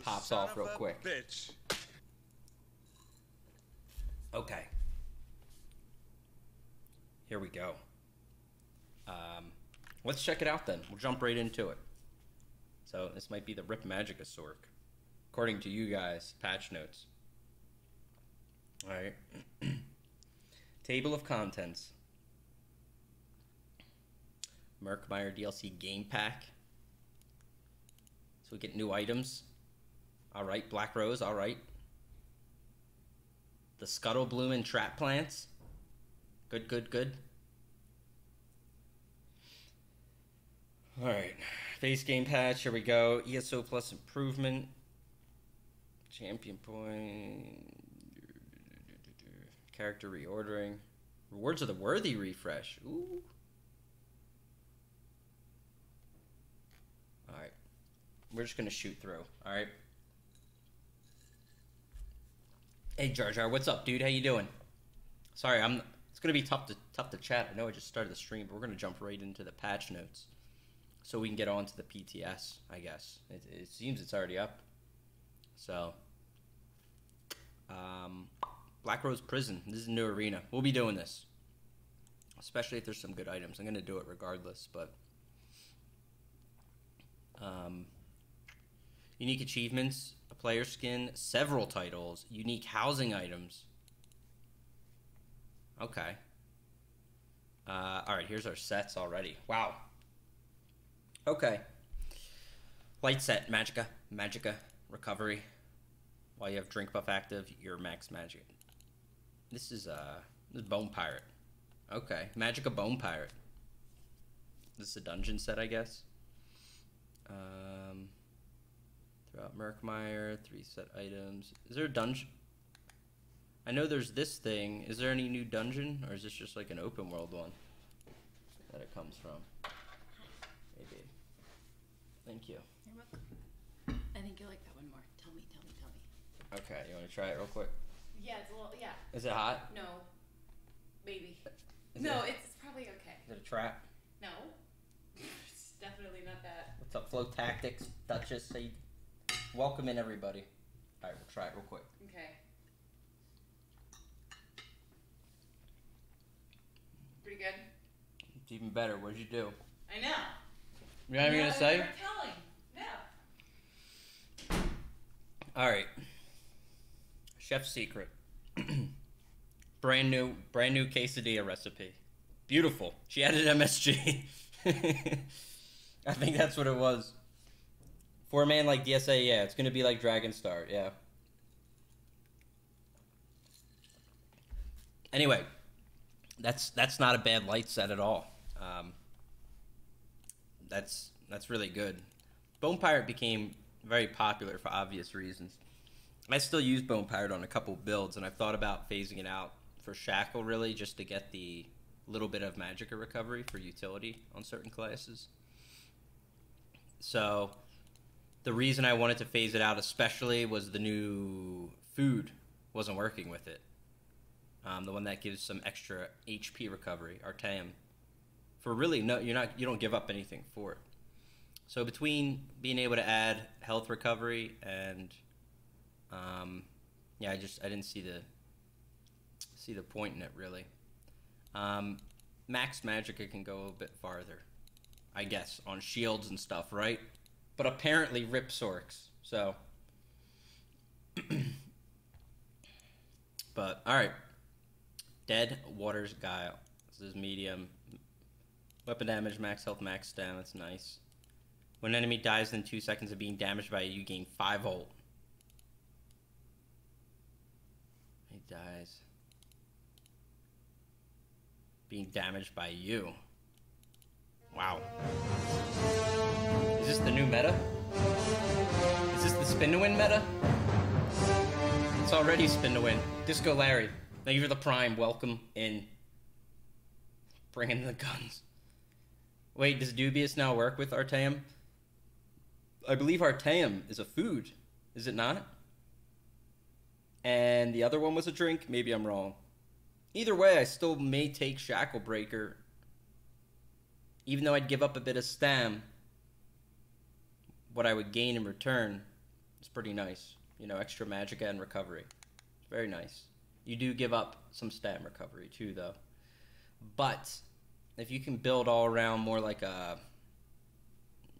pops off real quick. Bitch. Okay. Here we go. Let's check it out then. We'll jump right into it. So this might be the Rip Magicosaur, according to you guys, patch notes. All right. Table of contents. Merc Meyer DLC game pack. So we get new items. All right, Black Rose, all right. The Scuttle Bloom and Trap Plants. Good, good, good. All right, base game patch, here we go. ESO plus improvement. Champion point. Character reordering. Rewards of the Worthy refresh. Ooh. All right, we're just gonna shoot through. All right. Hey Jar Jar, what's up, dude? How you doing? Sorry, it's gonna be tough to chat. I know I just started the stream, but we're gonna jump right into the patch notes, so we can get on to the PTS. I guess it seems it's already up. So, Black Rose Prison. This is a new arena. We'll be doing this, especially if there's some good items. I'm gonna do it regardless, but unique achievements. A player skin, several titles, unique housing items. Okay. Alright, here's our sets already. Wow. Okay. Light set, Magicka, recovery. While you have drink buff active, you're max magic. This is Bone Pirate. Okay, Magicka Bone Pirate. This is a dungeon set, I guess. Throughout Murkmire, 3 set items. Is there a dungeon? I know there's this thing. Is there any new dungeon, or is this just like an open world one that it comes from? Hey, babe. Thank you. You're welcome. I think you'll like that one more. Tell me. Okay, you want to try it real quick? Yeah, it's a little, yeah. Is it hot? No. Maybe. No, it's probably okay. Is it a trap? No. It's definitely not that. What's up, Flow Tactics, Duchess? Welcome in, everybody. All right, we'll try it real quick. Okay. Pretty good? It's even better. What'd you do? I know. You know what I'm going to say? You're telling. No. All right. Chef's secret. brand new quesadilla recipe. Beautiful. She added MSG. I think that's what it was. For a man like DSA, yeah, it's gonna be like Dragon Star, yeah. Anyway, that's not a bad light set at all. That's really good. Bone Pirate became very popular for obvious reasons. I still use Bone Pirate on a couple builds, and I've thought about phasing it out for Shackle, really, just to get the little bit of Magicka recovery for utility on certain classes. So the reason I wanted to phase it out especially was the new food wasn't working with it. The one that gives some extra HP recovery, Artaeum. For really, no, you don't give up anything for it. So between being able to add health recovery and yeah, I didn't see the point in it really. Max Magicka can go a bit farther, I guess, on shields and stuff, right? But apparently Rip Sorks, so. But, alright. Dead Waters Guile. This is medium. Weapon damage, max health, max stam, that's nice. When an enemy dies within 2 seconds of being damaged by you, you gain 5 ult. He dies. Being damaged by you. Wow. Is this the new meta? Is this the spin to win meta? It's already spin to win. Disco Larry, thank you for the prime. Welcome in. Bring in the guns. Wait, does Dubious now work with Artaeum? I believe Artaeum is a food, is it not? And the other one was a drink? Maybe I'm wrong. Either way, I still may take Shackle Breaker. Even though I'd give up a bit of stam, what I would gain in return It's pretty nice. You know, extra magicka and recovery. It's very nice. You do give up some stat and recovery too, though. But if you can build all around more like a,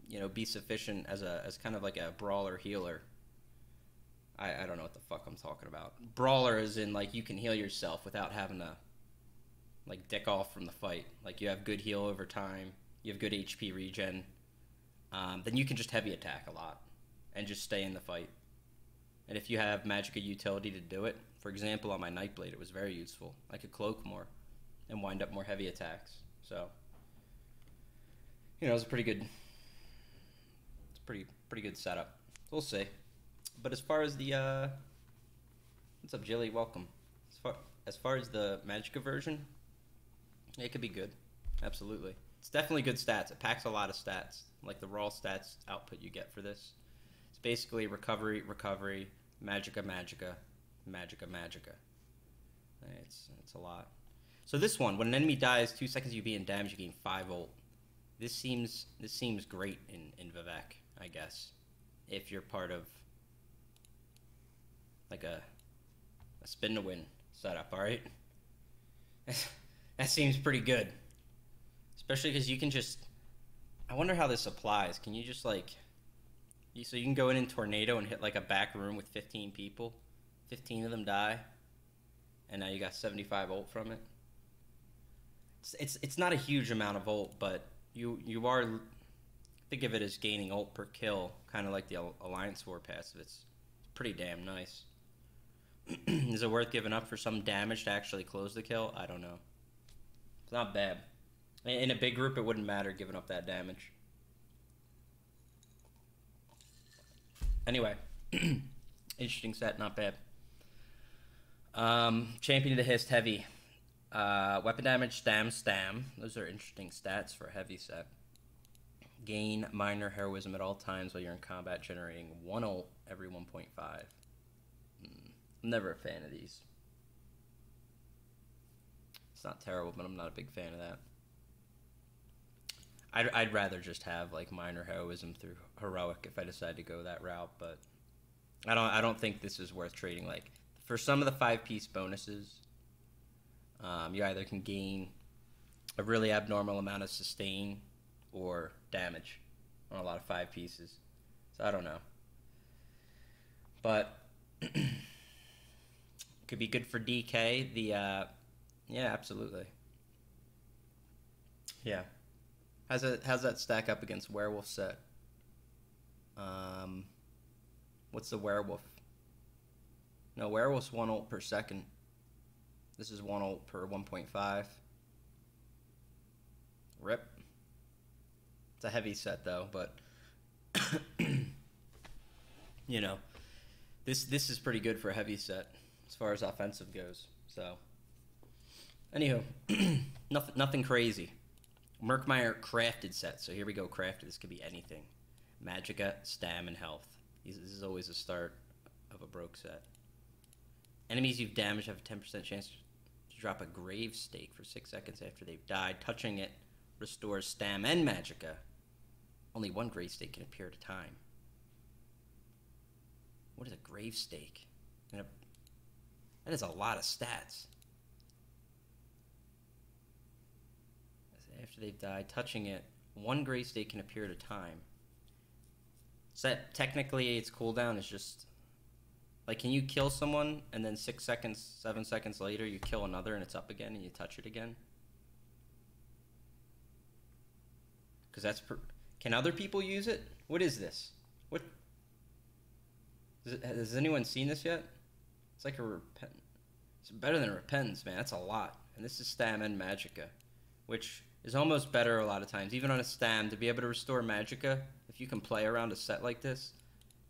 you know, be sufficient as kind of like a brawler healer. I don't know what the fuck I'm talking about. Brawler is in like you can heal yourself without having to like dick off from the fight. Like you have good heal over time. You have good HP regen. Then you can just heavy attack a lot and just stay in the fight. And if you have magicka utility to do it, for example, on my Nightblade, it was very useful. I could cloak more and wind up more heavy attacks. So, you know, it was a pretty good setup. We'll see. But as far as the what's up, Jilly? Welcome. As far as the magicka version, it could be good. Absolutely. It's definitely good stats. It packs a lot of stats. Like the raw stats output you get for this. It's basically recovery, magicka. It's a lot. So this one, when an enemy dies 2 seconds you being damaged, you gain 5 ult. This seems great in Vivec, I guess. If you're part of like a spin to win setup, alright? That seems pretty good. Especially because you can just... I wonder how this applies. Can you just like... So you can go in Tornado and hit like a back room with 15 people. 15 of them die. And now you got 75 ult from it. It's not a huge amount of ult, but you are... Think of it as gaining ult per kill. Kind of like the Alliance War passive. It's pretty damn nice. Is it worth giving up for some damage to actually close the kill? I don't know. It's not bad. In a big group, it wouldn't matter giving up that damage. Anyway, interesting set, not bad. Champion of the Hist, heavy. Weapon damage, stam. Those are interesting stats for a heavy set. Gain minor heroism at all times while you're in combat, generating 1 ult every 1.5. I'm never a fan of these. It's not terrible, but I'm not a big fan of that. I'd rather just have like minor heroism through heroic if I decide to go that route, but I don't think this is worth trading. Like for some of the 5-piece bonuses, you either can gain a really abnormal amount of sustain or damage on a lot of 5 pieces. So I don't know, but could be good for DK. Yeah, absolutely. Yeah. How's that stack up against werewolf set? What's the werewolf? No, werewolf's 1 ult per second. This is 1 ult per 1.5. Rip. It's a heavy set though, but you know, this is pretty good for a heavy set as far as offensive goes. So, anywho, nothing crazy. Murkmire crafted set. So here we go, crafted. This could be anything. Magicka, stam, and health. This is always a start of a broke set. Enemies you've damaged have a 10% chance to drop a grave stake for 6 seconds after they've died. Touching it restores stam and magicka. Only 1 grave stake can appear at a time. What is a grave stake? That is a lot of stats. After they've died, touching it, 1 grave stake can appear at a time. So that technically its cooldown is just like, can you kill someone and then 6 seconds, 7 seconds later you kill another and it's up again and you touch it again? Because that's can other people use it? What is this? What has anyone seen this yet? It's like it's better than a repentance, man. That's a lot. And this is stam and magicka, which is almost better a lot of times. Even on a stam, to be able to restore magicka, if you can play around a set like this,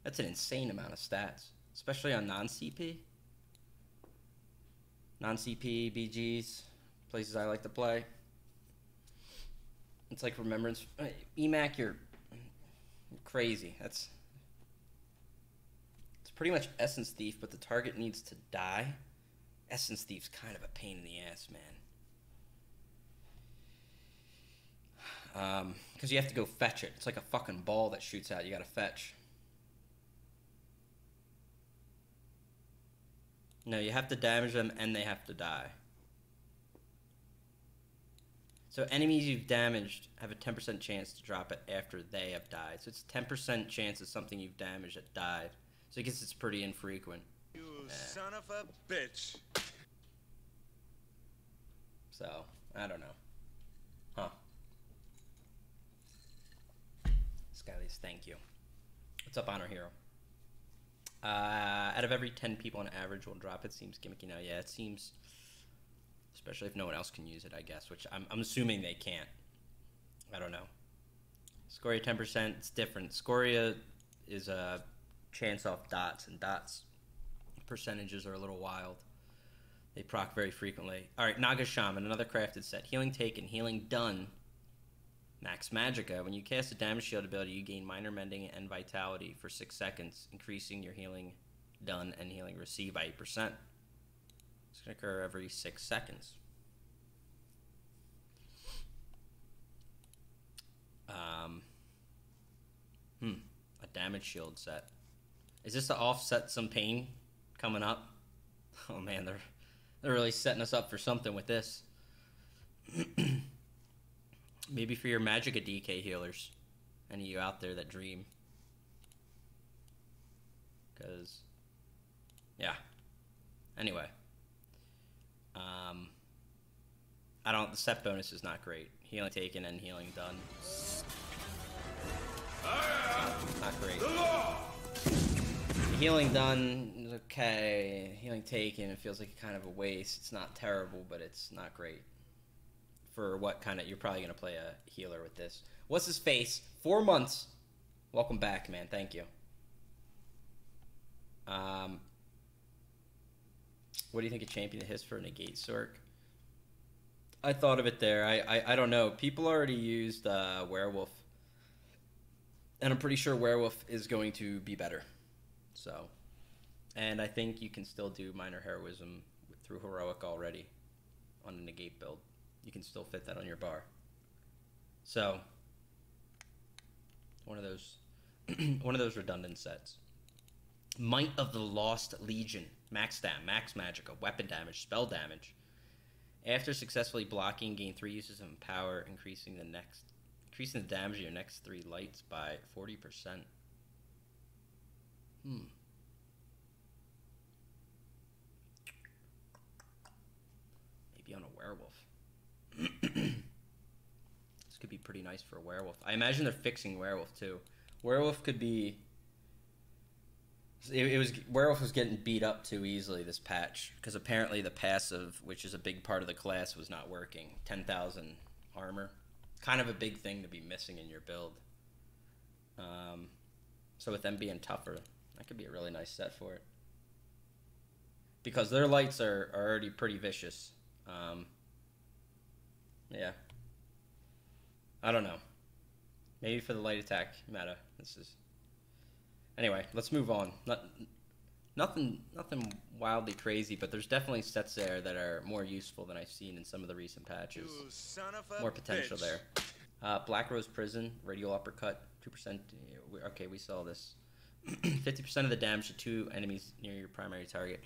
that's an insane amount of stats. Especially on non-CP. Non-CP, BGs, places I like to play. It's like Remembrance. EMAC, you're crazy. It's pretty much Essence Thief, but the target needs to die. Essence Thief's kind of a pain in the ass, man. Because you have to go fetch it. It's like a fucking ball that shoots out. You gotta fetch. No, you have to damage them and they have to die. So enemies you've damaged have a 10% chance to drop it after they have died. So it's 10% chance of something you've damaged that died. So I guess it's pretty infrequent. You son of a bitch. So, I don't know. Huh. Skylies, thank you. What's up, Honor Hero? Out of every 10 people on average will drop it. Seems gimmicky now. Yeah, it seems... Especially if no one else can use it, I guess. Which I'm assuming they can't. I don't know. Scoria 10%. It's different. Scoria is a chance off dots. And dots percentages are a little wild. They proc very frequently. Alright, Naga Shaman. Another crafted set. Healing taken. Healing done. Max Magicka. When you cast a damage shield ability, you gain minor mending and vitality for 6 seconds, increasing your healing done and healing received by 8%. It's going to occur every 6 seconds. A damage shield set. Is this to offset some pain coming up? Oh man, they're really setting us up for something with this. Maybe for your Magicka DK healers. Any of you out there that dream. Because, yeah. Anyway. The set bonus is not great. Healing taken and healing done. Not great. The healing done is okay. Healing taken, it feels like kind of a waste. It's not terrible, but it's not great. For what kind of... You're probably going to play a healer with this. What's his face? 4 months. Welcome back, man. Thank you. What do you think of Champion of Hiss for a negate Sork? I thought of it there. I don't know. People already used Werewolf. And I'm pretty sure Werewolf is going to be better. So. And I think you can still do Minor Heroism through Heroic already on a negate build. You can still fit that on your bar. So. One of those redundant sets. Might of the Lost Legion. Max stam, max magicka, weapon damage, spell damage. After successfully blocking, gain 3 uses of power, increasing the damage of your next 3 lights by 40%. Maybe on a werewolf. This could be pretty nice for a werewolf. I imagine they're fixing werewolf too. Werewolf could be... Werewolf was getting beat up too easily this patch because apparently the passive, which is a big part of the class, was not working. 10,000 armor, kind of a big thing to be missing in your build. So with them being tougher, that could be a really nice set for it because their lights are already pretty vicious. Yeah, I don't know. Maybe for the light attack meta, this is. Anyway, let's move on. Nothing wildly crazy, but there's definitely sets there that are more useful than I've seen in some of the recent patches. You son of a More potential bitch. there. Black Rose Prison, Radial Uppercut, 2%. Okay, we saw this. 50% of the damage to 2 enemies near your primary target.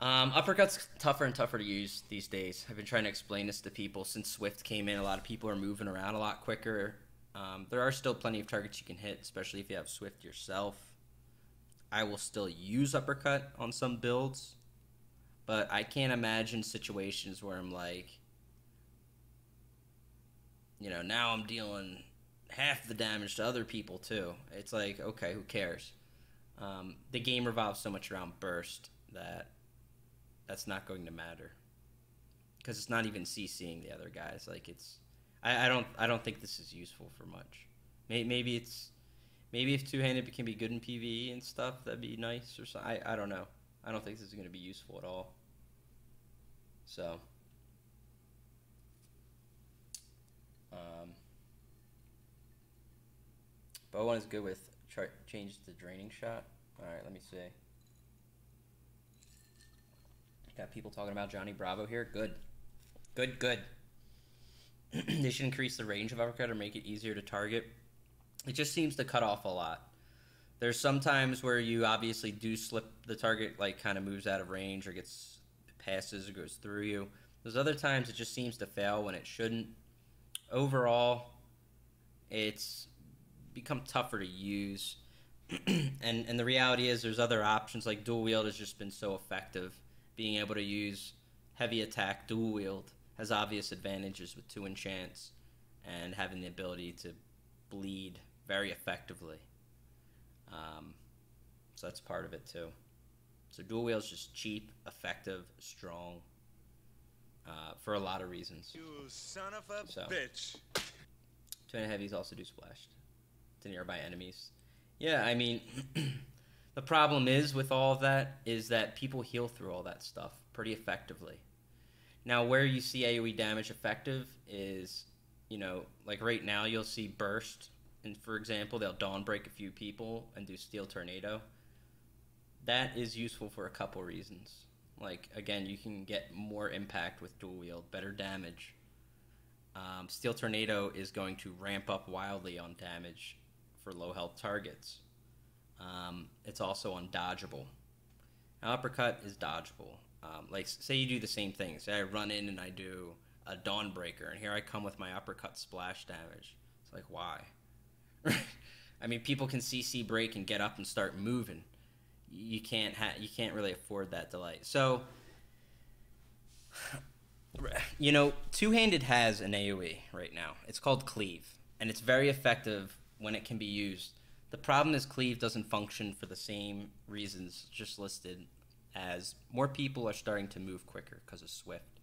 Uppercut's tougher and tougher to use these days. I've been trying to explain this to people since Swift came in. A lot of people are moving around a lot quicker. There are still plenty of targets you can hit, especially if you have Swift yourself. I will still use Uppercut on some builds, but I can't imagine situations where I'm like, now I'm dealing half the damage to other people too. It's like, okay, who cares? The game revolves so much around burst that's not going to matter because it's not even CCing the other guys. Like it's. I don't think this is useful for much. Maybe if two-handed can be good in PvE and stuff, that'd be nice or something. I don't know. I don't think this is going to be useful at all. So, bow one is good with change to draining shot. All right, let me see. Got people talking about Johnny Bravo here. Good. They should increase the range of uppercut or make it easier to target. It just seems to cut off a lot. There's some times where you obviously do slip the target, like kind of moves out of range or passes or goes through you. There's other times it just seems to fail when it shouldn't. Overall, it's become tougher to use. and the reality is there's other options, like dual wield has just been so effective. Being able to use heavy attack dual wield has obvious advantages with 2 enchants and having the ability to bleed very effectively. So that's part of it too. So dual wield is just cheap, effective, strong, for a lot of reasons. You son of a bitch. 2 heavies also do splashed to nearby enemies. Yeah, I mean, the problem is with all of that is that people heal through all that stuff pretty effectively. Now, where you see AoE damage effective is, you know, like right now you'll see Burst, and for example, they'll Dawn Break a few people and do Steel Tornado. That is useful for a couple reasons. Like, again, you can get more impact with dual wield, better damage. Steel Tornado is going to ramp up wildly on damage for low health targets. It's also undodgeable. Now, Uppercut is dodgeable. Like, say you do the same thing. Say I run in and I do a Dawnbreaker, and here I come with my Uppercut splash damage. It's like, why? I mean, people can CC break and get up and start moving. You can't really afford that delay. So, you know, Two-Handed has an AoE right now. It's called Cleave, and it's very effective when it can be used. The problem is Cleave doesn't function for the same reasons just listed, as more people are starting to move quicker because of Swift.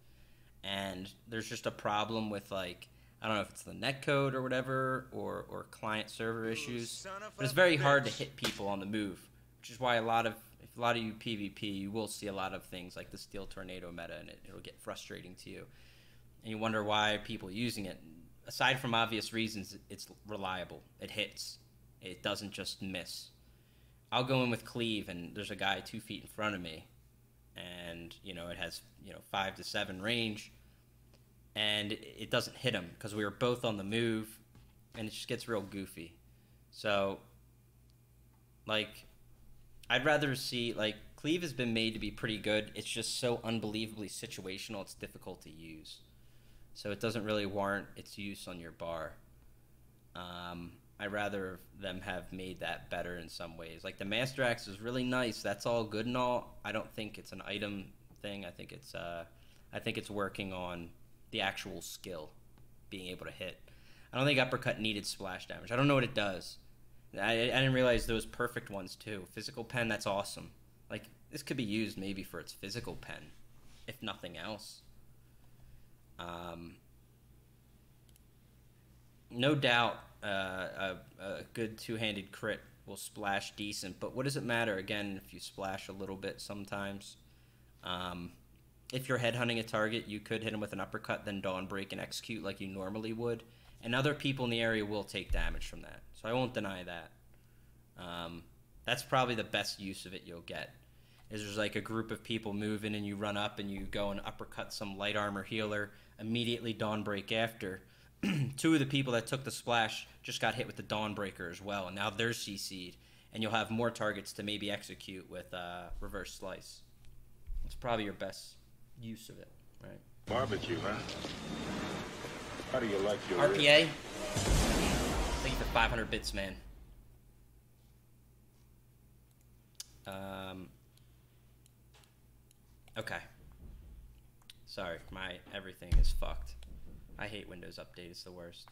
And there's just a problem with, like, I don't know if it's the netcode or whatever, or client server issues, but it's very hard to hit people on the move, which is why if a lot of you PvP, you will see a lot of things like the Steel Tornado meta, and it'll get frustrating to you. And you wonder why people are using it. Aside from obvious reasons, it's reliable. It hits. It doesn't just miss. I'll go in with Cleave, and there's a guy 2 feet in front of me, and, you know, it has, 5 to 7 range, and it doesn't hit him because we were both on the move, and it just gets real goofy. So, like, I'd rather see, like, Cleave has been made to be pretty good. It's just so unbelievably situational, it's difficult to use. So it doesn't really warrant its use on your bar. I'd rather them have made that better in some ways. Like, the Master Axe is really nice. That's all good and all. I don't think it's an item thing. I think it's working on the actual skill, being able to hit. I don't think Uppercut needed splash damage. I don't know what it does. I didn't realize those perfect ones too. Physical pen, that's awesome. Like, this could be used maybe for its physical pen, if nothing else. No doubt a good two-handed crit will splash decent, but what does it matter, again, if you splash a little bit sometimes? If you're headhunting a target, you could hit him with an uppercut, then Dawn Break and execute like you normally would, and other people in the area will take damage from that, so I won't deny that. That's probably the best use of it you'll get, is there's like a group of people moving and you run up and you go and uppercut some light armor healer, immediately Dawn Break after. 2 of the people that took the splash just got hit with the Dawnbreaker as well, and now they're CC'd, and you'll have more targets to maybe execute with Reverse Slice. It's probably your best use of it, right? Barbecue, huh? How do you like your RPA? Thank you for 500 bits, man. Okay. Sorry, my everything is fucked. I hate Windows Update, it's the worst.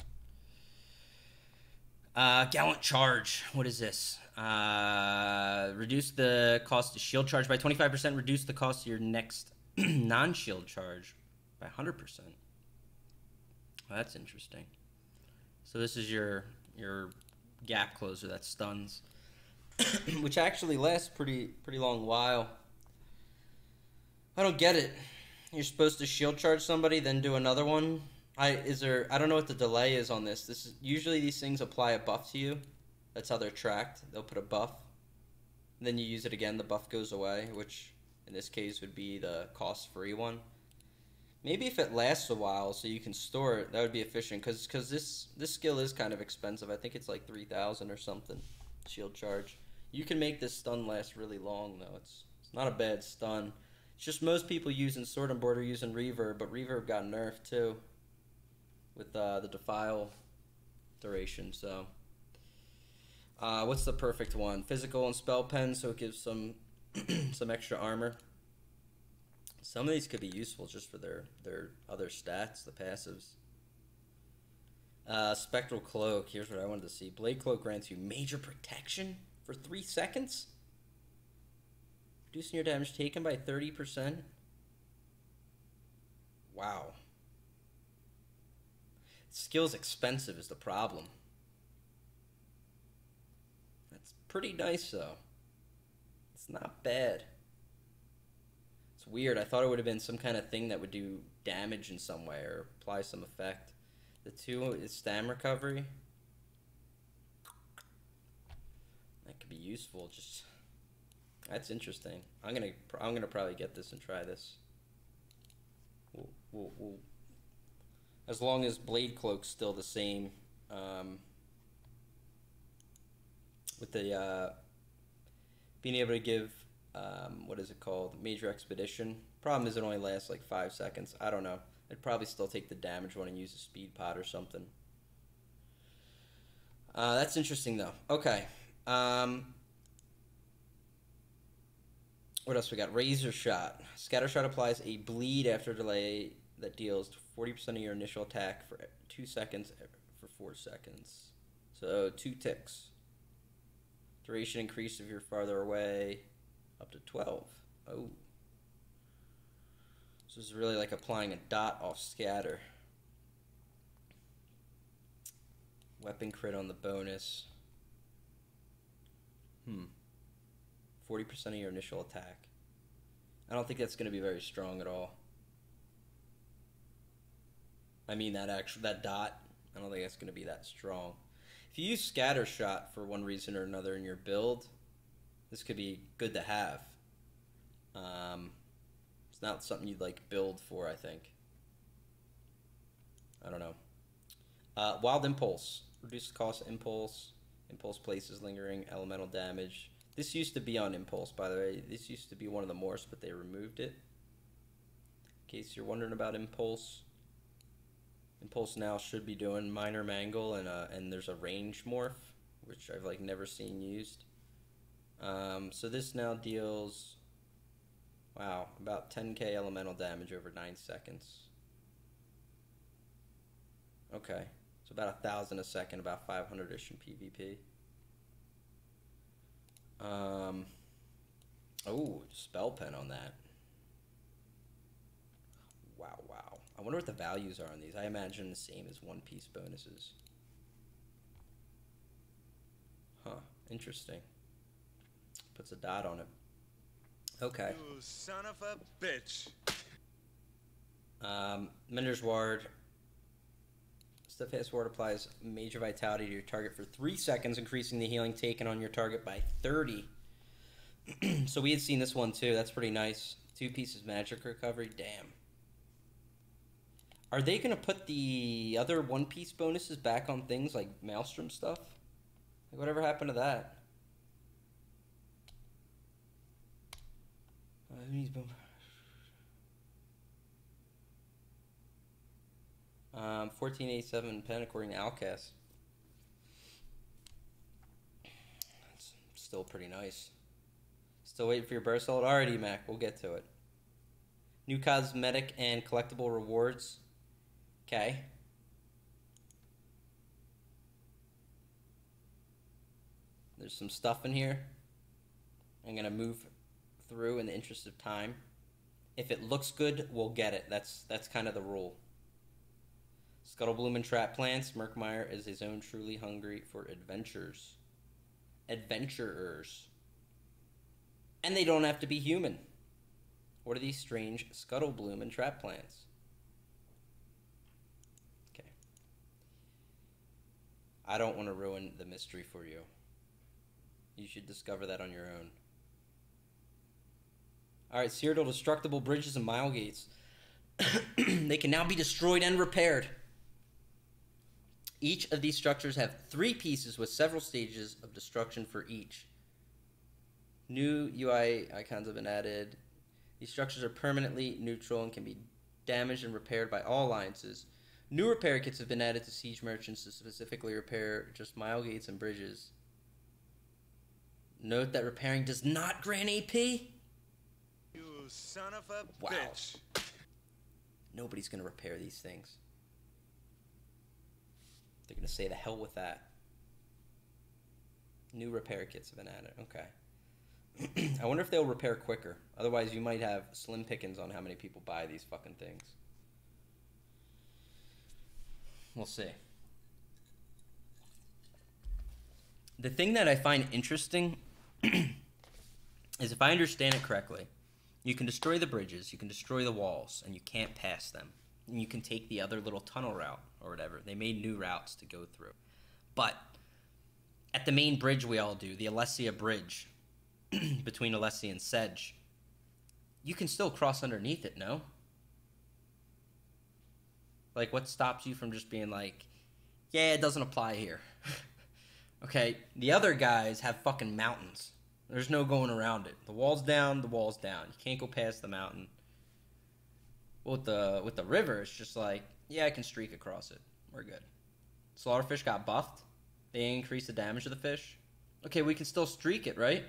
Gallant Charge, what is this? Reduce the cost of shield charge by 25%, reduce the cost of your next non-shield charge by 100%. Well, that's interesting. So this is your gap closer that stuns, which actually lasts pretty long while. I don't get it. You're supposed to shield charge somebody, then do another one. I don't know what the delay is on this. Usually these things apply a buff to you. That's how they're tracked. They'll put a buff, and then you use it again, the buff goes away, which in this case would be the cost-free one. Maybe if it lasts a while so you can store it, that would be efficient, because this skill is kind of expensive. I think it's like 3,000 or something, shield charge. You can make this stun last really long, though. It's not a bad stun. It's just most people using Sword and Border using Reverb, but Reverb got nerfed, too. With the Defile duration, so... what's the perfect one? Physical and Spell Pen, so it gives some some extra armor. Some of these could be useful just for their other stats, the passives. Spectral Cloak, here's what I wanted to see. Blade Cloak grants you major protection for 3 seconds? Reducing your damage taken by 30%? Wow. Skill's expensive is the problem. That's pretty nice, though. It's not bad. It's weird. I thought it would have been some kind of thing that would do damage in some way or apply some effect. The 2 is Stam Recovery. That could be useful. Just that's interesting. I'm gonna probably get this and try this. We'll as long as Blade Cloak's still the same. With the being able to give what is it called? Major Expedition. Problem is it only lasts like 5 seconds. I don't know. I'd probably still take the damage one and use a speed pot or something. That's interesting though. Okay. What else we got? Razor Shot. Scatter Shot applies a bleed after delay that deals 40% of your initial attack for 2 seconds for 4 seconds. So 2 ticks. Duration increased if you're farther away, up to 12. Oh. So this is really like applying a dot off scatter. Weapon crit on the bonus. 40% of your initial attack. I don't think that's going to be very strong at all. I mean that dot. I don't think that's going to be that strong. If you use Scatter Shot for one reason or another in your build, this could be good to have. It's not something you'd like build for, I think. I don't know. Wild Impulse. Reduce the cost of Impulse. Impulse places lingering elemental damage. This used to be on Impulse, by the way. This used to be one of the morphs, but they removed it. In case you're wondering about Impulse. Impulse now should be doing Minor Mangle, and there's a range morph, which I've like never seen used. So this now deals, wow, about 10k elemental damage over 9 seconds. Okay, so about 1,000 a second, about 500-ish in PvP. Oh, Spell Pen on that. Wow. I wonder what the values are on these. I imagine the same as One Piece bonuses. Huh, interesting. Puts a dot on it. Okay. You son of a bitch. Mender's Ward. Steadfast Ward applies major vitality to your target for 3 seconds, increasing the healing taken on your target by 30. So we had seen this one too. That's pretty nice. 2 pieces magic recovery. Damn. Are they going to put the other One Piece bonuses back on things like Maelstrom stuff? Like, whatever happened to that? 1487 pen according to Outcast. That's still pretty nice. Still waiting for your burst hold? Alrighty, Mac. We'll get to it. New cosmetic and collectible rewards. Okay. There's some stuff in here. I'm going to move through in the interest of time. If it looks good, we'll get it. That's kind of the rule. Scuttlebloom and Trap Plants. Murkmire is his own truly hungry for adventures. Adventurers. And they don't have to be human. What are these strange Scuttlebloom and Trap Plants? Okay. I don't want to ruin the mystery for you. You should discover that on your own. Alright, Cyrodiil destructible bridges and mile gates. They can now be destroyed and repaired. Each of these structures have 3 pieces with several stages of destruction for each. New UI icons have been added. These structures are permanently neutral and can be damaged and repaired by all alliances. New repair kits have been added to siege merchants to specifically repair just mile gates and bridges. Note that repairing does not grant AP. You son of a Wow. bitch. Nobody's going to repair these things. They're going to say the hell with that. New repair kits have been added. Okay. I wonder if they'll repair quicker. Otherwise, you might have slim pickings on how many people buy these fucking things. We'll see. The thing that I find interesting is, if I understand it correctly, you can destroy the bridges, you can destroy the walls, and you can't pass them. And you can take the other little tunnel route or whatever. They made new routes to go through. But at the main bridge we all do, the Alessia Bridge, between Alessia and Sedge, you can still cross underneath it, no? Like, what stops you from just being like, yeah, it doesn't apply here? Okay, the other guys have fucking mountains. There's no going around it. The wall's down, the wall's down. You can't go past the mountain. Well, with the river, it's just like, yeah, I can streak across it. We're good. Slaughterfish got buffed. They increased the damage of the fish. Okay, we can still streak it, right?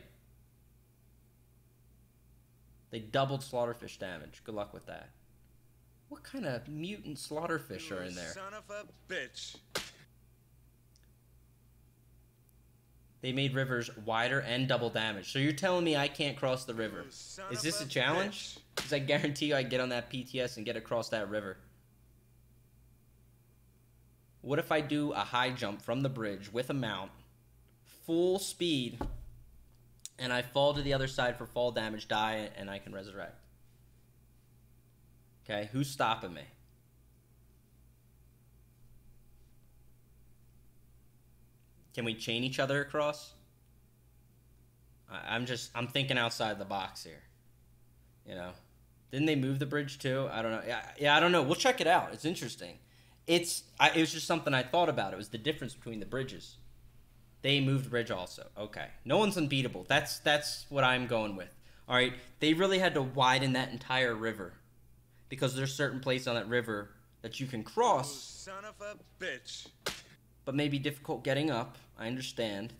They doubled slaughterfish damage. Good luck with that. What kind of mutant slaughterfish are in there? Son of a bitch. They made rivers wider and double damage. So you're telling me I can't cross the river? Is this a challenge? Because I guarantee you I get on that PTS and get across that river. What if I do a high jump from the bridge with a mount, full speed, and I fall to the other side for fall damage, die, and I can resurrect? Okay, who's stopping me? Can we chain each other across? I'm thinking outside the box here. You know? Didn't they move the bridge too? I don't know. Yeah, I don't know. We'll check it out. It's interesting. It was just something I thought about. It was the difference between the bridges. They moved the bridge also. Okay. No one's unbeatable. That's what I'm going with. All right. They really had to widen that entire river, because there's certain places on that river that you can cross. Son of a bitch. But maybe difficult getting up. I understand.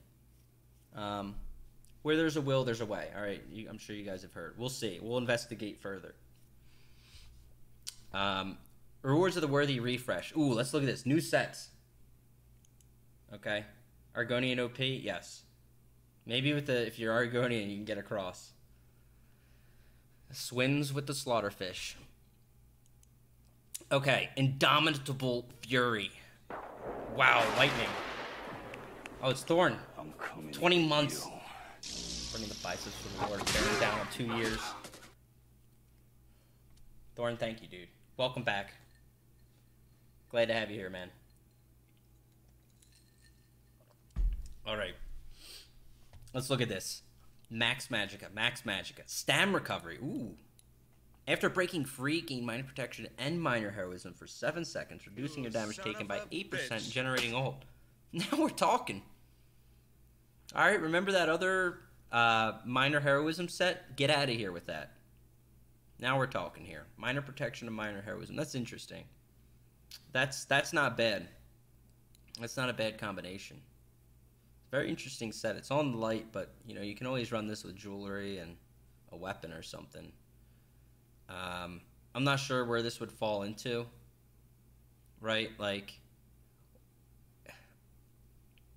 Where there's a will, there's a way. All right, I'm sure you guys have heard. We'll see. We'll investigate further. Rewards of the Worthy refresh. Ooh, let's look at this. New sets. Okay. Argonian OP, yes. Maybe if you're Argonian, you can get across. Swims with the Slaughterfish. Okay, Indomitable Fury. Wow, lightning. Oh, it's Thorn. 20 months. Burning the biceps for the Lord. Bearing down on 2 years. Thorn, thank you, dude. Welcome back. Glad to have you here, man. Alright. Let's look at this. Max Magica. Stam recovery. Ooh. After breaking free, gain minor protection and minor heroism for 7 seconds, reducing your damage taken by 8% and generating ult. Now we're talking. Alright, remember that other minor heroism set? Get out of here with that. Now we're talking here. Minor protection and minor heroism. That's interesting. That's not bad. That's not a bad combination. Very interesting set. It's on light, but you can always run this with jewelry and a weapon or something. I'm not sure where this would fall into, right? Like,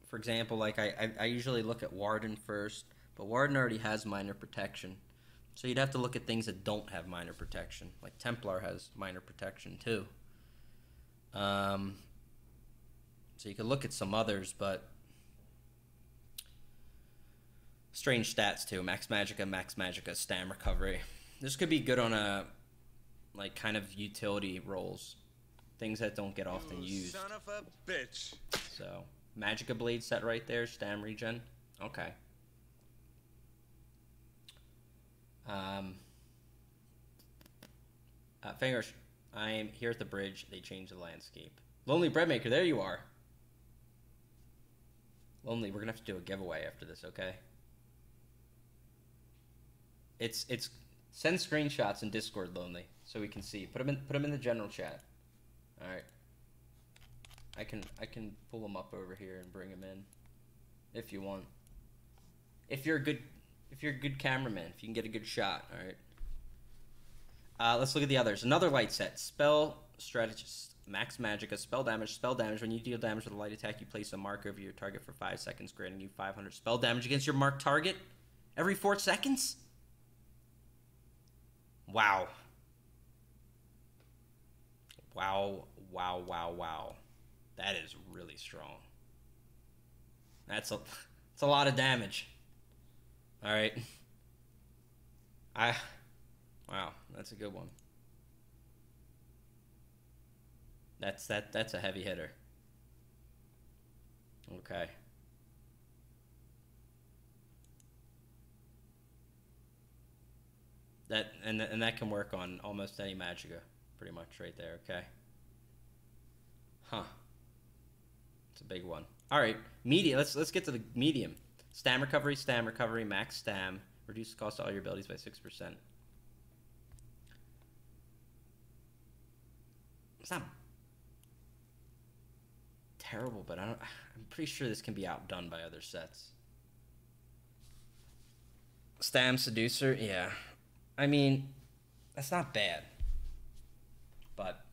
for example, like I usually look at Warden first, but Warden already has minor protection. So you'd have to look at things that don't have minor protection. Like Templar has minor protection too. So you could look at some others, but strange stats too. Max Magica, Stam recovery. This could be good on a kind of utility roles, things that don't get often used. Son of a bitch. So Magica Blade set right there, Stam regen. Okay. Fingers, I am here at the bridge. They changed the landscape. Lonely Breadmaker, there you are. Lonely, we're gonna have to do a giveaway after this, okay? It's send screenshots in Discord, Lonely, so we can see. Put them in the general chat. All right. I can pull them up over here and bring them in, if you want. If you're a good cameraman, if you can get a good shot. All right. Let's look at the others. Another light set. Spell Strategist. Max Magicka. Spell damage. Spell damage. When you deal damage with a light attack, you place a mark over your target for 5 seconds, granting you 500 spell damage against your marked target every 4 seconds. Wow. Wow. Wow. Wow. Wow. That is really strong. That's a lot of damage. All right. Wow, that's a good one. That's a heavy hitter. Okay. And that can work on almost any Magicka, pretty much right there. Okay. Huh. It's a big one. All right, medium. Let's get to the medium. Stam recovery, max stam. Reduce the cost of all your abilities by 6%. It's not terrible, but I'm pretty sure this can be outdone by other sets. Stam Seducer, yeah. I mean, that's not bad. But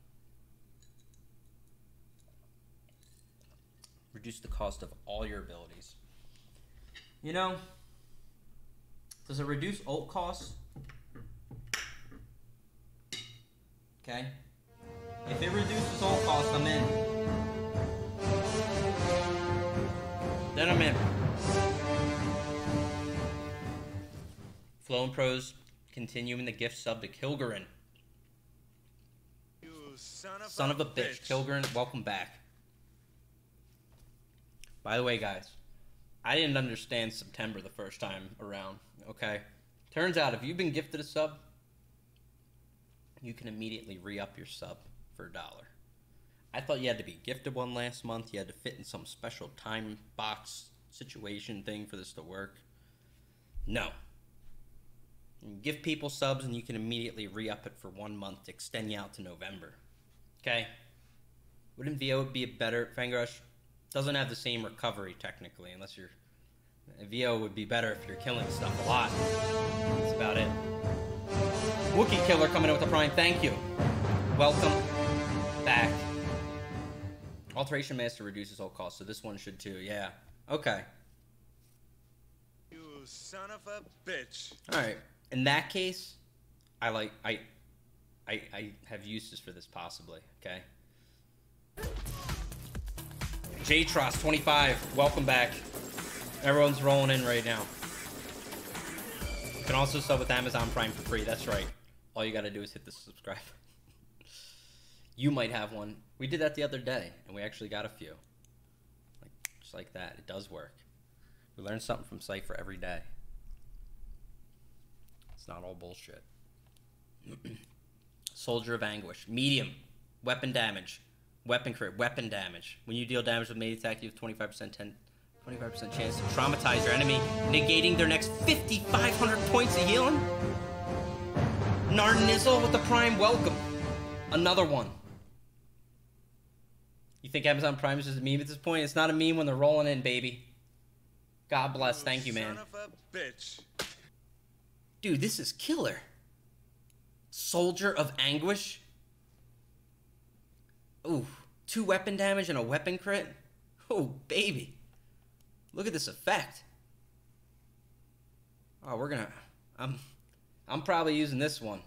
reduce the cost of all your abilities. You know, does it reduce ult costs? Okay. If it reduces ult costs, I'm in. Then I'm in. Flow and Pros continuing the gift sub to Kilgaren. You Son of a bitch. Kilgaren, welcome back. By the way, guys, I didn't understand September the first time around, okay? Turns out if you've been gifted a sub, you can immediately re-up your sub for $1. I thought you had to be gifted one last month. You had to fit in some special time box situation thing for this to work. No. You give people subs and you can immediately re-up it for 1 month to extend you out to November. Okay? Wouldn't VO be a better... Fangrush doesn't have the same recovery, technically, unless you're... VO would be better if you're killing stuff a lot. That's about it. Wookiee Killer coming in with a Prime. Thank you. Welcome back. Alteration Master reduces all costs, so this one should too. Yeah. Okay. You son of a bitch. Alright. In that case, I have uses for this possibly, okay? J-Tross 25, welcome back. Everyone's rolling in right now. You can also sub with Amazon Prime for free, that's right. All you gotta do is hit the subscribe. You might have one. We did that the other day, and we actually got a few. Just like that, it does work. We learn something from Cypher every day. It's not all bullshit. Soldier of Anguish. Medium. Weapon damage. Weapon crit. Weapon damage. When you deal damage with melee attack, you have 25% chance to traumatize your enemy, negating their next 5,500 points of healing. Narnizzle with the Prime. Welcome. Another one. You think Amazon Prime is just a meme at this point? It's not a meme when they're rolling in, baby. God bless. Thank you, man. Son of a bitch. Dude, this is killer. Soldier of Anguish. Ooh, 2 weapon damage and a weapon crit. Oh, baby. Look at this effect. Oh, we're gonna... I'm probably using this one.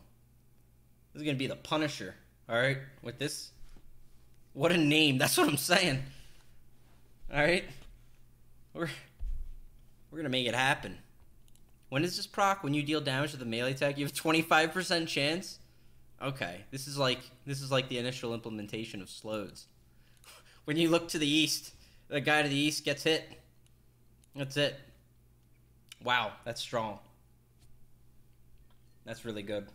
This is gonna be the Punisher. Alright, with this. What a name. That's what I'm saying. Alright. We're gonna make it happen. When does this proc? When you deal damage with a melee attack, you have 25% chance? Okay. This is like the initial implementation of slows. When you look to the east, the guy to the east gets hit. That's it. Wow, that's strong. That's really good.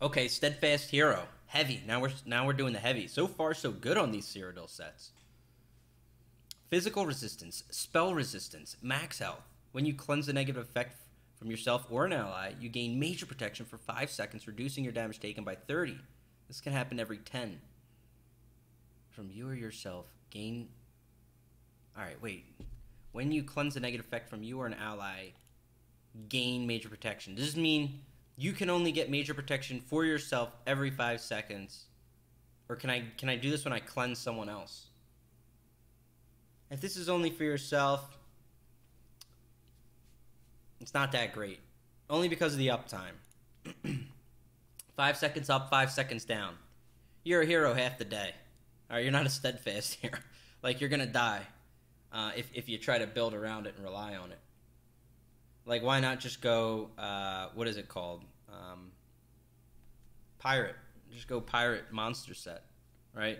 Okay, Steadfast Hero. Heavy. Now we're doing the heavy. So far, so good on these Cyrodiil sets. Physical resistance, spell resistance, max health, When you cleanse a negative effect from yourself or an ally, you gain major protection for 5 seconds, reducing your damage taken by 30. This can happen every 10. From you or yourself, gain... Alright, wait. When you cleanse a negative effect from you or an ally, gain major protection. Does this mean you can only get major protection for yourself every 5 seconds? Or can I do this when I cleanse someone else? If this is only for yourself, it's not that great. Only because of the uptime. 5 seconds up, 5 seconds down. You're a hero half the day. Alright, you're not a steadfast hero. Like, you're gonna die if you try to build around it and rely on it. Like, why not just go, what is it called? Pirate. Just go pirate monster set, right?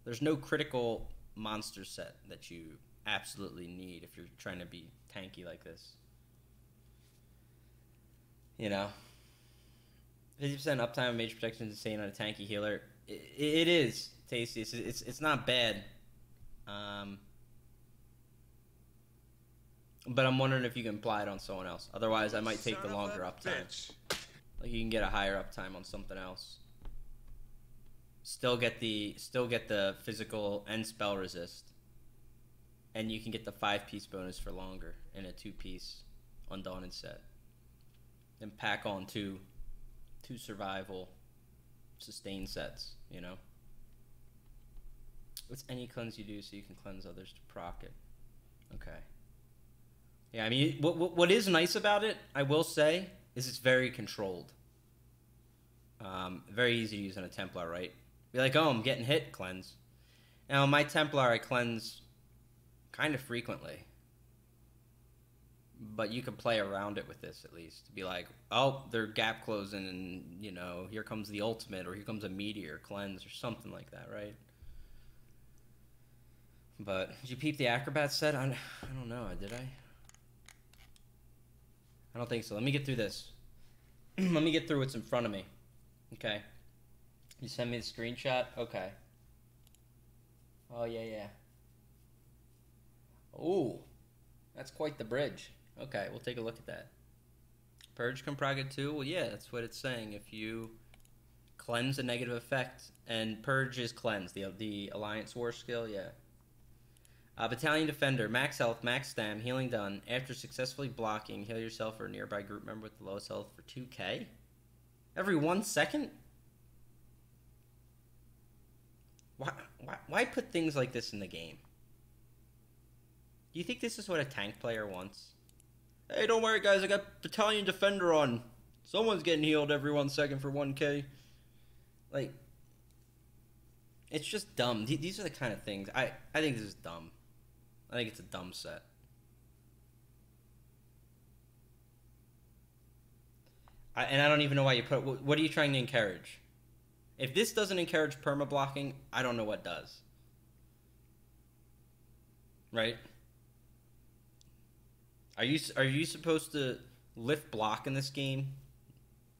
There's no critical monster set that you absolutely need if you're trying to be tanky like this. You know? 50% uptime and major protection is insane on a tanky healer. It is tasty. It's not bad. But I'm wondering if you can apply it on someone else. Otherwise, I might take the longer uptime. Like, you can get a higher uptime on something else. Still get the physical and spell resist. And you can get the 5-piece bonus for longer in a 2-piece Undaunted set. Then pack on two survival sustain sets, you know? What's any cleanse you do so you can cleanse others to proc it? Okay. Yeah, I mean, what is nice about it, I will say, is it's very controlled. Very easy to use on a Templar, right? Be like, oh, I'm getting hit, cleanse. Now, my Templar, I cleanse kind of frequently. But you can play around it with this, at least. Be like, oh, they're gap closing, and, you know, here comes the ultimate, or here comes a meteor, cleanse, or something like that, right? But, did you peep the Acrobat set? I don't know, did I? I don't think so. Let me get through this. Let me get through what's in front of me. Okay. You send me the screenshot? Okay. Oh, yeah. Ooh. That's quite the bridge. Okay, we'll take a look at that. Purge Comp 2? Well, yeah, that's what it's saying. If you cleanse a negative effect, and Purge is cleanse, the Alliance War skill, yeah. Battalion Defender, max health, max stam, healing done. After successfully blocking, heal yourself or a nearby group member with the lowest health for 2k? Every 1 second? Why put things like this in the game? Do you think this is what a tank player wants? Hey, don't worry guys, I got Battalion Defender on. Someone's getting healed every 1 second for 1k. Like, it's just dumb. These are the kind of things, I think this is dumb. I think it's a dumb set. And I don't even know why you put... What are you trying to encourage? If this doesn't encourage perma-blocking, I don't know what does. Right? Are you supposed to lift block in this game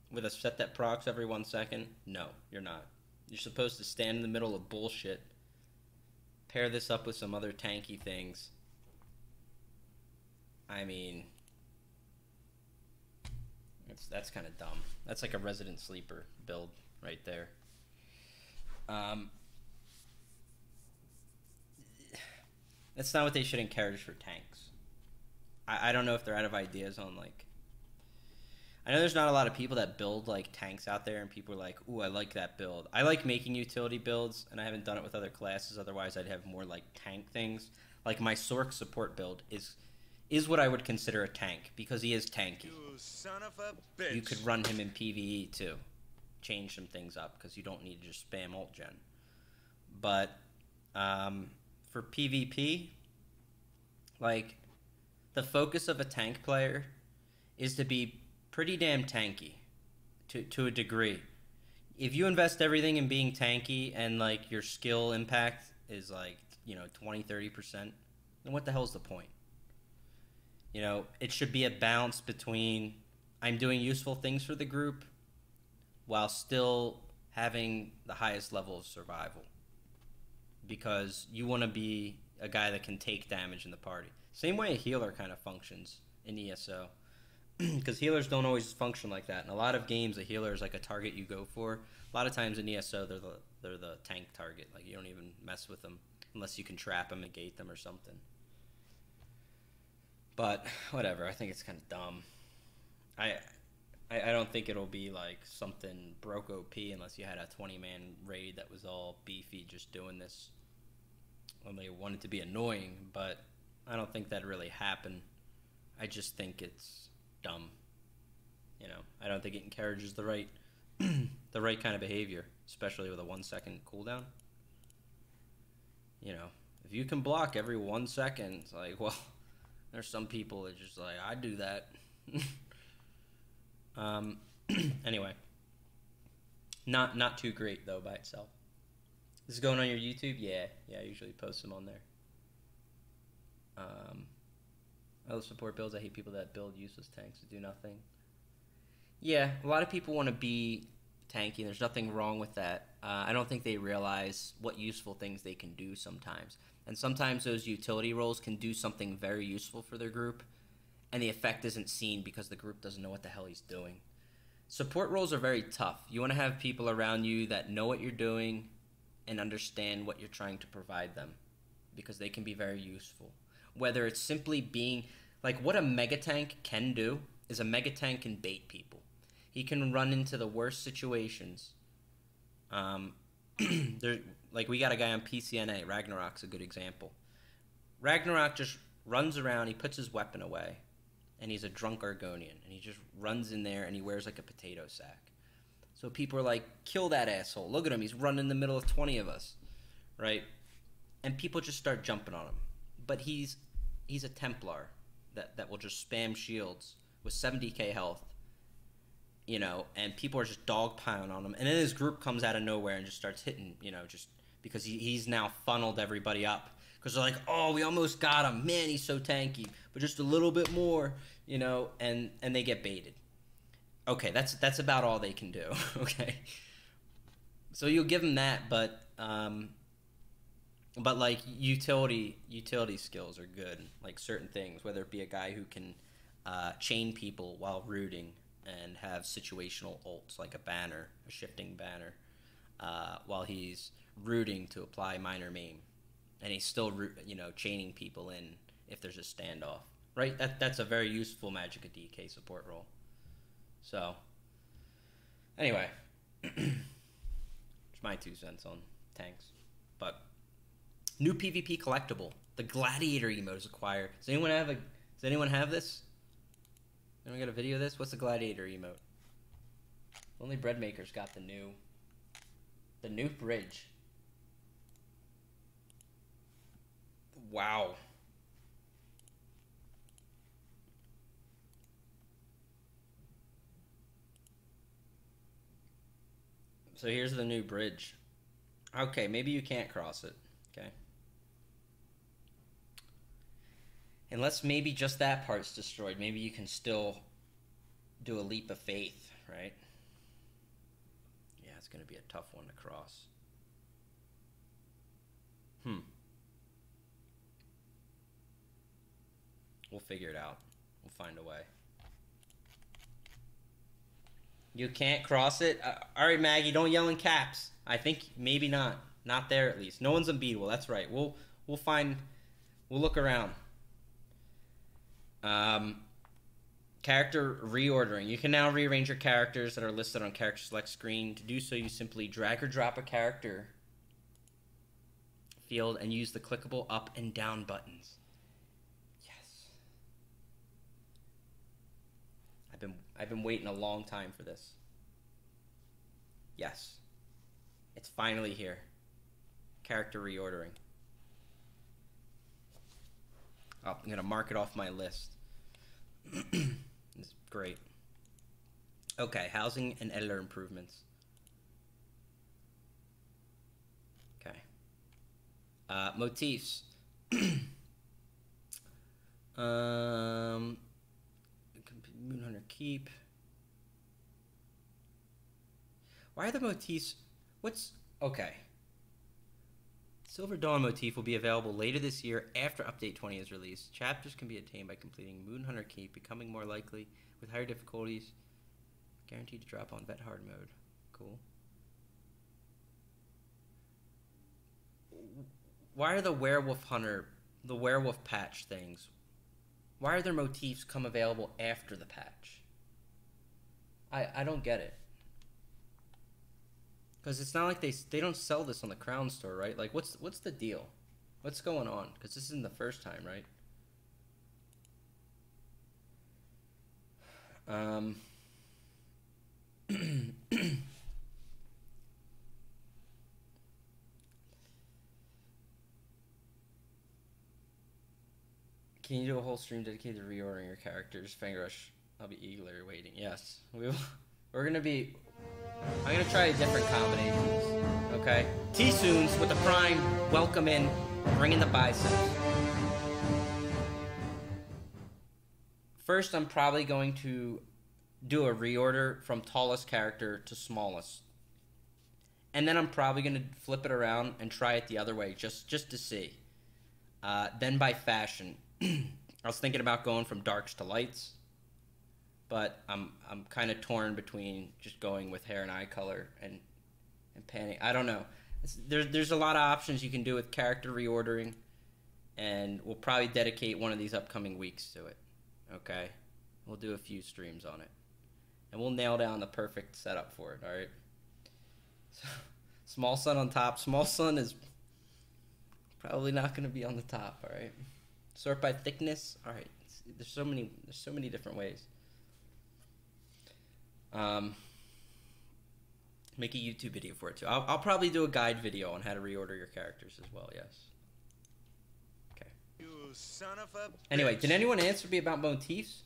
with a set that procs every 1 second? No, you're not. You're supposed to stand in the middle of bullshit. Pair this up with some other tanky things. I mean... That's kind of dumb. That's like a Resident Sleeper build right there. That's not what they should encourage for tanks. I don't know if they're out of ideas on, like... I know there's not a lot of people that build, like, tanks out there, and people are like, ooh, I like that build. I like making utility builds, and I haven't done it with other classes, otherwise I'd have more, like, tank things. Like, my Sork support build is what I would consider a tank, because he is tanky. You son of a bitch. You could run him in PvE, too. Change some things up, because you don't need to just spam ult gen. But, for PvP, like, the focus of a tank player is to be pretty damn tanky to a degree. If you invest everything in being tanky and like your skill impact is like, you know, 20-30%, then what the hell's the point? You know, it should be a balance between I'm doing useful things for the group while still having the highest level of survival, because you want to be a guy that can take damage in the party. Same way a healer kind of functions in ESO. Because healers don't always function like that. In a lot of games, a healer is like a target you go for. A lot of times in ESO, they're the tank target. Like, you don't even mess with them unless you can trap them and gate them or something. But whatever, I think it's kind of dumb. I don't think it'll be like something broke OP unless you had a 20-man raid that was all beefy just doing this when they wanted to be annoying, but I don't think that'd really happen. I just think it's dumb. You know, I don't think it encourages the right the right kind of behavior, especially with a 1 second cooldown. You know, if you can block every 1 second, it's like, well, there's some people that just like, I do that. Anyway, not too great though by itself. This is going on your YouTube? Yeah, I usually post them on there. I love support builds. I hate people that build useless tanks to do nothing. Yeah, a lot of people want to be tanky, and there's nothing wrong with that. I don't think they realize what useful things they can do sometimes. And sometimes those utility roles can do something very useful for their group, and the effect isn't seen because the group doesn't know what the hell he's doing. Support roles are very tough. You want to have people around you that know what you're doing and understand what you're trying to provide them, because they can be very useful. Whether it's simply being, like, what a mega tank can do is a mega tank can bait people. He can run into the worst situations. Like, we got a guy on PCNA, Ragnarok's a good example. Ragnarok just runs around, he puts his weapon away, and he's a drunk Argonian, and he just runs in there and he wears like a potato sack. So people are like, kill that asshole, look at him, he's running in the middle of 20 of us, right? And people just start jumping on him. But he's a Templar that will just spam shields with 70k health, you know, and people are just dogpiling on him. And then his group comes out of nowhere and just starts hitting, you know, just because he's now funneled everybody up. Because they're like, oh, we almost got him. Man, he's so tanky. But just a little bit more, you know, and they get baited. Okay, that's about all they can do, okay? So you'll give them that, but like, utility skills are good. Like, certain things, whether it be a guy who can chain people while rooting and have situational ults, like a banner, a shifting banner, while he's rooting to apply minor maim. And he's still, you know, chaining people in if there's a standoff, right? That's a very useful Magicka DK support role. So, anyway, it's my 2 cents on tanks. But new PvP collectible, the Gladiator emote is acquired. Does anyone have this? Anyone got a video of this? What's the Gladiator emote? Only Bread Maker's got the new bridge. Wow. So here's the new bridge. Okay, maybe you can't cross it. Okay. Unless maybe just that part's destroyed. Maybe you can still do a leap of faith, right? Yeah, it's going to be a tough one to cross. We'll figure it out. We'll find a way. You can't cross it? All right, Maggie, don't yell in caps. I think maybe not. Not there, at least. No one's unbeatable. That's right. We'll look around. Character reordering. You can now rearrange your characters that are listed on character select screen. To do so, you simply drag or drop a character field and use the clickable up and down buttons. I've been waiting a long time for this. Yes. It's finally here. Character reordering. Oh, I'm going to mark it off my list. It's great. Okay, housing and editor improvements. Okay. Motifs. Moonhunter Keep. Why are the motifs? Okay. Silver Dawn motif will be available later this year after Update 20 is released. Chapters can be attained by completing Moonhunter Keep, becoming more likely with higher difficulties. Guaranteed to drop on Vet Hard mode. Cool. Why are the werewolf patch things, why are their motifs come available after the patch? I don't get it. Because it's not like they don't sell this on the Crown Store, right? Like, what's the deal? What's going on? Because this isn't the first time, right? Can you do a whole stream dedicated to reordering your characters? Finger Rush, I'll be eagerly waiting. Yes, we will. We're gonna be. I'm gonna try different combinations. Okay. T-Soons with the Prime. Welcome in. Bring in the biceps. First, I'm probably going to do a reorder from tallest character to smallest. And then I'm probably going to flip it around and try it the other way, just to see. Then by fashion. I was thinking about going from darks to lights. But I'm kind of torn between just going with hair and eye color and panning. I don't know. There's a lot of options you can do with character reordering. And we'll probably dedicate one of these upcoming weeks to it. Okay? We'll do a few streams on it. And we'll nail down the perfect setup for it, alright? So, Small Sun on top. Small Sun is probably not going to be on the top, alright? Sort by thickness. Alright. There's so many different ways. Make a YouTube video for it too. I'll probably do a guide video on how to reorder your characters as well, yes. Okay. You son of a bitch. Anyway, did anyone answer me about motifs?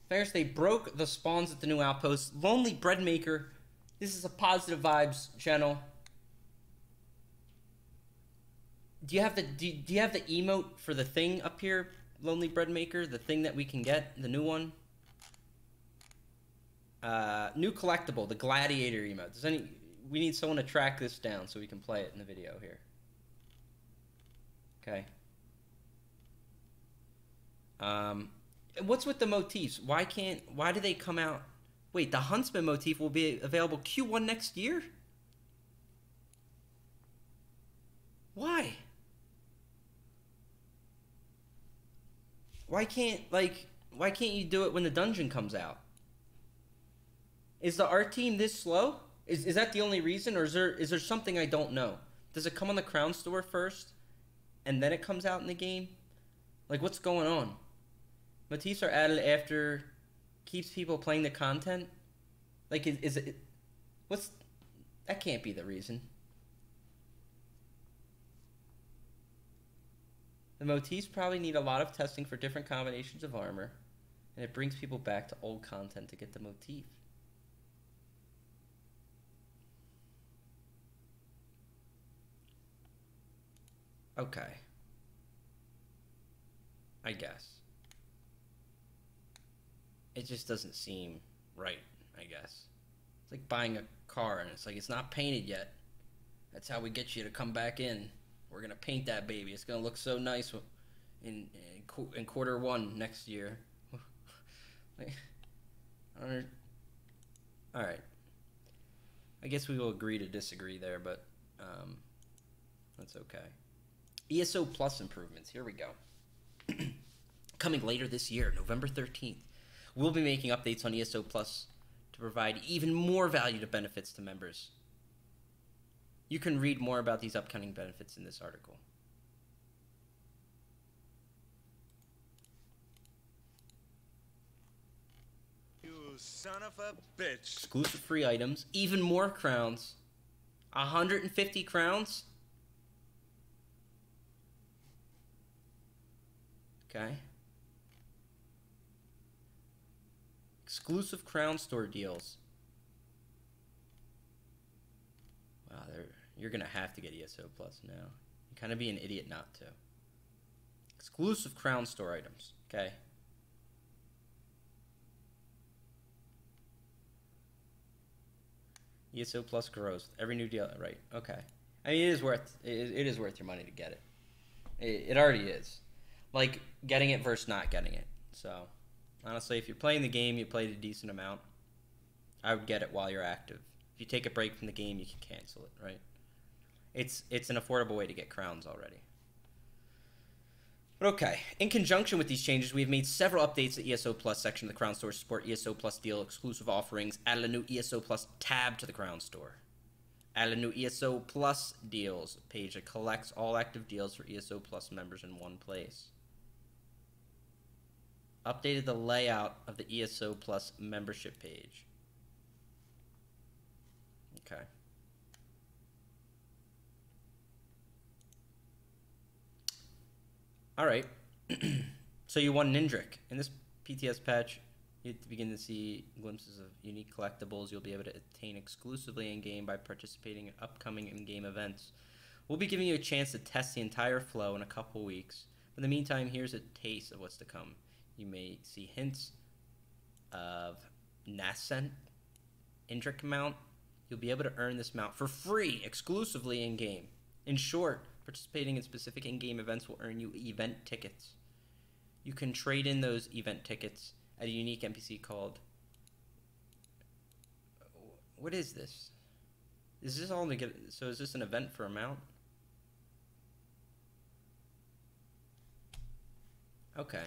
Ferris, they broke the spawns at the new outpost. Lonely Bread Maker. This is a positive vibes channel. Do you have the emote for the thing up here, Lonely Bread Maker? The thing that we can get, the new one. New collectible, the Gladiator emote. We need someone to track this down so we can play it in the video here. Okay. What's with the motifs? Why do they come out? Wait, the Huntsman motif will be available Q1 next year? Why? Why can't you do it when the dungeon comes out? Is the art team this slow? Is that the only reason, or is there something I don't know? Does it come on the Crown Store first, and then it comes out in the game? Like, what's going on? Motifs are added after keeps people playing the content? Like, is it... That can't be the reason. The motifs probably need a lot of testing for different combinations of armor, and it brings people back to old content to get the motif. Okay. I guess. It just doesn't seem right, I guess. It's like buying a car and it's like, it's not painted yet. That's how we get you to come back in. We're going to paint that baby. It's going to look so nice in quarter one next year. Alright. I guess we will agree to disagree there, but that's okay. ESO Plus improvements. Here we go. Coming later this year, November 13th. We'll be making updates on ESO Plus to provide even more value to benefits to members. You can read more about these upcoming benefits in this article. You son of a bitch. Exclusive free items, even more crowns. 150 crowns? Okay. Exclusive Crown Store deals. Wow, you're going to have to get ESO Plus now. You kind of be an idiot not to. Exclusive Crown Store items. Okay. ESO Plus grows. Every new deal. Right. Okay. I mean, it is worth your money to get it. It already is. Like, getting it versus not getting it. So, honestly, if you're playing the game, you played a decent amount, I would get it while you're active. If you take a break from the game, you can cancel it, right? It's an affordable way to get crowns already. But okay, in conjunction with these changes, we have made several updates to the ESO Plus section of the Crown Store to support ESO Plus deal exclusive offerings, added a new ESO Plus tab to the Crown Store. Added a new ESO Plus deals page that collects all active deals for ESO Plus members in one place. Updated the layout of the ESO Plus membership page. Okay. Alright. So you won Nindrik. In this PTS patch, you begin to see glimpses of unique collectibles you'll be able to attain exclusively in-game by participating in upcoming in-game events. We'll be giving you a chance to test the entire flow in a couple weeks. In the meantime, here's a taste of what's to come. You may see hints of Nascent Indrik mount. You'll be able to earn this mount for free, exclusively in-game. In short, participating in specific in-game events will earn you event tickets. You can trade in those event tickets at a unique NPC called... What is this? Is this all to get... So is this an event for a mount? Okay.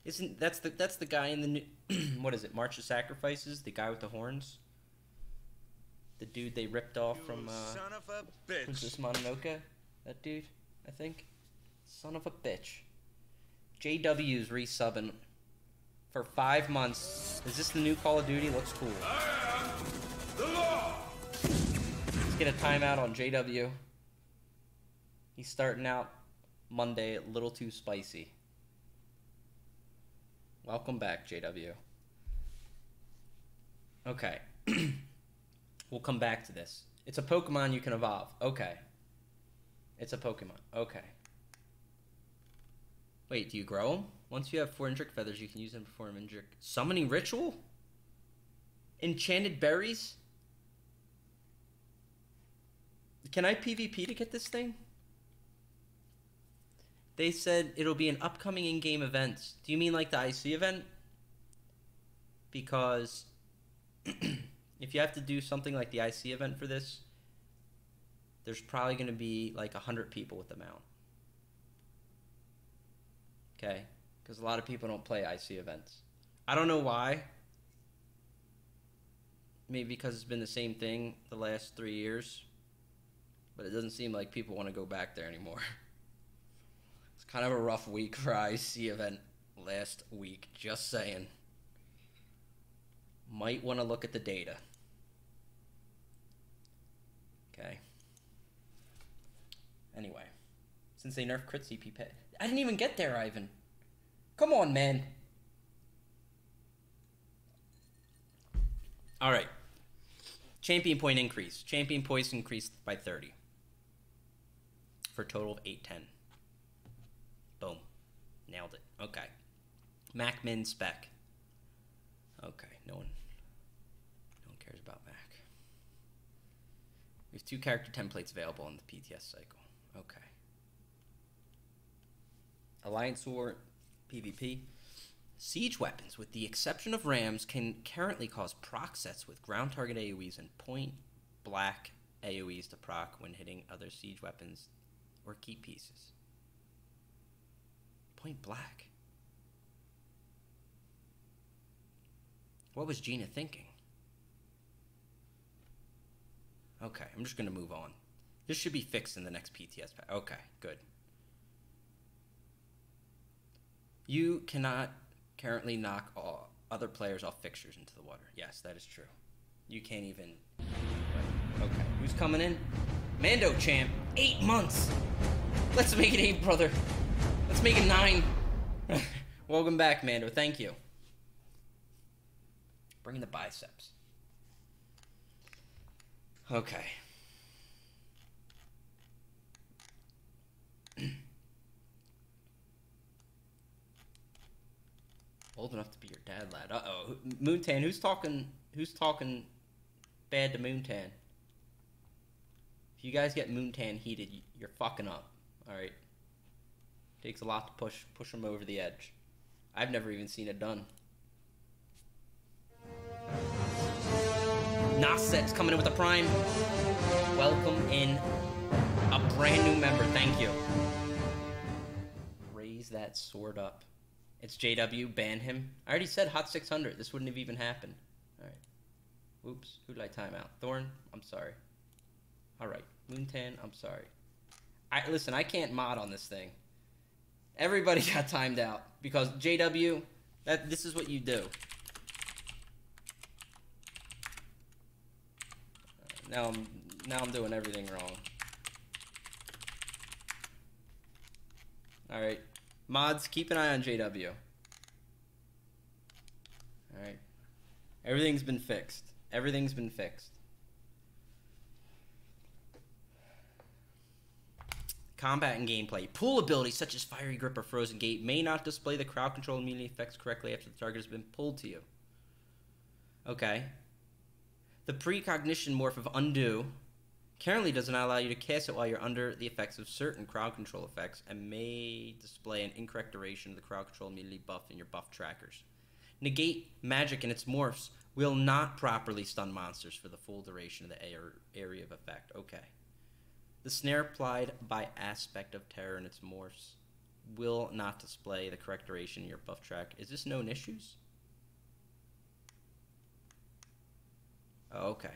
Isn't... That's the guy in the new... What is it? March of Sacrifices? The guy with the horns? The dude they ripped off from, son of a bitch. Princess Mononoke? That dude, I think. Son of a bitch. JW's resubbing for 5 months. Is this the new Call of Duty? Looks cool. I am the law. Let's get a timeout on JW. He's starting out Monday a little too spicy. Welcome back, JW. Okay. We'll come back to this. It's a Pokemon you can evolve. Okay. It's a Pokemon. Okay. Wait, do you grow them? Once you have 4 Indrik feathers, you can use them to perform Indrik. Summoning Ritual? Enchanted Berries? Can I PvP to get this thing? They said it'll be an upcoming in-game event. Do you mean like the IC event? Because... if you have to do something like the IC event for this, there's probably going to be like 100 people with the mount. Okay? Because a lot of people don't play IC events. I don't know why. Maybe because it's been the same thing the last 3 years. But it doesn't seem like people want to go back there anymore. It's kind of a rough week for IC event last week. Just saying. Might want to look at the data. Okay. Anyway. Since they nerfed crit CP pet. I didn't even get there, Ivan. Come on, man. Alright. Champion point increase. Champion points increased by 30. For a total of 810. Boom. Nailed it. Okay. MacMin spec. Okay, no one cares about Mac. We have 2 character templates available in the PTS cycle. Okay. Alliance War PvP. Siege weapons, with the exception of rams, can currently cause proc sets with ground target AoEs and point black AoEs to proc when hitting other siege weapons or keep pieces. Point black. What was Gina thinking? Okay, I'm just going to move on. This should be fixed in the next PTS pack. Okay, good. You cannot currently knock all other players off fixtures into the water. Yes, that is true. You can't even... Okay, who's coming in? Mando champ. 8 months. Let's make it 8, brother. Let's make it 9. Welcome back, Mando. Thank you. Bring the biceps. Okay. Old enough to be your dad, lad. Uh-oh. Moontan, who's talking bad to Moontan? If you guys get Moontan heated, you're fucking up. Alright? Takes a lot to push them over the edge. I've never even seen it done. Nasset's coming in with a prime. Welcome in a brand new member. Thank you. Raise that sword up. It's JW. Ban him. I already said hot 600. This wouldn't have even happened. Alright. Oops. Who did I time out? Thorn? I'm sorry. Alright. Moontan? I'm sorry. Listen, I can't mod on this thing. Everybody got timed out. Because JW, this is what you do. Now I'm doing everything wrong. Alright. Mods, keep an eye on JW. Alright. Everything's been fixed. Everything's been fixed. Combat and gameplay. Pool abilities such as Fiery Grip or Frozen Gate may not display the crowd control immunity effects correctly after the target has been pulled to you. Okay. The precognition morph of Undo currently does not allow you to cast it while you're under the effects of certain crowd control effects and may display an incorrect duration of the crowd control immunity buff in your buff trackers. Negate magic and its morphs will not properly stun monsters for the full duration of the area of effect. Okay. The snare applied by Aspect of Terror and its morphs will not display the correct duration in your buff track. Is this known issues? Oh, okay.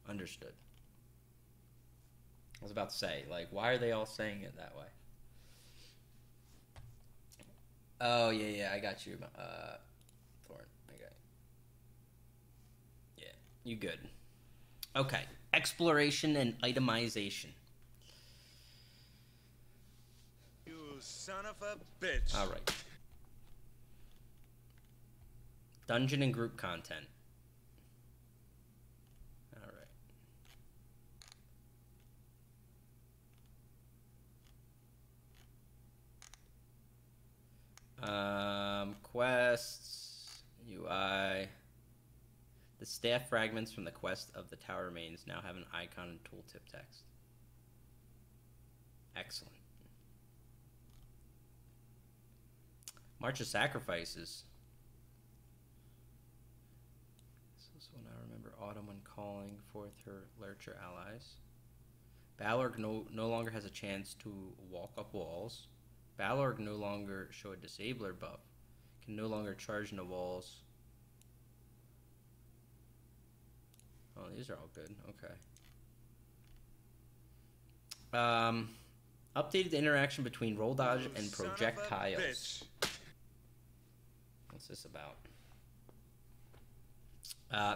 Understood. I was about to say, like, why are they all saying it that way? Oh, yeah, I got you, Thorn. Okay. Yeah, you good. Okay. Exploration and itemization. You son of a bitch. Alright. Dungeon and group content. Quests, UI. The staff fragments from the quest of the tower remains now have an icon and tooltip text. Excellent. March of Sacrifices. This is when I remember Autumn when calling forth her Lurcher allies. Balorg no longer has a chance to walk up walls. Balorg no longer show a disabler buff. Can no longer charge into walls. Oh, these are all good. Okay. Updated the interaction between roll dodge and projectiles. What's this about?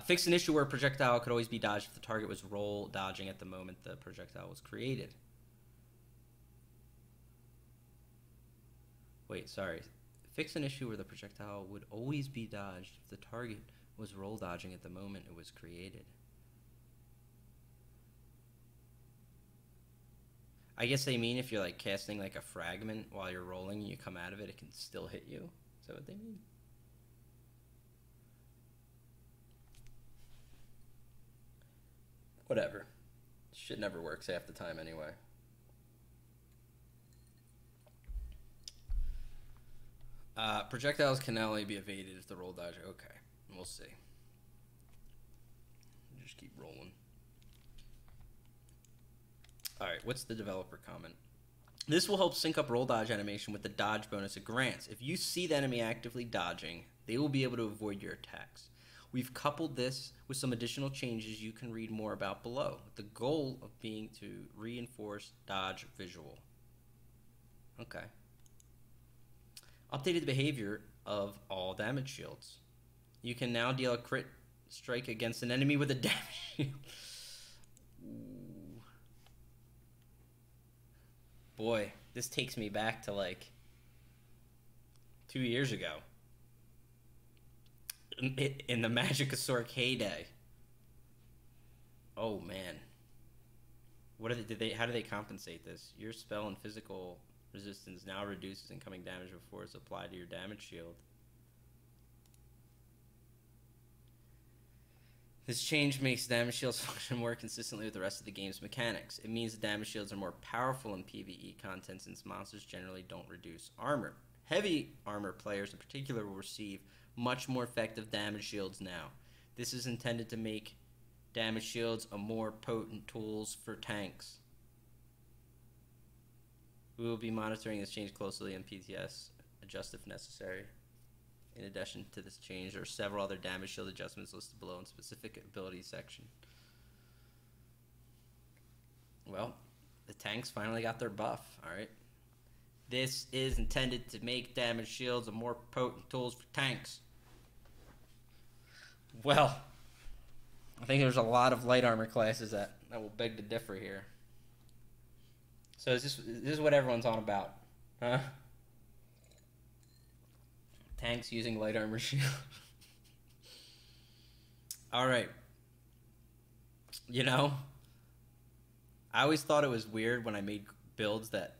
Fixed an issue where a projectile could always be dodged if the target was roll dodging at the moment the projectile was created. Wait, sorry. Fix an issue where the projectile would always be dodged if the target was roll dodging at the moment it was created. I guess they mean if you're like casting like a fragment while you're rolling and you come out of it, it can still hit you. Is that what they mean? Whatever. Shit never works half the time anyway. Projectiles can only be evaded if the roll dodge. Okay, we'll see. Just keep rolling. Alright, what's the developer comment? This will help sync up roll dodge animation with the dodge bonus it grants. If you see the enemy actively dodging, they will be able to avoid your attacks. We've coupled this with some additional changes you can read more about below, with the goal of being to reinforce dodge visual. Okay. Updated the behavior of all damage shields. You can now deal a crit strike against an enemy with a damage shield. Ooh. Boy, this takes me back to like 2 years ago. In the Magicosauric heyday. Oh man. What are they, how do they compensate this? Your spell and physical resistance now reduces incoming damage before it's applied to your damage shield. This change makes damage shields function more consistently with the rest of the game's mechanics. It means the damage shields are more powerful in PvE content since monsters generally don't reduce armor. Heavy armor players in particular will receive much more effective damage shields now. This is intended to make damage shields a more potent tools for tanks. We will be monitoring this change closely in PTS, adjust if necessary. In addition to this change, there are several other damage shield adjustments listed below in specific abilities section. Well, the tanks finally got their buff, alright? This is intended to make damage shields a more potent tools for tanks. Well, I think there's a lot of light armor classes that will beg to differ here. So is this what everyone's on about? Huh? Tanks using light armor shield. Alright. You know, I always thought it was weird when I made builds that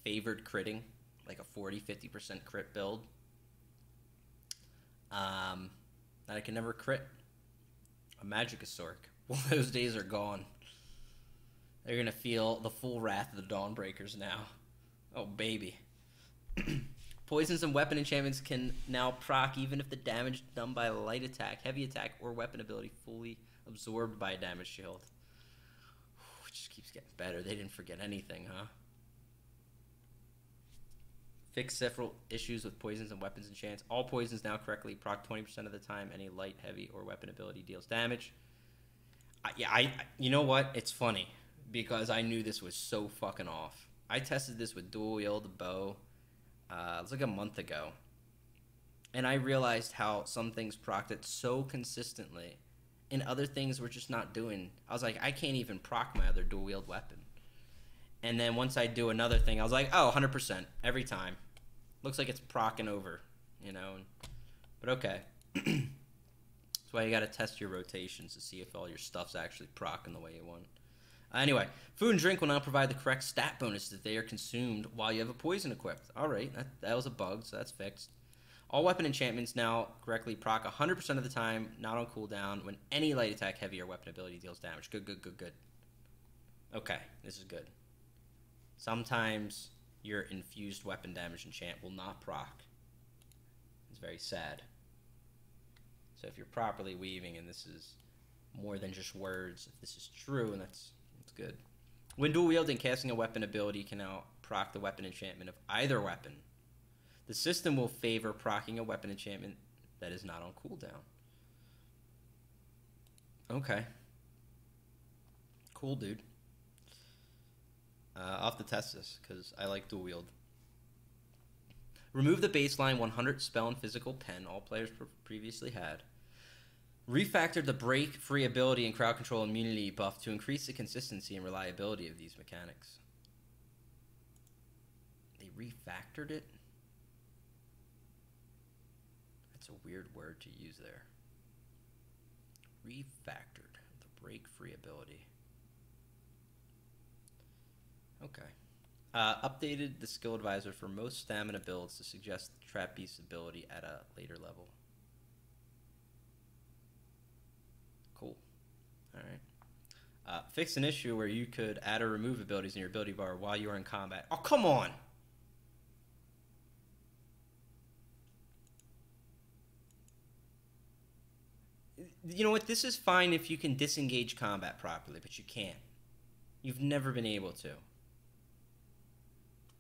favored critting, like a 40-50% crit build. That I can never crit a Magicosaurk. Well, those days are gone. They're gonna feel the full wrath of the Dawnbreakers now. Oh, baby. Poisons and weapon enchantments can now proc even if the damage done by a light attack, heavy attack, or weapon ability fully absorbed by a damage shield. It just keeps getting better. They didn't forget anything, huh? Fix several issues with poisons and weapons enchants. All poisons now correctly proc 20% of the time any light, heavy, or weapon ability deals damage. You know what? It's funny because I knew this was so fucking off. I tested this with dual wield bow. It was like a month ago. And I realized how some things procced it so consistently and other things were just not doing. I was like, I can't even proc my other dual wield weapon. And then once I do another thing, I was like, oh, 100% every time. Looks like it's procking over, you know. But okay. That's why you got to test your rotations to see if all your stuff's actually procking the way you want. Anyway, food and drink will now provide the correct stat bonus if they are consumed while you have a poison equipped. Alright, that was a bug, so that's fixed. All weapon enchantments now correctly proc 100% of the time, not on cooldown, when any light attack, heavy, or weapon ability deals damage. Good. Okay, this is good. Sometimes your infused weapon damage enchant will not proc. It's very sad. So if you're properly weaving, and this is more than just words, if this is true, and that's good. When dual wielding, casting a weapon ability can now proc the weapon enchantment of either weapon. The system will favor procking a weapon enchantment that is not on cooldown. Okay. Cool, dude. I'll have to test this, because I like dual wield. Remove the baseline 100 spell and physical pen all players previously had. Refactored the break, free ability, and crowd control immunity buff to increase the consistency and reliability of these mechanics. They refactored it? That's a weird word to use there. Refactored the break, free ability. Okay. Updated the skill advisor for most stamina builds to suggest the trap beast ability at a later level. Cool. Alright. Fix an issue where you could add or remove abilities in your ability bar while you are in combat. Oh, come on! You know what? This is fine if you can disengage combat properly, but you can't. You've never been able to.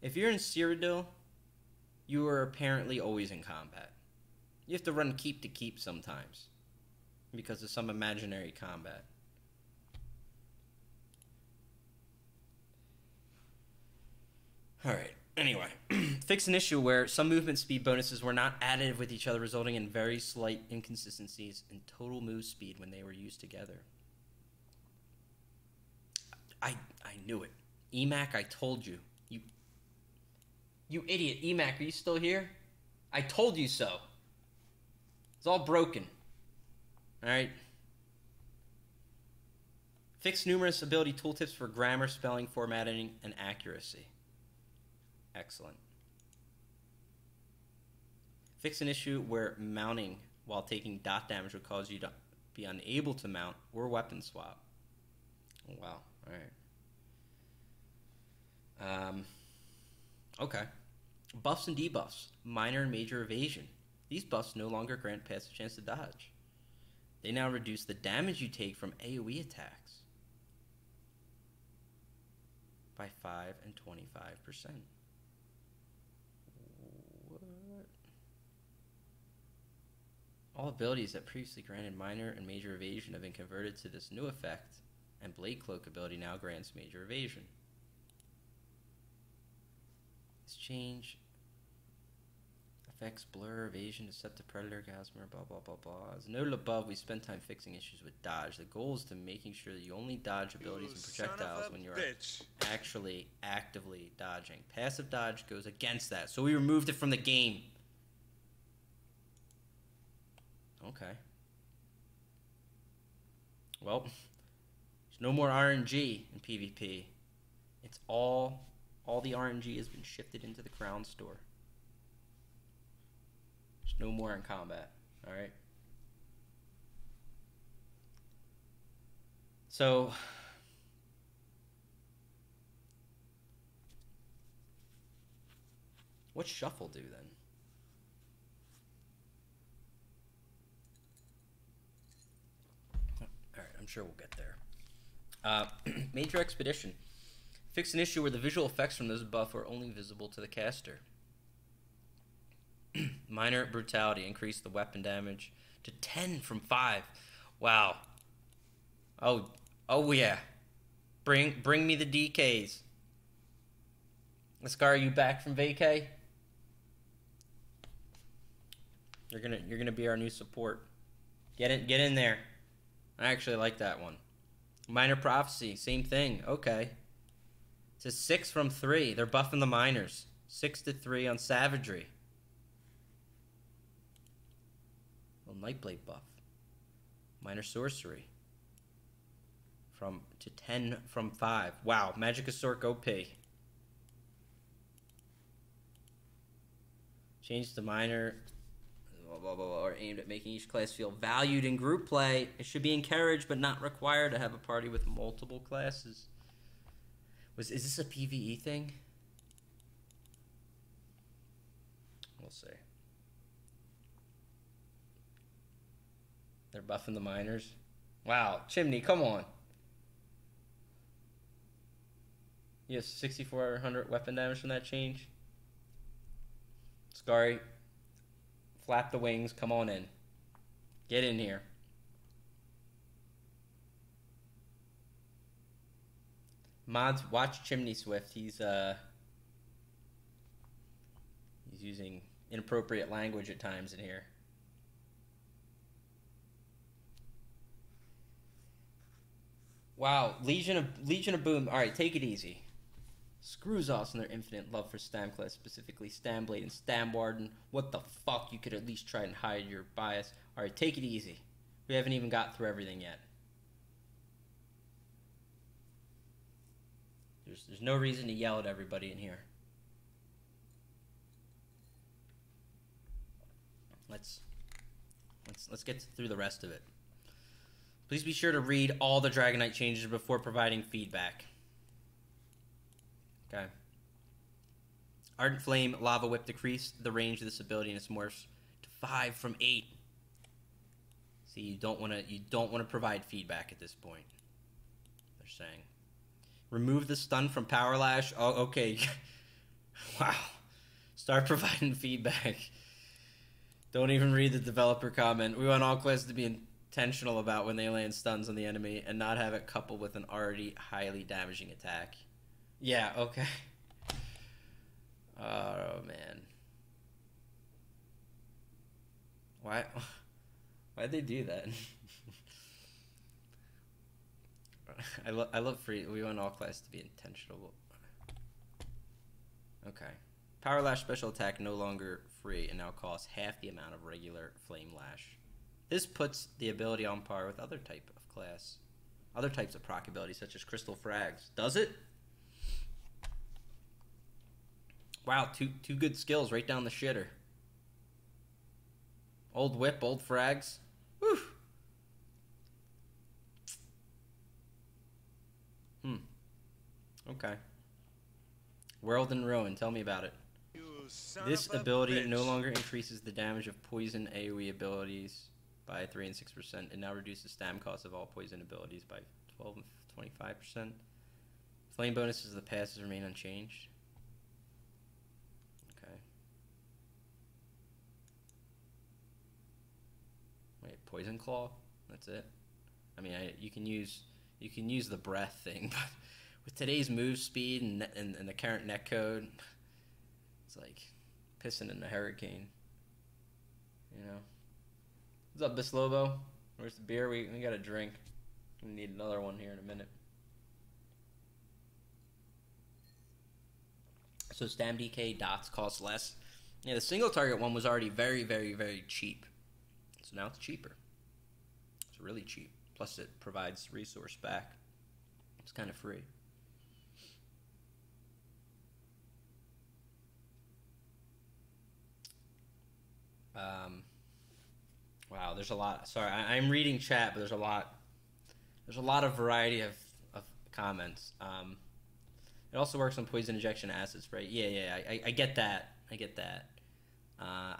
If you're in Cyrodiil, you are apparently always in combat. You have to run keep to keep sometimes because of some imaginary combat. Alright, anyway. Fix an issue where some movement speed bonuses were not additive with each other, resulting in very slight inconsistencies in total move speed when they were used together. I knew it. EMAC, I told you. You idiot. EMAC, are you still here? I told you so. It's all broken. Alright? Fix numerous ability tooltips for grammar, spelling, formatting, and accuracy. Excellent. Fix an issue where mounting while taking dot damage would cause you to be unable to mount or weapon swap. Oh, wow. Alright. Okay. Buffs and debuffs. Minor and major evasion. These buffs no longer grant passive chance to dodge. They now reduce the damage you take from AoE attacks by 5 and 25%. What? All abilities that previously granted minor and major evasion have been converted to this new effect, and Blade Cloak ability now grants major evasion. This change affects blur, evasion, deceptive predator, Gossamer, blah blah blah blah. As noted above, we spend time fixing issues with dodge. The goal is to making sure that you only dodge abilities and projectiles when you're actually actively dodging. Passive dodge goes against that, so we removed it from the game. Okay. Well, there's no more RNG in PvP. It's all the RNG has been shifted into the Crown Store. There's no more in combat. Alright? So what's Shuffle do then? Alright, I'm sure we'll get there. Major Expedition. Fix an issue where the visual effects from this buff are only visible to the caster. Minor Brutality. Increase the weapon damage to 10 from 5. Wow. Oh yeah. Bring me the DKs. Scar, are you back from vacay? You're gonna be our new support. Get in there. I actually like that one. Minor Prophecy, same thing. Okay. It's a 6 from 3. They're buffing the minors. 6 to 3 on Savagery. Well, Nightblade buff. Minor Sorcery. To 10 from 5. Wow, Magicka Sorc OP. Change the minor blah, blah, blah, are aimed at making each class feel valued in group play. It should be encouraged but not required to have a party with multiple classes. Is this a PvE thing? We'll see. They're buffing the miners. Wow, Chimney, come on. You have 6,400 weapon damage from that change. Scary. Flap the wings. Come on in. Get in here. Mods, watch Chimney Swift. He's using inappropriate language at times in here. Wow, Legion of Boom. All right, take it easy. Screws us and their infinite love for Stam class, specifically Stamblade and Stamwarden. What the fuck? You could at least try and hide your bias. All right, take it easy. We haven't even got through everything yet. There's no reason to yell at everybody in here. Let's get through the rest of it. Please be sure to read all the Dragonite changes before providing feedback. Okay. Ardent Flame, Lava Whip decreased the range of this ability and its morphs to 5 from 8. See, you don't want to provide feedback at this point. They're saying. Remove the stun from Power Lash. Oh, okay. Wow. Start providing feedback. Don't even read the developer comment. We want all classes to be intentional about when they land stuns on the enemy and not have it coupled with an already highly damaging attack. Yeah, okay. Oh, man. Why'd they do that? I love free. We want all classes to be intentional. Okay. Power Lash special attack no longer free and now costs half the amount of regular Flame Lash. This puts the ability on par with other type of class. Other types of proc abilities such as Crystal Frags. Does it? Wow, two good skills right down the shitter. Old Whip, old Frags. Whew. Okay. World in Ruin. Tell me about it. You son This of a ability bitch. no longer increases the damage of poison AoE abilities by 3 and 6%. It now reduces stam cost of all poison abilities by 12 and 25%. Flame bonuses of the passes remain unchanged. Okay. Wait, Poison Claw? That's it? I mean, you can use the breath thing, but with today's move speed and the current netcode, it's like pissing in the hurricane. You know? What's up, Bislobo? Where's the beer? We got a drink. We need another one here in a minute. So Stam DK dots cost less. Yeah, the single target one was already very, very, very cheap. So now it's cheaper. It's really cheap. Plus it provides resource back. It's kind of free. Wow, there's a lot. Sorry, I'm reading chat, but there's a lot. There's a lot of variety of comments. It also works on poison injection acid spray. Yeah, I get that. I get that. I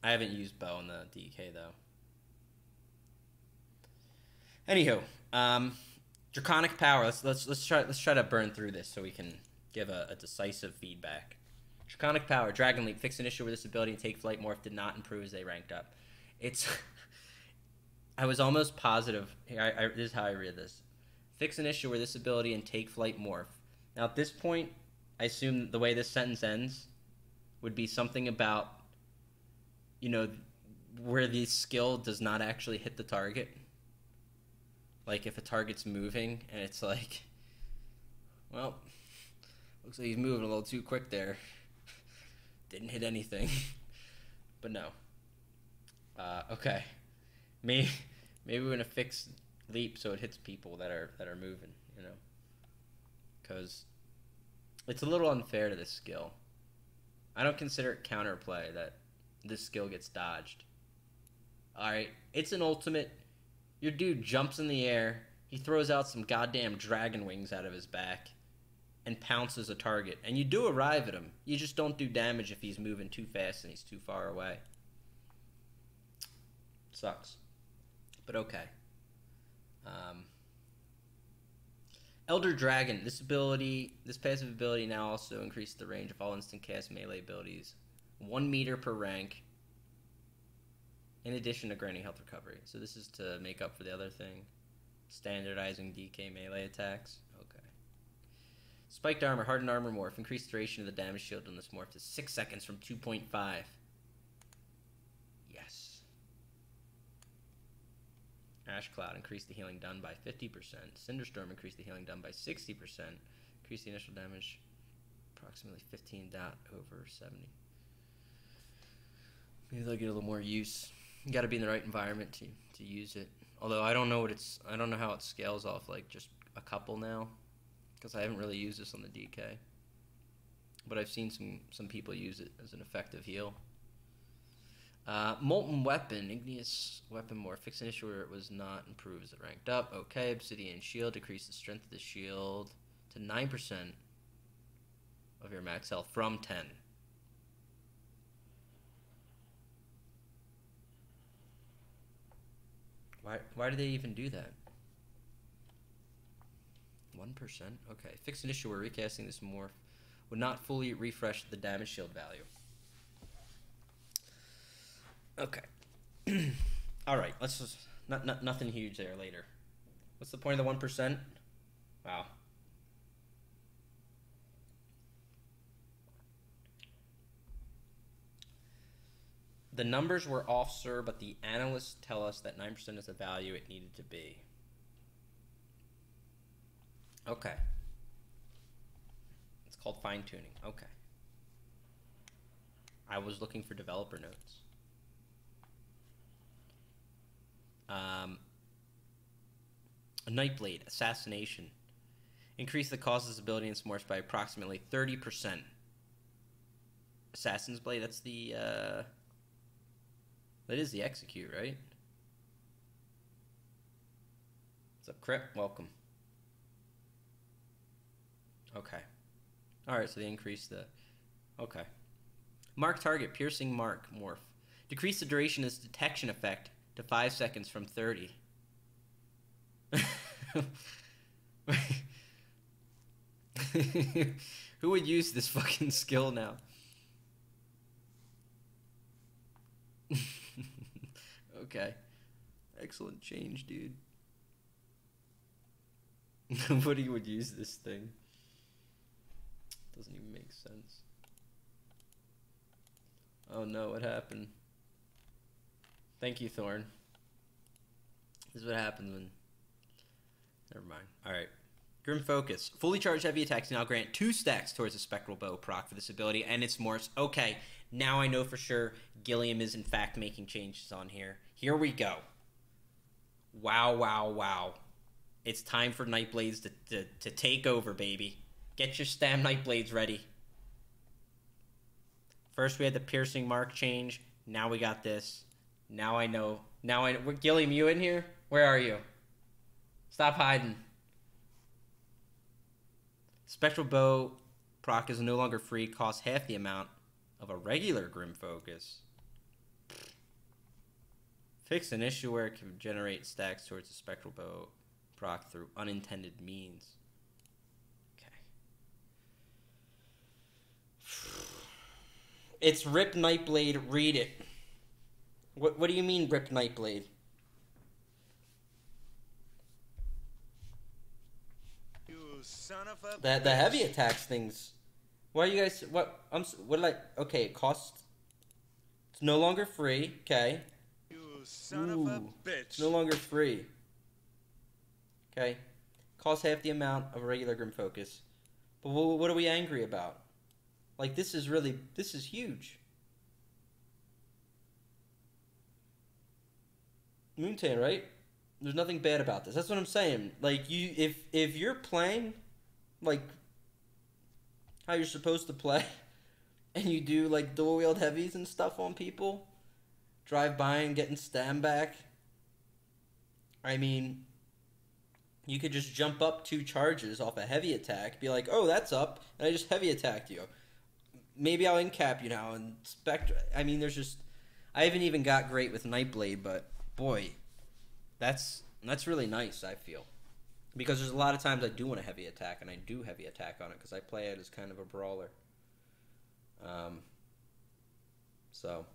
haven't used bow in the DK though. Anywho, draconic power. Let's try to burn through this so we can give a decisive feedback. Draconic power. Dragon Leap. Fix an issue with this ability and take flight morph did not improve as they ranked up. It's. I was almost positive. Here, this is how I read this. Fix an issue where this ability and take flight morph. Now at this point, I assume the way this sentence ends would be something about, you know, where the skill does not actually hit the target. Like if a target's moving and it's like, well, looks like he's moving a little too quick there. Didn't hit anything. But no. Okay. Maybe we're gonna fix leap so it hits people that are moving, you know. Because it's a little unfair to this skill. I don't consider it counterplay that this skill gets dodged. Alright, it's an ultimate. Your dude jumps in the air, he throws out some goddamn dragon wings out of his back, and pounces a target. And you do arrive at him. You just don't do damage if he's moving too fast and he's too far away. Sucks. But okay. Elder Dragon. This passive ability now also increases the range of all instant cast melee abilities 1 meter per rank, in addition to granting health recovery. So this is to make up for the other thing. Standardizing DK melee attacks. Okay. Spiked armor, hardened armor morph. Increased duration of the damage shield on this morph to 6 seconds from 2.5. Yes. Ash Cloud, increased the healing done by 50%. Cinderstorm, increased the healing done by 60%. Increased the initial damage approximately 15 dot over 70. Maybe they'll get a little more use. You got to be in the right environment to use it. Although I don't know how it scales off like just a couple now, because I haven't really used this on the DK. But I've seen some people use it as an effective heal. Molten Weapon, Igneous Weapon Morph. Fix an issue where it was not improved as it ranked up. Okay, Obsidian Shield. Decrease the strength of the shield to 9% of your max health from 10. Why do they even do that? 1%? Okay. Fix an issue where recasting this morph would not fully refresh the damage shield value. Okay. All right. Let's just nothing huge there later. What's the point of the 1%? Wow. The numbers were off, sir, but the analysts tell us that 9% is the value it needed to be. Okay. It's called fine-tuning. Okay. I was looking for developer notes. A Nightblade, Assassination. Increase the cost of this ability and smorts by approximately 30%. Assassin's Blade, that's the, that is the execute, right? What's up, Crip? Welcome. Okay. Alright, so they increase the... Okay. Mark target, piercing mark, morph. Decrease the duration of this detection effect to 5 seconds from 30. Who would use this fucking skill now? Okay. Excellent change, dude. Nobody would use this thing. Doesn't even make sense. Oh no, what happened? Thank you, Thorn. This is what happens when... Never mind. Alright. Grim Focus. Fully charged heavy attacks now grant 2 stacks towards a Spectral Bow proc for this ability, and it's Morse. Okay, now I know for sure Gilliam is in fact making changes on here. Here we go. Wow, wow, wow. It's time for Nightblades to take over, baby. Get your Stam Nightblades ready. First we had the piercing mark change. Now we got this. Now I know. Now I know. Gilliam, you in here? Where are you? Stop hiding. Spectral Bow proc is no longer free. Costs half the amount of a regular Grim Focus. Fix an issue where it can generate stacks towards the Spectral Bow proc through unintended means. Okay. It's Rip Nightblade, read it. What do you mean Rip Nightblade? You son of a The bitch. heavy attacks things. Why are you guys okay, it costs, it's no longer free, okay. You son of a bitch. It's no longer free. Okay. Costs half the amount of a regular Grim Focus. But what are we angry about? Like, this is huge. Moontan, right? There's nothing bad about this. That's what I'm saying. Like, if you're playing, like, how you're supposed to play, and you do, like, dual-wield heavies and stuff on people, drive by and getting Stam back, I mean, you could just jump up 2 charges off a heavy attack, be like, oh, that's up, and I just heavy attacked you. Maybe I'll incap you now, and Spectre... I mean, there's just... I haven't even got great with Nightblade, but, boy, that's really nice, I feel. Because there's a lot of times I do want a heavy attack, and I do heavy attack on it, because I play it as kind of a brawler. So...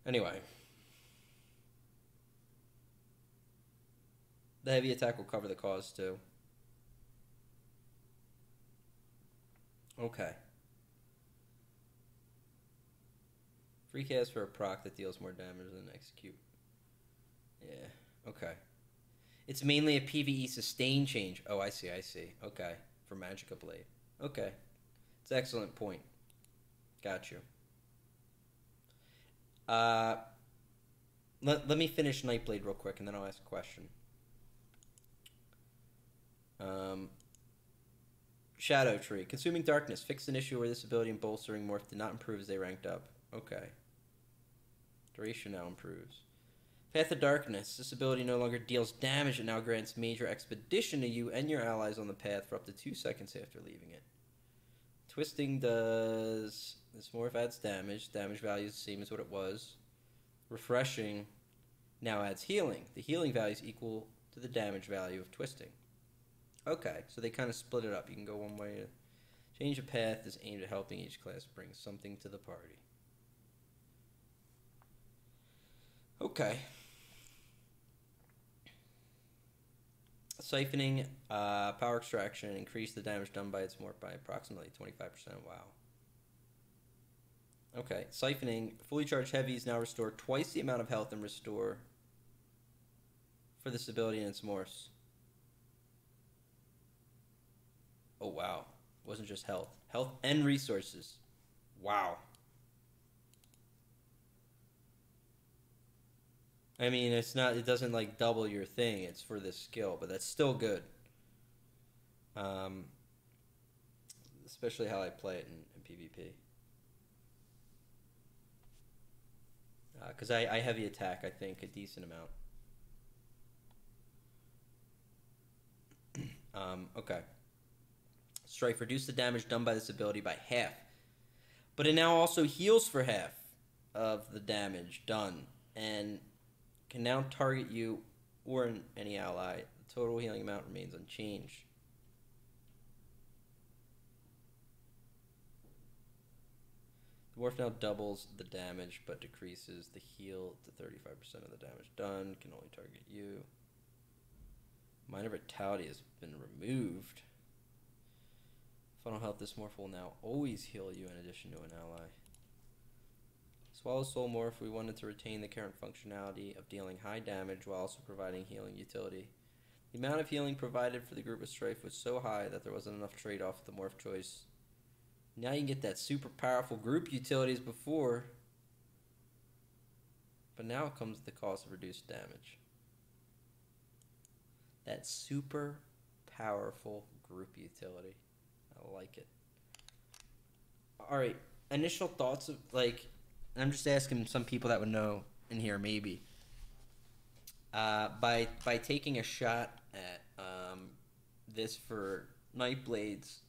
Anyway... The heavy attack will cover the cause, too. Okay. Free cast for a proc that deals more damage than execute. Yeah, okay. It's mainly a PvE sustain change. Oh, I see. Okay. For Magicka Blade. Okay. It's an excellent point. Got you. Let me finish Nightblade real quick, and then I'll ask a question. Shadow Tree. Consuming Darkness. Fixed an issue where this ability and Bolstering Morph did not improve as they ranked up. Okay. Duration now improves. Path of Darkness. This ability no longer deals damage. It now grants Major Expedition to you and your allies on the path for up to 2 seconds after leaving it. Twisting does... This morph adds damage. Damage value is the same as what it was. Refreshing now adds healing. The healing value is equal to the damage value of Twisting. Okay, so they kind of split it up. You can go one way. Change of path is aimed at helping each class bring something to the party. Okay. Siphoning, power extraction, increase the damage done by its morph by approximately 25%. Wow. Okay, siphoning, fully charged heavies now restore twice the amount of health and restore for this ability and its morphs. Oh, wow. It wasn't just health. Health and resources. Wow. I mean, it's not, it doesn't like double your thing. It's for this skill, but that's still good. Especially how I play it in PvP. Because I heavy attack, I think, a decent amount. Okay. Strife, reduce the damage done by this ability by half. But it now also heals for half of the damage done. And can now target you or any ally. The total healing amount remains unchanged. The morph now doubles the damage but decreases the heal to 35% of the damage done. Can only target you. Minor Vitality has been removed. Funnel Health, this morph will now always heal you in addition to an ally. Swallow Soul Morph, we wanted to retain the current functionality of dealing high damage while also providing healing utility. The amount of healing provided for the group of Strife was so high that there wasn't enough trade-off with the morph choice. Now you can get that super powerful group utilities before, but now it comes at the cost of reduced damage. That super powerful group utility. I like it. Alright, initial thoughts of, like, I'm just asking some people that would know in here, maybe. By taking a shot at this for Nightblades,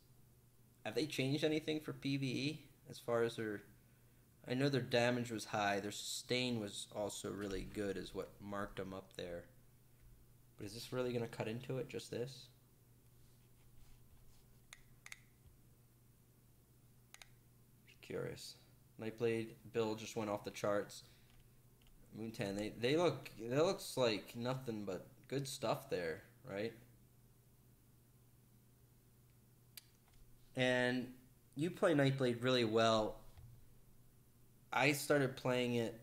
have they changed anything for PvE as far as their... I know their damage was high. Their sustain was also really good is what marked them up there. But is this really going to cut into it, just this? Just curious. Nightblade build just went off the charts. Moon 10, they looks like nothing but good stuff there, right? And you play Nightblade really well. I started playing it.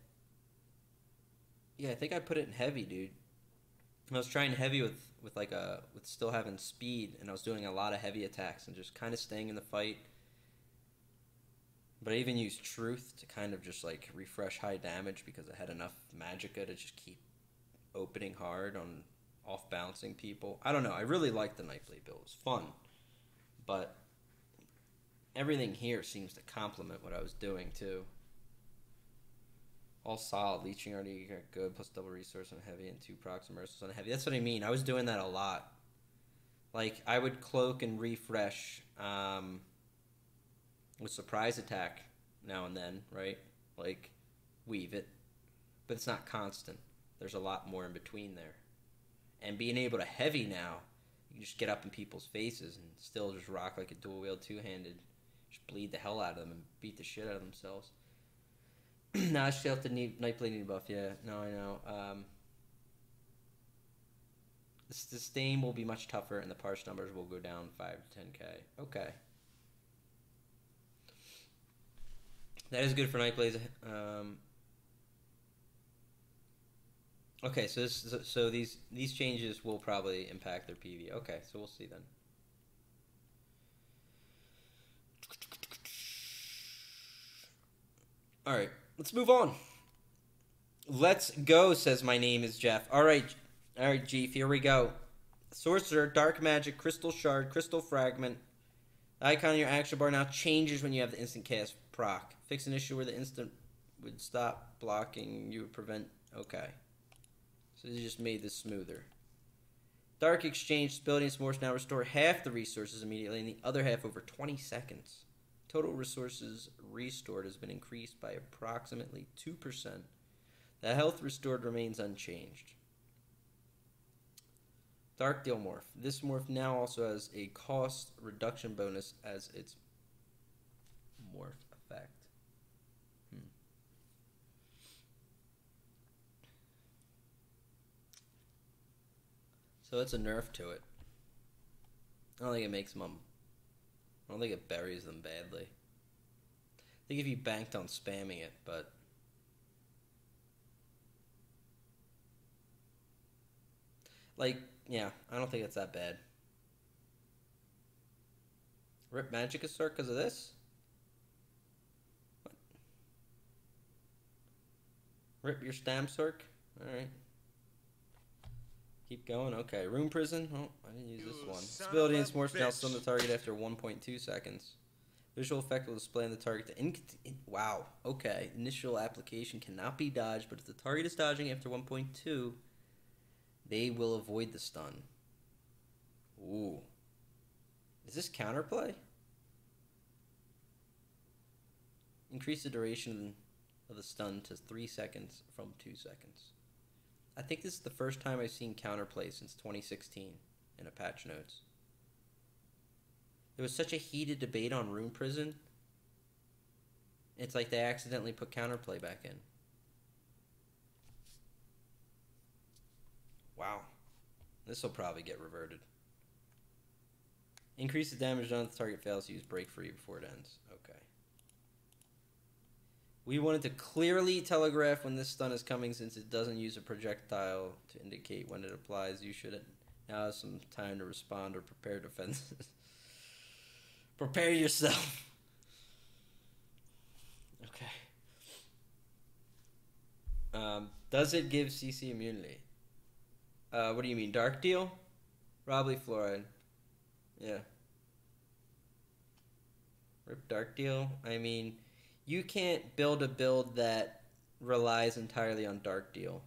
Yeah, I think I put it in heavy, dude. I was trying heavy with still having speed, and I was doing a lot of heavy attacks and just kind of staying in the fight. But I even used Truth to kind of just like refresh high damage because I had enough Magicka to just keep opening hard on off bouncing people. I don't know. I really liked the Nightblade build. It was fun. But everything here seems to complement what I was doing too. All solid. Leeching already got good. Plus double resource on heavy and 2 procs immersives on heavy. That's what I mean. I was doing that a lot. Like, I would cloak and refresh with surprise attack now and then, right? Like, weave it. But it's not constant. There's a lot more in between there. And being able to heavy now, you can just get up in people's faces and still just rock like a dual-wield two-handed. Just bleed the hell out of them and beat the shit out of themselves. Nah, I still have to need Nightblade need buff, yeah. No, I know. The sustain will be much tougher and the parse numbers will go down 5 to 10k. Okay. That is good for Nightblades. Okay, so these changes will probably impact their PV. Okay, so we'll see then. All right, let's move on. Let's go, says my name is Jeff. All right, Jeef, here we go. Sorcerer, Dark Magic, Crystal Shard, Crystal Fragment. The icon on your action bar now changes when you have the instant cast proc. Fix an issue where the instant would stop blocking. You would prevent... Okay. So they just made this smoother. Dark Exchange, ability and Smorsh now restore half the resources immediately and the other half over 20 seconds. Total resources restored has been increased by approximately 2%. The health restored remains unchanged. Dark Deal Morph. This morph now also has a cost reduction bonus as its morph effect. So it's a nerf to it. I don't think it makes them... I don't think it buries them badly. I think if you banked on spamming it, but... Like, yeah, I don't think it's that bad. Rip Magicka Circ because of this? What? Rip your Stam Circ? Alright. Keep going. Okay. Room Prison. Oh, I didn't use this one. Stability and Smorsh now stun the target after 1.2 seconds. Visual effect will display on the target to wow. Okay. Initial application cannot be dodged, but if the target is dodging after 1.2, they will avoid the stun. Ooh. Is this counterplay? Increase the duration of the stun to 3 seconds from 2 seconds. I think this is the first time I've seen counterplay since 2016 in a patch notes. There was such a heated debate on Rune Prison. It's like they accidentally put counterplay back in. Wow. This will probably get reverted. Increase the damage done if the target fails to use break free before it ends. Okay. We wanted to clearly telegraph when this stun is coming since it doesn't use a projectile to indicate when it applies. You should now have some time to respond or prepare defenses. Prepare yourself. Okay. Does it give CC immunity? What do you mean? Dark deal? Probably fluoride. Yeah. Rip dark deal? I mean, you can't build a build that relies entirely on dark deal.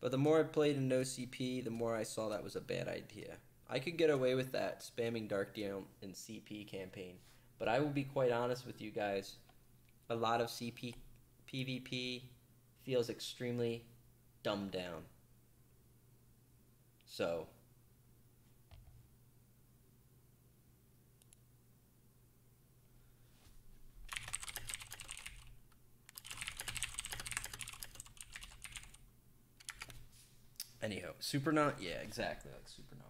But the more I played in no CP, the more I saw that was a bad idea. I could get away with that, spamming dark deal in CP campaign. But I will be quite honest with you guys. A lot of CP PvP feels extremely dumbed down. So anyhow, Supernaut, yeah, exactly like Supernaut.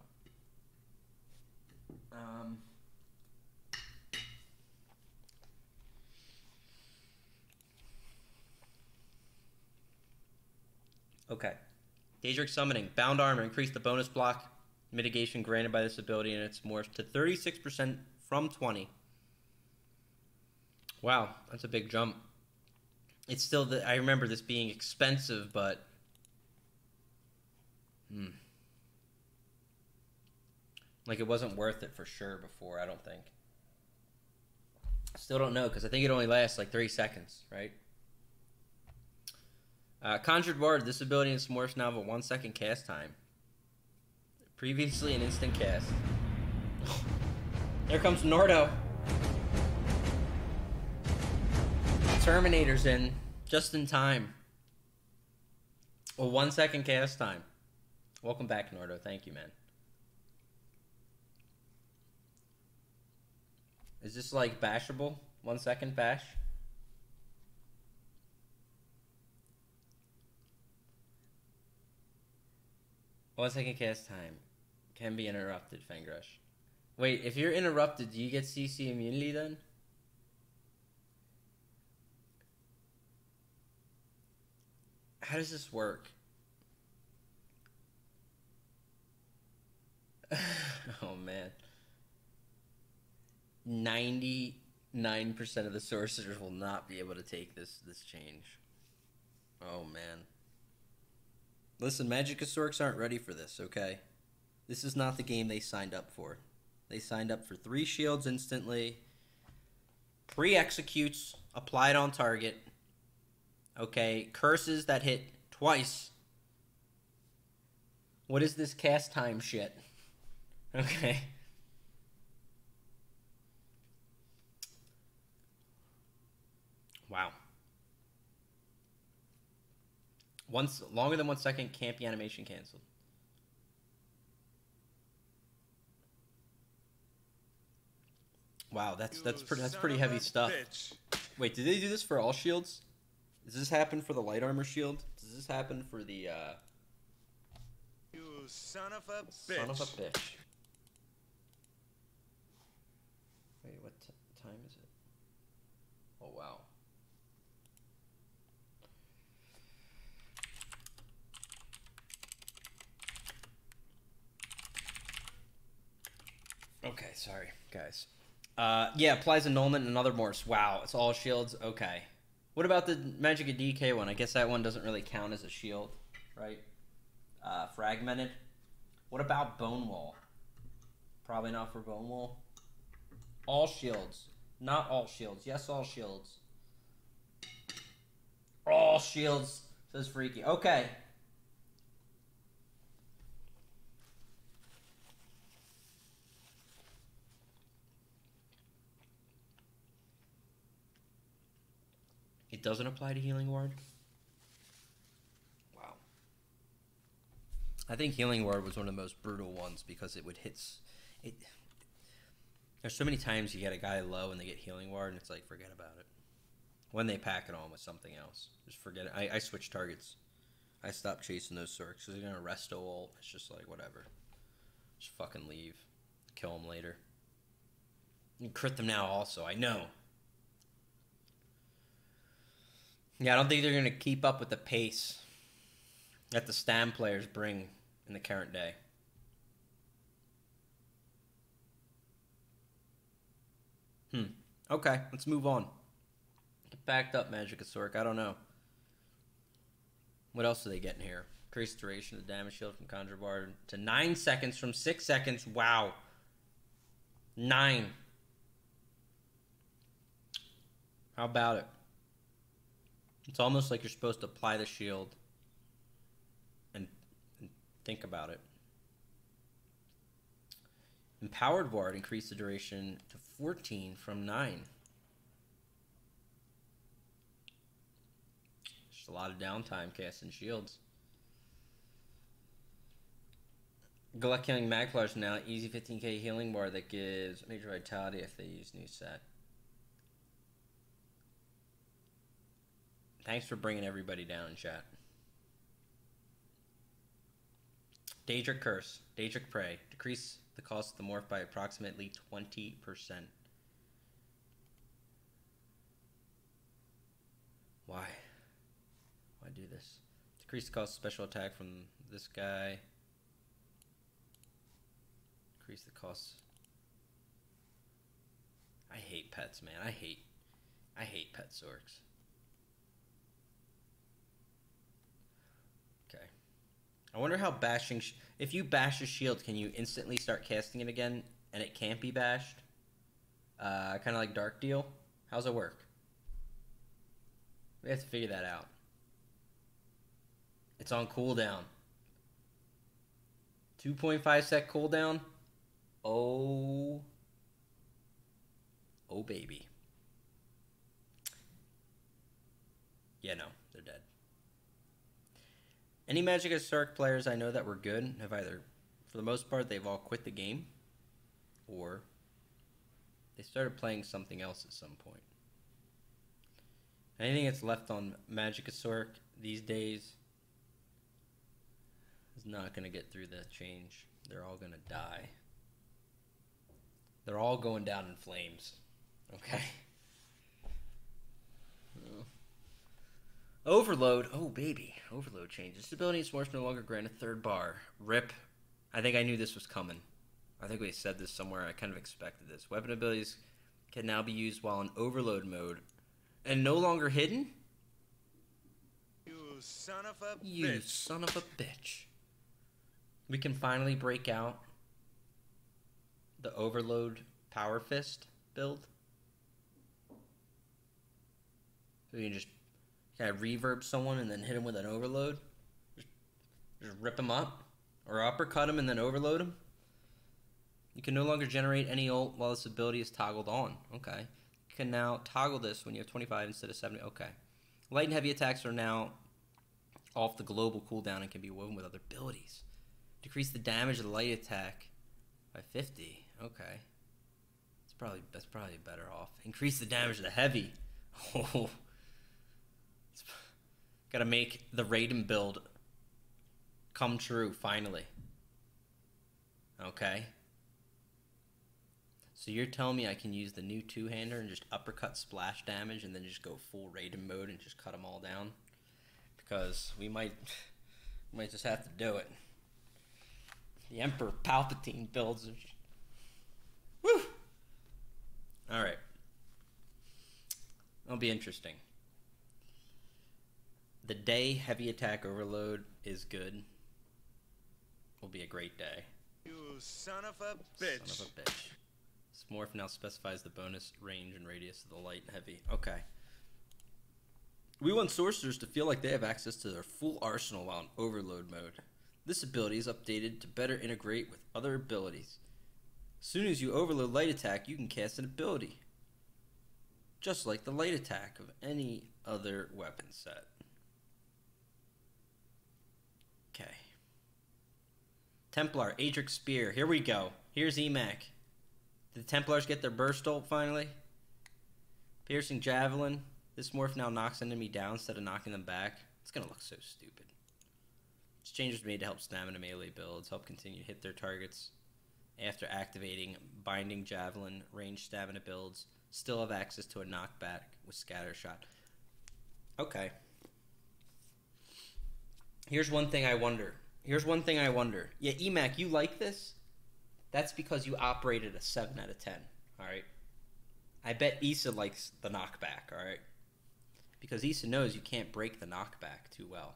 Okay. Daedric Summoning. Bound Armor. Increase the bonus block mitigation granted by this ability and its morphs to 36% from 20. Wow, that's a big jump. It's still, I remember this being expensive, but... Like, it wasn't worth it for sure before, I don't think. Still don't know, because I think it only lasts like 3 seconds, right? Conjured Ward. This ability in Smorphs now have a 1 second cast time. Previously an instant cast. There comes Nordo. Terminator's in. Just in time. A 1 second cast time. Welcome back, Nordo. Thank you, man. Is this like bashable? 1 second bash? One second cast time. Can be interrupted, Fangrush. Wait, if you're interrupted, do you get CC immunity then? How does this work? Oh, man. 99% of the sorcerers will not be able to take this change. Oh, man. Listen, Magicasaurus aren't ready for this, okay? This is not the game they signed up for. They signed up for 3 shields instantly, 3 executes applied on target, okay? Curses that hit twice. What is this cast time shit? Okay. Wow. Once longer than 1 second, can't be animation canceled. Wow, that's pretty heavy stuff. Bitch. Wait, did they do this for all shields? Does this happen for the light armor shield? Does this happen for the You son of a bitch. son of a bitch? Wait, what time is it? Oh wow. Okay, sorry, guys. Yeah, applies annulment and another morphs. Wow, it's all shields. Okay. What about the Magic of DK one? I guess that one doesn't really count as a shield, right? Fragmented. What about Bone Wall? Probably not for Bone Wall. All shields. Not all shields. Yes, all shields. All shields, says Freaky. Okay. It doesn't apply to Healing Ward? Wow. I think Healing Ward was one of the most brutal ones because it would hit... There's so many times you get a guy low and they get Healing Ward and it's like, forget about it. When they pack it on with something else. Just forget it. I switch targets. I stopped chasing those Sorks because they're going to resto ult. It's just like, whatever. Just fucking leave. Kill them later. You can crit them now also, I know. Yeah, I don't think they're going to keep up with the pace that the Stam players bring in the current day. Okay, let's move on. Get backed up, Magic Sork. I don't know. What else are they getting here? Increase duration of the damage shield from Conjure Bard to 9 seconds from 6 seconds. Wow. 9. How about it? It's almost like you're supposed to apply the shield and think about it. Empowered Ward increased the duration to 14 from 9. Just a lot of downtime casting shields. Gluck Killing Magplar's now easy 15k healing bar that gives major vitality if they use new set. Thanks for bringing everybody down in chat. Daedric Curse, Daedric Prey. Decrease the cost of the morph by approximately 20%. Why? Why do this? Decrease the cost of special attack from this guy. Decrease the cost. I hate pets, man. I hate pet Sorks. Okay. I wonder how bashing... if you bash a shield, can you instantly start casting it again and it can't be bashed? Kind of like Dark Deal. How's it work? We have to figure that out. It's on cooldown. 2.5 sec cooldown. Oh baby. Yeah, no, they're dead. Any Magic Sork players I know that were good have either, for the most part, they've all quit the game, or they started playing something else at some point. Anything that's left on Magic Sork these days is not going to get through the change. They're all going to die. They're all going down in flames. Okay? Overload. Oh, baby. Overload changes. This ability is no longer grant a third bar. RIP. I think I knew this was coming. I think we said this somewhere. I kind of expected this. Weapon abilities can now be used while in overload mode and no longer hidden? You son of a You bitch. son of a bitch. We can finally break out the overload power fist build. So you can just kind of reverb someone and then hit him with an overload. Just rip him up. Or uppercut him and then overload him. You can no longer generate any ult while this ability is toggled on. Okay. You can now toggle this when you have 25 instead of 70. Okay. Light and heavy attacks are now off the global cooldown and can be woven with other abilities. Decrease the damage of the light attack by 50. Okay. That's probably better off. Increase the damage of the heavy. Oh. Gotta make the Raiden build come true, finally. Okay. So you're telling me I can use the new two-hander and just uppercut splash damage and then just go full Raiden mode and just cut them all down? Because we might just have to do it. The Emperor Palpatine builds. Woo! Alright. That'll be interesting. The day heavy attack overload is good will be a great day. You son of a bitch. Son of a bitch. This morph now specifies the bonus range and radius of the light and heavy. Okay. We want sorcerers to feel like they have access to their full arsenal while in overload mode. This ability is updated to better integrate with other abilities. As soon as you overload light attack, you can cast an ability. just like the light attack of any other weapon set. Okay. Templar, Adric Spear. Here we go. Here's EMAC. Did the Templars get their burst ult finally? Piercing Javelin. This morph now knocks enemy down instead of knocking them back. It's going to look so stupid. This change was made to help stamina melee builds, help continue to hit their targets after activating Binding Javelin, ranged stamina builds, still have access to a knockback with Scatter Shot. Okay. Here's one thing I wonder. Yeah, EMAC, you like this? That's because you operated a 7 out of 10, alright? I bet Issa likes the knockback, alright? Because Issa knows you can't break the knockback too well.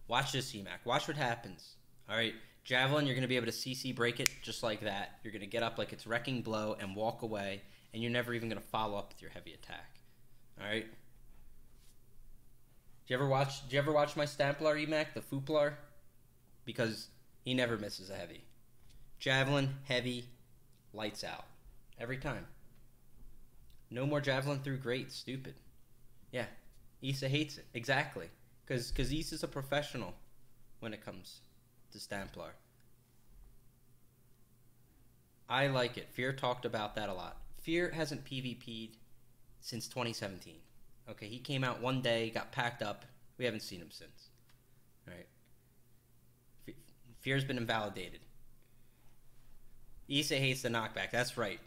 Watch this, EMAC. Watch what happens, alright? Javelin, you're going to be able to CC break it just like that. You're going to get up like it's Wrecking Blow and walk away, and you're never even going to follow up with your heavy attack, alright? Did you ever watch my Stamplar, EMAC, the Fooplar? Because he never misses a heavy. Javelin, heavy, lights out. Every time. No more Javelin through great. Stupid. Yeah. Issa hates it. Exactly. Because Issa's a professional when it comes to Stamplar. I like it. Fear talked about that a lot. Fear hasn't PvP'd since 2017. Okay, he came out one day, got packed up. We haven't seen him since. All right. Fear's been invalidated. Issa hates the knockback. That's right.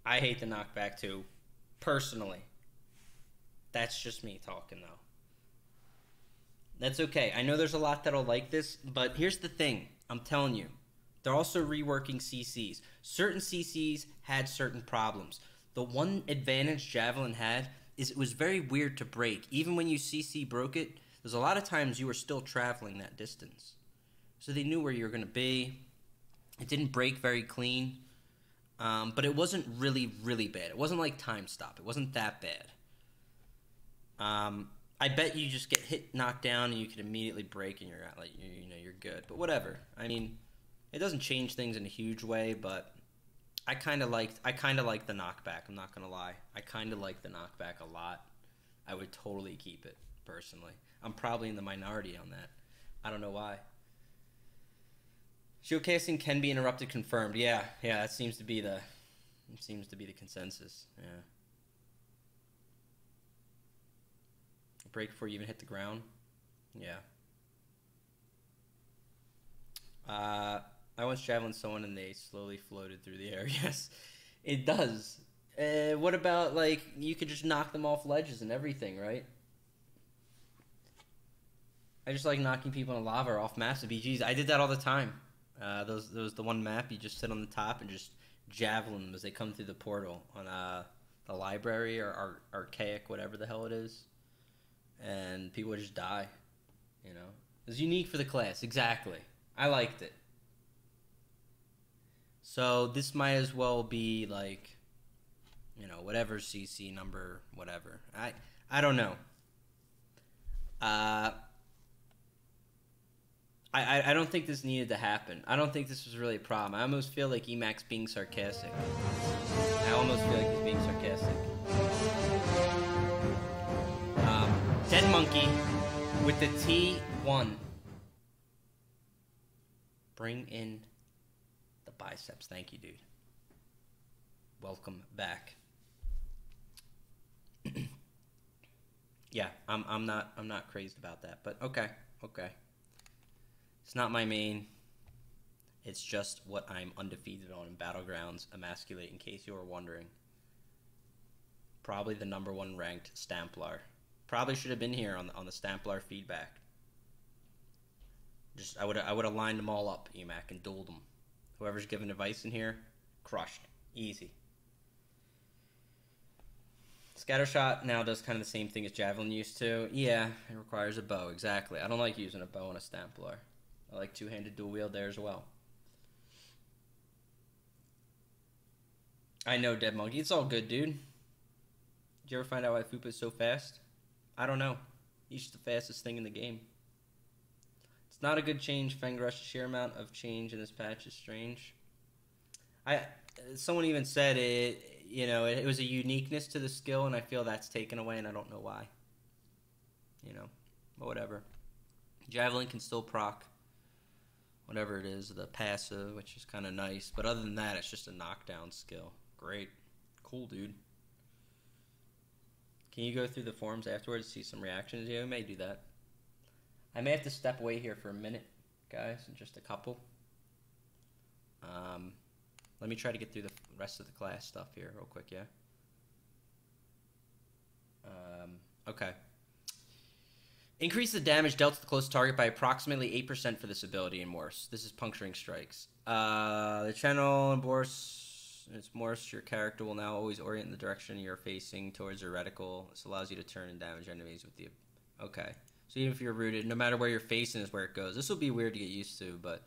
I hate the knockback too. Personally. That's just me talking though. That's okay. I know there's a lot that'll like this, but here's the thing. I'm telling you. They're also reworking CCs. Certain CCs had certain problems. The one advantage Javelin had is it was very weird to break. Even when you CC broke it, there's a lot of times you were still traveling that distance. So they knew where you were going to be. It didn't break very clean. But it wasn't really, really bad. It wasn't like Time Stop. It wasn't that bad. I bet you just get hit, knocked down, and you can immediately break, and you're out, like you're good. But whatever. I mean, it doesn't change things in a huge way, but I kind of like the knockback. I'm not gonna lie. I kind of like the knockback a lot. I would totally keep it personally. I'm probably in the minority on that. I don't know why. Showcasing can be interrupted. Confirmed. Yeah. That seems to be the consensus. Yeah. Break before you even hit the ground. Yeah. I once javelin someone and they slowly floated through the air. Yes, it does. What about like you could just knock them off ledges and everything, right? I just like knocking people in lava or off maps of BGs. I did that all the time. Those the one map you just sit on the top and just javelin them as they come through the portal on the library or archaic, whatever the hell it is, and people would just die. You know, it was unique for the class. Exactly, I liked it. So this might as well be like, you know, whatever CC number, whatever. I don't know. I don't think this needed to happen. I don't think this was really a problem. I almost feel like Emacs being sarcastic. I almost feel like he's being sarcastic. Dead Monkey with the T1. Bring in the biceps. Thank you, dude. Welcome back. Yeah, I'm not crazed about that, but okay. It's not my main. It's just what I'm undefeated on in Battlegrounds. Emasculate, in case you were wondering. Probably the #1 ranked Stamplar. Probably should have been here on the Stamplar feedback. Just I would have lined them all up, EMAC, and dueled them. Whoever's giving advice in here, crushed. Easy. Scattershot now does kind of the same thing as Javelin used to. Yeah, it requires a bow, exactly. I don't like using a bow on a Stamplar. I like two-handed dual wield there as well. I know, Dead Monkey. It's all good, dude. Did you ever find out why Fupa is so fast? I don't know. He's just the fastest thing in the game. It's not a good change. Fang Rush, the sheer amount of change in this patch is strange. Someone even said it. you know, it was a uniqueness to the skill, and I feel that's taken away, and I don't know why. You know, but whatever. Javelin can still proc whatever it is, the passive, which is kind of nice. But other than that, it's just a knockdown skill. Great. Cool, dude. Can you go through the forums afterwards to see some reactions? Yeah, we may do that. I may have to step away here for a minute, guys, and just a couple. Let me try to get through the rest of the class stuff here real quick, yeah? Okay. Increase the damage dealt to the close target by approximately 8% for this ability in Morse. This is puncturing strikes. The channel in Morse, your character will now always orient in the direction you're facing towards your reticle. This allows you to turn and damage enemies with the... Okay. So even if you're rooted, no matter where you're facing is where it goes. This will be weird to get used to, but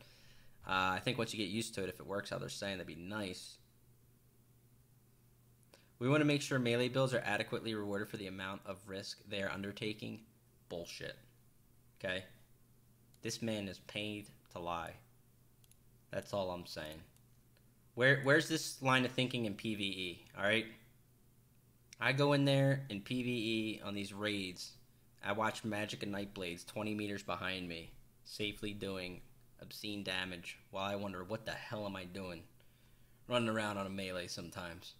I think once you get used to it, if it works how they're saying, that'd be nice. We want to make sure melee builds are adequately rewarded for the amount of risk they are undertaking. Bullshit. Okay? This man is paid to lie. That's all I'm saying. Where's this line of thinking in PvE? Alright? I go in there in PvE on these raids. I watch Magic and Nightblades 20 meters behind me, safely doing obscene damage, while I wonder, what the hell am I doing? Running around on a melee sometimes.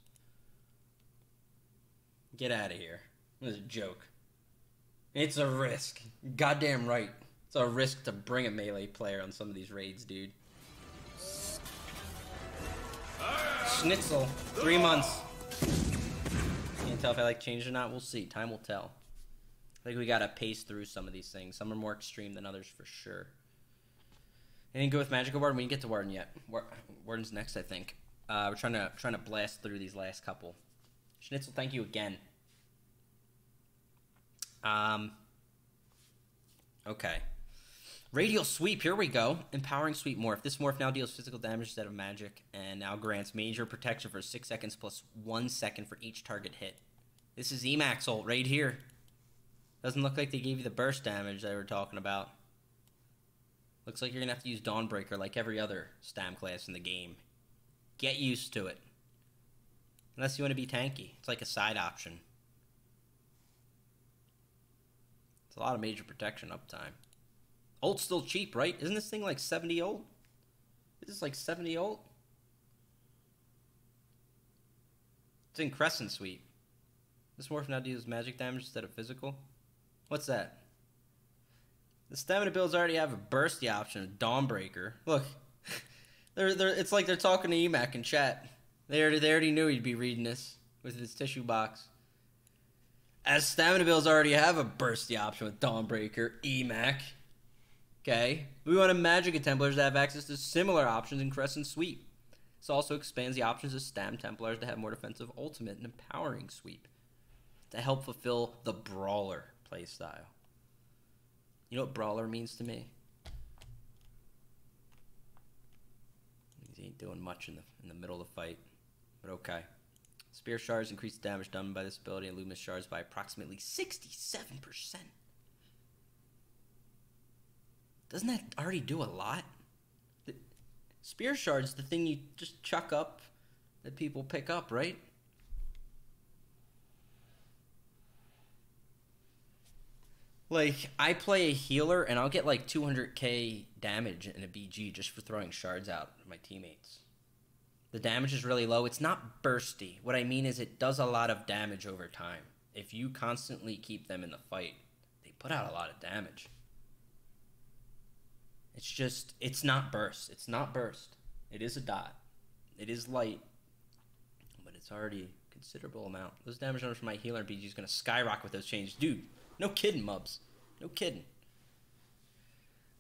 Get out of here. This is a joke. It's a risk. Goddamn right. It's a risk to bring a melee player on some of these raids, dude. Schnitzel. 3 months. Can't tell if I like change or not. We'll see. Time will tell. I think we gotta pace through some of these things. Some are more extreme than others for sure. Anything good with Magical Warden? We didn't get to Warden yet. Warden's next, I think. We're trying to blast through these last couple. Schnitzel, thank you again. Okay. Radial Sweep, here we go. Empowering Sweep Morph. This morph now deals physical damage instead of magic, and now grants major protection for 6 seconds plus 1 second for each target hit. This is Emax ult right here. Doesn't look like they gave you the burst damage they were talking about. Looks like you're going to have to use Dawnbreaker like every other Stam class in the game. Get used to it. Unless you want to be tanky. It's like a side option. It's a lot of major protection uptime. Ult's still cheap, right? Isn't this thing like 70 ult? Is this like 70 ult? It's in Crescent Sweep. This morph now deals magic damage instead of physical. What's that? The stamina builds already have a bursty option of Dawnbreaker. Look, it's like they're talking to Emac in chat. They already knew he'd be reading this with his tissue box. As stamina builds already have a bursty option with Dawnbreaker, Emac. Okay, we want a Magic Templars to have access to similar options in Crescent Sweep. This also expands the options of Stam Templars to have more defensive ultimate and empowering sweep to help fulfill the Brawler playstyle. You know what Brawler means to me? He ain't doing much in the middle of the fight, but okay. Spear Shards increase the damage done by this ability, and Luminous Shards by approximately 67%. Doesn't that already do a lot? Spear Shards, the thing you just chuck up that people pick up, right? Like, I play a healer, and I'll get like 200k damage in a BG just for throwing shards out at my teammates. The damage is really low. It's not bursty. What I mean is it does a lot of damage over time. If you constantly keep them in the fight, they put out a lot of damage. It's just, it's not burst. It's not burst. It is a dot. It is light, but it's already a considerable amount. Those damage numbers for my healer and BG is going to skyrocket with those changes. Dude, no kidding, Mubs. No kidding.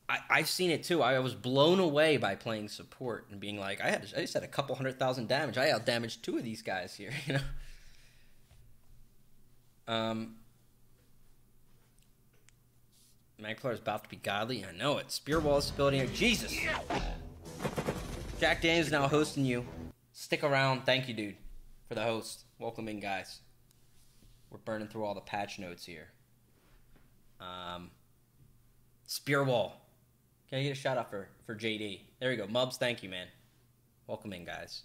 I've seen it too. I was blown away by playing support and being like, I just had a couple 100,000 damage. I out-damaged 2 of these guys here, you know? Magplar is about to be godly. I know it. Spear Wall's ability. Jesus. Jack Daniels is now hosting you. Stick around. Thank you, dude, for the host. Welcome in, guys. We're burning through all the patch notes here. Spear Wall. Can I get a shout out for JD? There we go. Mubs, thank you, man. Welcome in, guys.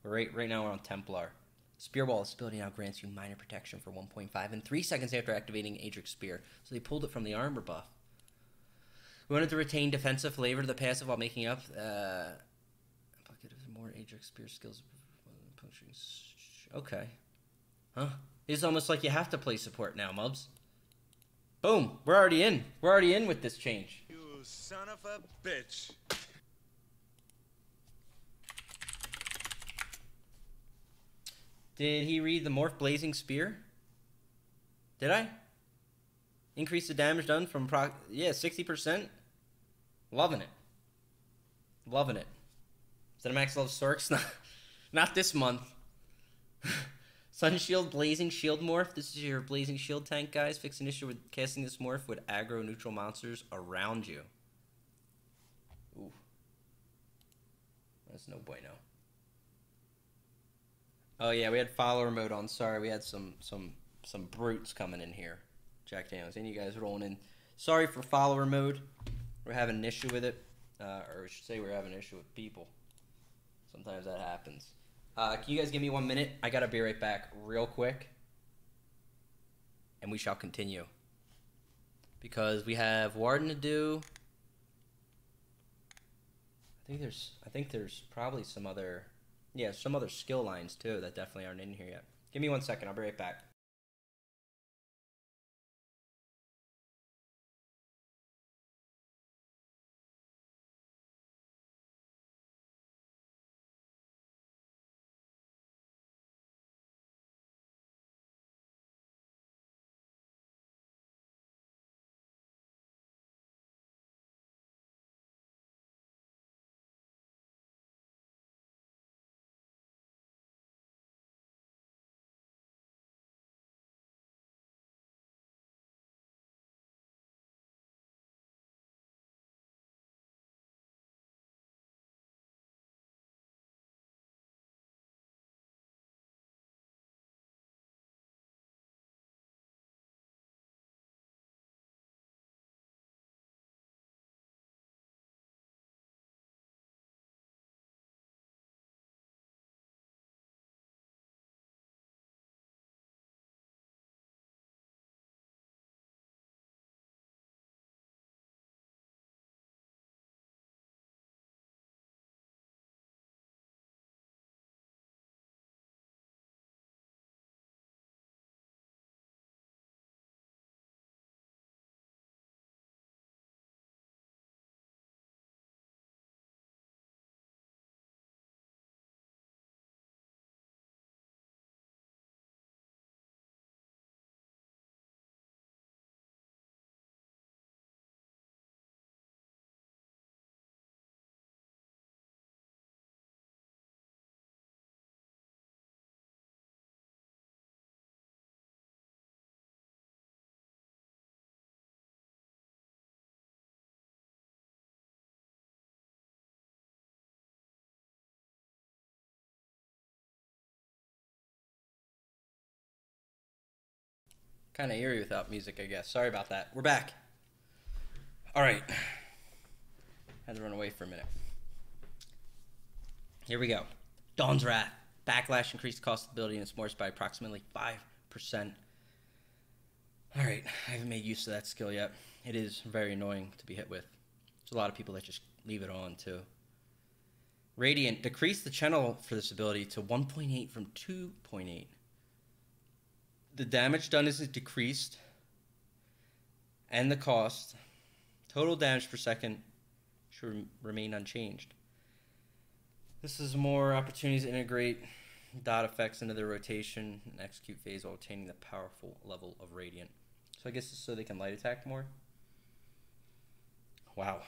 Right now we're on Templar. Spear Wall. This ability now grants you minor protection for 1.5 and 3 seconds after activating Adric's Spear. So they pulled it from the armor buff. We wanted to retain defensive flavor to the passive while making up. Bucket of more Adric's Spear skills. Okay. Huh? It's almost like you have to play support now, Mubs. Boom. We're already in. We're already in with this change. You son of a bitch. Did he read the Morph Blazing Spear? Did I? Increase the damage done from 60%. Loving it. Loving it. Is that a max level Sorks? Not this month. Sun Shield Blazing Shield Morph. This is your Blazing Shield tank, guys. Fix an issue with casting this morph with aggro neutral monsters around you. Ooh. That's no bueno. Oh yeah, we had follower mode on. Sorry, we had some brutes coming in here. Jack Daniels, and you guys rolling in. Sorry for follower mode. We're having an issue with it, or I should say we're having an issue with people. Sometimes that happens. Can you guys give me 1 minute? I gotta be right back real quick, and we shall continue because we have Warden to do. I think there's probably some other skill lines too that definitely aren't in here yet. Give me 1 second. I'll be right back. Kind of eerie without music, I guess. Sorry about that. We're back. All right. Had to run away for a minute. Here we go. Dawn's Wrath. Backlash increased cost of ability and its morphs by approximately 5%. All right. I haven't made use of that skill yet. It is very annoying to be hit with. There's a lot of people that just leave it on, too. Radiant. Decrease the channel for this ability to 1.8 from 2.8. The damage done is decreased, and the cost. Total damage per second should remain unchanged. This is more opportunities to integrate dot effects into their rotation and execute phase while obtaining the powerful level of Radiant. So I guess it's so they can light attack more. Wow.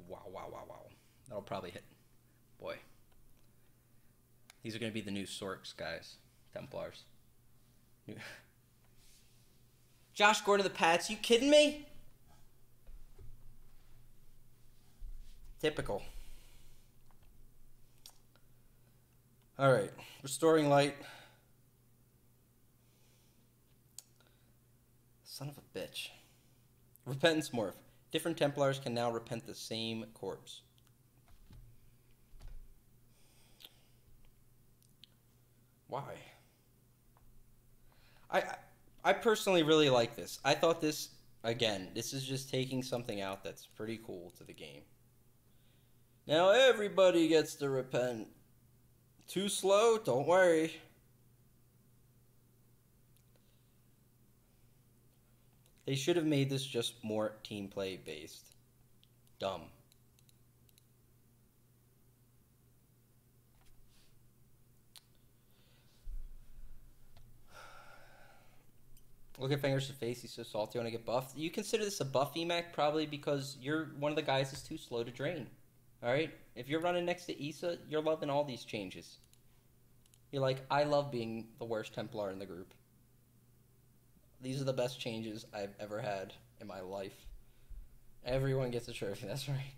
Wow. That'll probably hit. Boy. These are going to be the new Sorks, guys. Templars. Josh Gordon of the Pats, you kidding me? Typical. Alright. Restoring Light. Son of a bitch. Repentance Morph. Different Templars can now repent the same corpse. Why? I personally really like this. I thought this, again, this is just taking something out that's pretty cool to the game. Now everybody gets to repent. Too slow? Don't worry. They should have made this just more team play based. Dumb. Look at Fingers to face. He's so salty when I get buffed. You consider this a buff EMAC probably because you're one of the guys that's too slow to drain. Alright? If you're running next to Issa, you're loving all these changes. You're like, I love being the worst Templar in the group. These are the best changes I've ever had in my life. Everyone gets a trophy, that's right.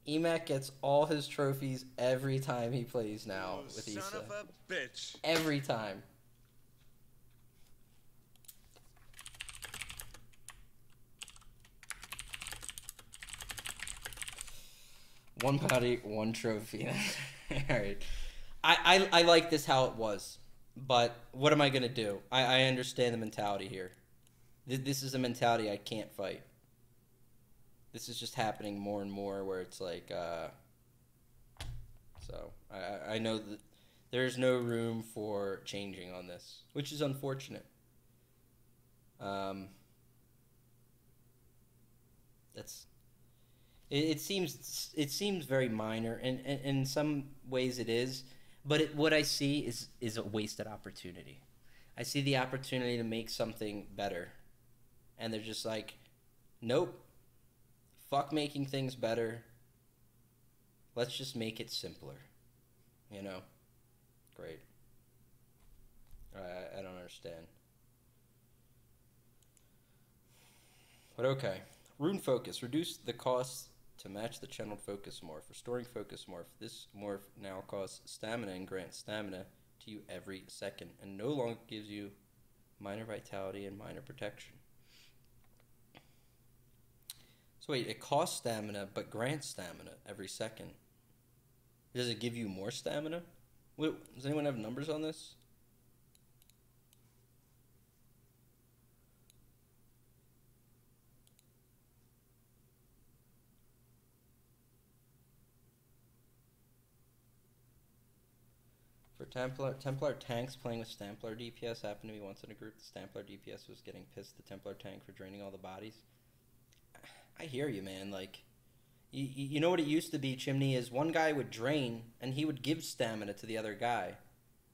EMAC gets all his trophies every time he plays now with Issa. Son of a bitch. Every time. One body, one trophy. Alright. I like this how it was. But what am I going to do? I understand the mentality here. This is a mentality I can't fight. This is just happening more and more where it's like, so, I know that there's no room for changing on this, which is unfortunate. It seems very minor, and in some ways it is, but what I see is a wasted opportunity. I see the opportunity to make something better, and they're just like, nope, fuck making things better. Let's just make it simpler, you know? Great. I don't understand. But okay. Rune Focus. Reduce the cost to match the channeled focus morph. Restoring focus morph. This morph now costs stamina and grants stamina to you every second, and no longer gives you minor vitality and minor protection. So wait, it costs stamina but grants stamina every second. Does it give you more stamina? Wait, does anyone have numbers on this? For Templar tanks playing with Stamplar DPS happened to be once in a group. The Stamplar DPS was getting pissed at the Templar tank for draining all the bodies. I hear you, man. Like, you know what it used to be, Chimney, is one guy would drain and he would give stamina to the other guy.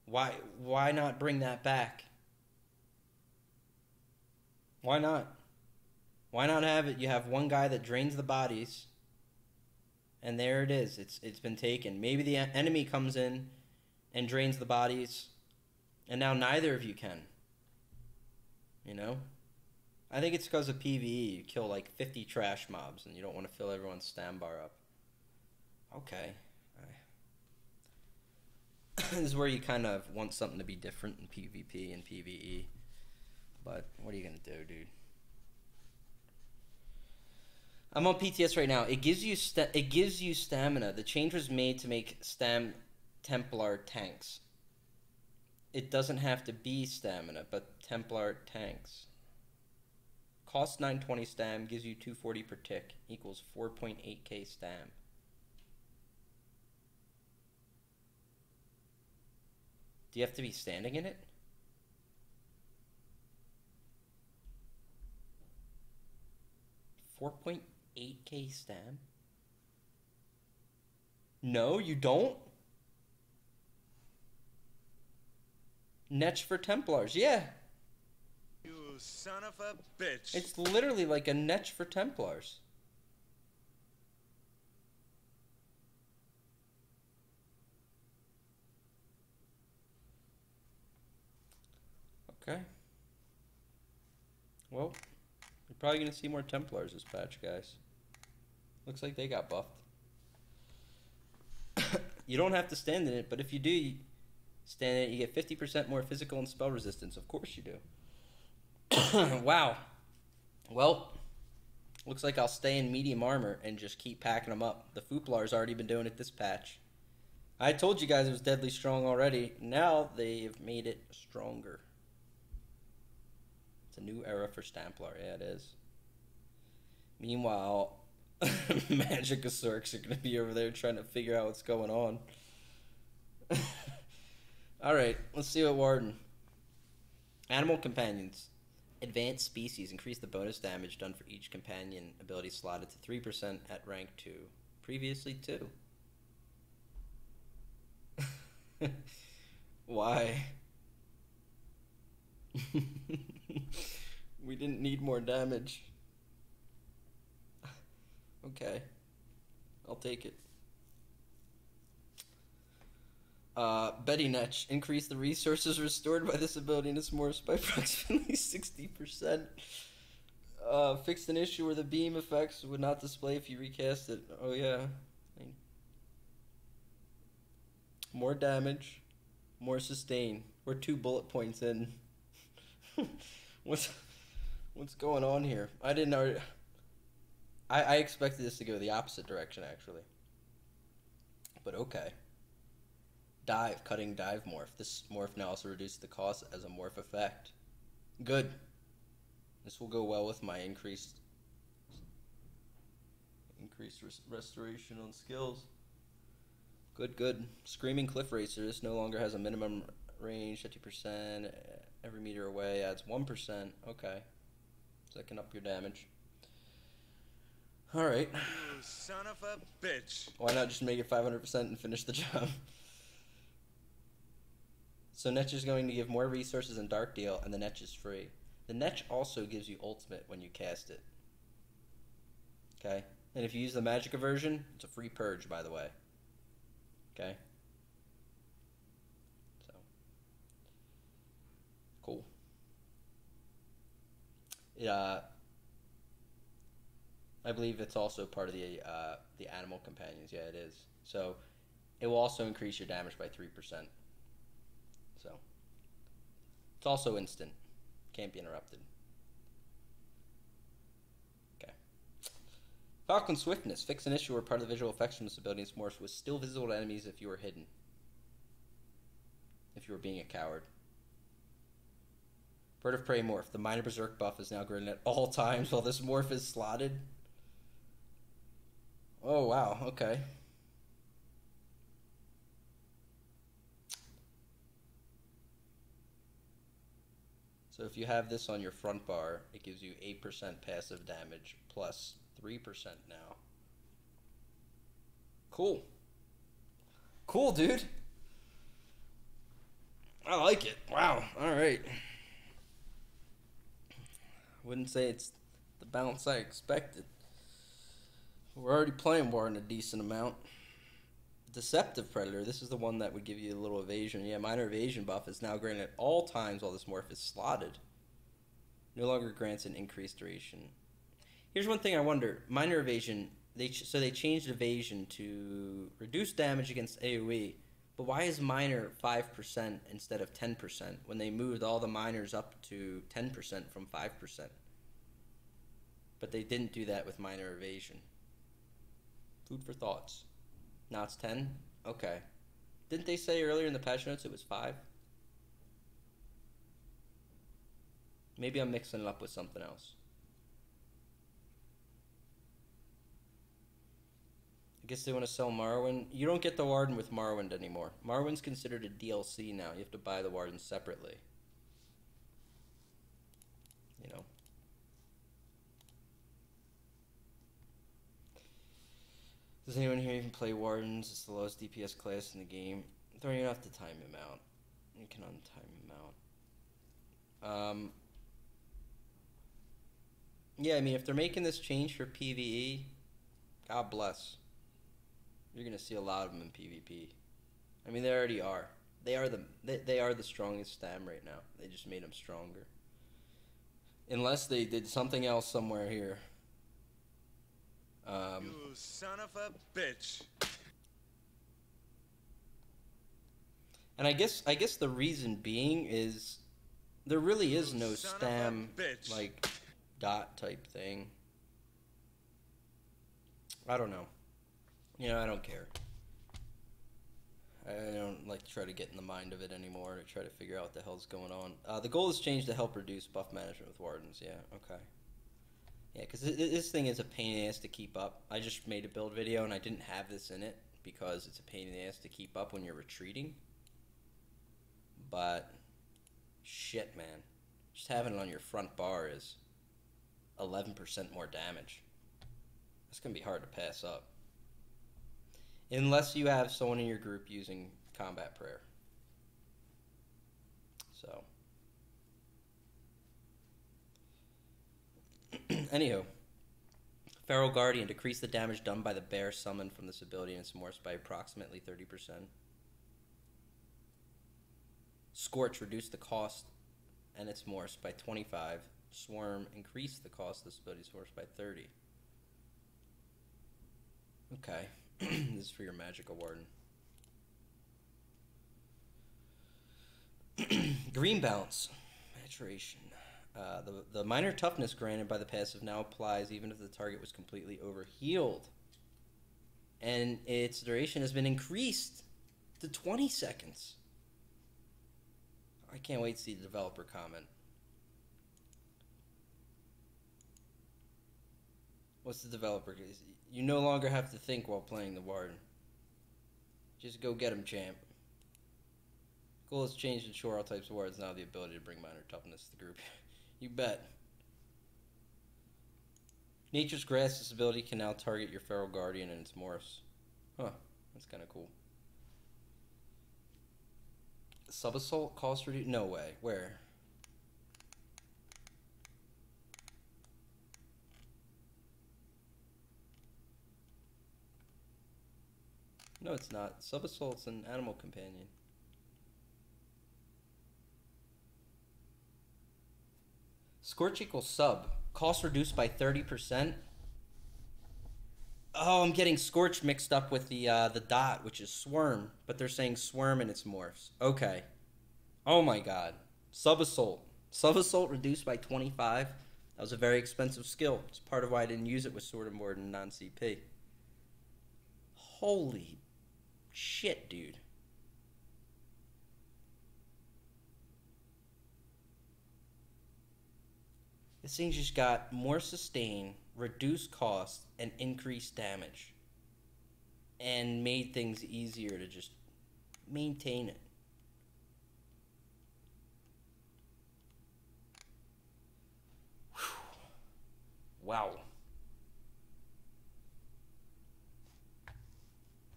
Why not bring that back? Why not? Why not have it? You have one guy that drains the bodies, and there it is. It's been taken. Maybe the enemy comes in and drains the bodies, and now neither of you can. You know? I think it's because of PvE. You kill like 50 trash mobs, and you don't want to fill everyone's stam bar up. Okay. This is where you kind of want something to be different in PvP and PvE. But what are you going to do, dude? I'm on PTS right now. It gives you stamina. The change was made to make Templar tanks. It doesn't have to be stamina, but Templar tanks. Cost 920 stam, gives you 240 per tick, equals 4.8k stam. Do you have to be standing in it? $4.8k stam? No, you don't? Netch for Templars, yeah. You son of a bitch. It's literally like a Netch for Templars. Okay. Well, you're probably going to see more Templars this patch, guys. Looks like they got buffed. You don't have to stand in it, but if you do stand in it, you get 50% more physical and spell resistance. Of course you do. Wow. Well, looks like I'll stay in medium armor and just keep packing them up. The Fooplar's already been doing it this patch. I told you guys it was deadly strong already. Now they've made it stronger. It's a new era for Stamplar. Yeah, it is. Meanwhile, Magicosaurus are going to be over there trying to figure out what's going on. Alright, let's see what Warden. Animal Companions. Advanced species. Increase the bonus damage done for each companion ability slotted to 3% at rank 2. Previously 2. Why? We didn't need more damage. Okay. I'll take it. Betty Netch. Increase the resources restored by this ability in its morphs by approximately 60%. Fixed an issue where the beam effects would not display if you recast it. Oh, yeah. More damage. More sustain. We're 2 bullet points in. What's going on here? I didn't know. I expected this to go the opposite direction, actually. But okay. Dive. Cutting dive morph. This morph now also reduces the cost as a morph effect. Good. This will go well with my increased restoration on skills. Good, good. Screaming Cliff Racer. This no longer has a minimum range. 50%. Every meter away adds 1%. Okay. So that can up your damage. Alright. You son of a bitch. Why not just make it 500% and finish the job? So Netch is going to give more resources in Dark Deal, and the Netch is free. The Netch also gives you ultimate when you cast it. Okay? And if you use the Magic version, it's a free Purge, by the way. Okay? So. Cool. I believe it's also part of the Animal Companions. Yeah, it is. So, it will also increase your damage by 3%. So, it's also instant. Can't be interrupted. Okay. Falcon Swiftness. Fix an issue where part of the visual effects from this ability is morph was still visible to enemies if you were hidden. If you were being a coward. Bird of Prey morph. The minor berserk buff is now granted at all times while this morph is slotted. Oh, wow. Okay. So if you have this on your front bar, it gives you 8% passive damage plus 3% now. Cool. Cool, dude. I like it. Wow. All right. Wouldn't say it's the balance I expected. We're already playing War in a decent amount. Deceptive Predator. This is the one that would give you a little evasion. Yeah, minor evasion buff is now granted at all times while this morph is slotted. No longer grants an increased duration. Here's one thing I wonder. Minor evasion, they changed evasion to reduce damage against AoE. But why is minor 5% instead of 10% when they moved all the minors up to 10% from 5%? But they didn't do that with minor evasion. Food for thoughts. Now it's 10? Okay. Didn't they say earlier in the patch notes it was 5? Maybe I'm mixing it up with something else. I guess they want to sell Morrowind. You don't get the Warden with Morrowind anymore. Morrowind's considered a DLC now. You have to buy the Warden separately. You know. Does anyone here even play Wardens? It's the lowest DPS class in the game. Don't even have to time him out. You can untime him out. Yeah, I mean, if they're making this change for PvE, God bless. You're gonna see a lot of them in PvP. I mean, they already are. They are the strongest stam right now. They just made them stronger. Unless they did something else somewhere here. You son of a bitch. And I guess the reason being is there really is no stam like dot type thing. I don't know. You know, I don't care. I don't like to try to get in the mind of it anymore to try to figure out what the hell's going on. The goal is changed to help reduce buff management with Wardens. Yeah, okay. Yeah, because this thing is a pain in the ass to keep up. I just made a build video and I didn't have this in it because it's a pain in the ass to keep up when you're retreating. But, shit, man. Just having it on your front bar is 11% more damage. That's going to be hard to pass up. Unless you have someone in your group using combat prayer. So. Anywho. Feral Guardian. Decrease the damage done by the bear summoned from this ability and its morphs by approximately 30%. Scorch. Reduce the cost and its morphs by 25. Swarm. Increase the cost of this ability's morphs by 30. Okay. This is for your magical warden. Green bounce. Maturation. The minor toughness granted by the passive now applies even if the target was completely overhealed. And its duration has been increased to 20 seconds. I can't wait to see the developer comment. What's the developer? You no longer have to think while playing the Warden. Just go get him, champ. Goal has changed to ensure all types of wards now have the ability to bring minor toughness to the group. You bet. Nature's Grass. This ability can now target your Feral Guardian and its morphs. Huh, that's kind of cool. Sub-assault cost reduce? No way. Where? No, it's not. Sub-assault's an animal companion. Scorch equals sub. Cost reduced by 30%. Oh, I'm getting Scorch mixed up with the dot, which is Swarm. But they're saying Swarm in its morphs. Okay. Oh my god. Sub-assault. Sub-assault reduced by 25. That was a very expensive skill. It's part of why I didn't use it with Sword and Ward and non-CP. Holy shit, dude. This thing just got more sustain, reduced cost, and increased damage. And made things easier to just maintain it. Whew. Wow.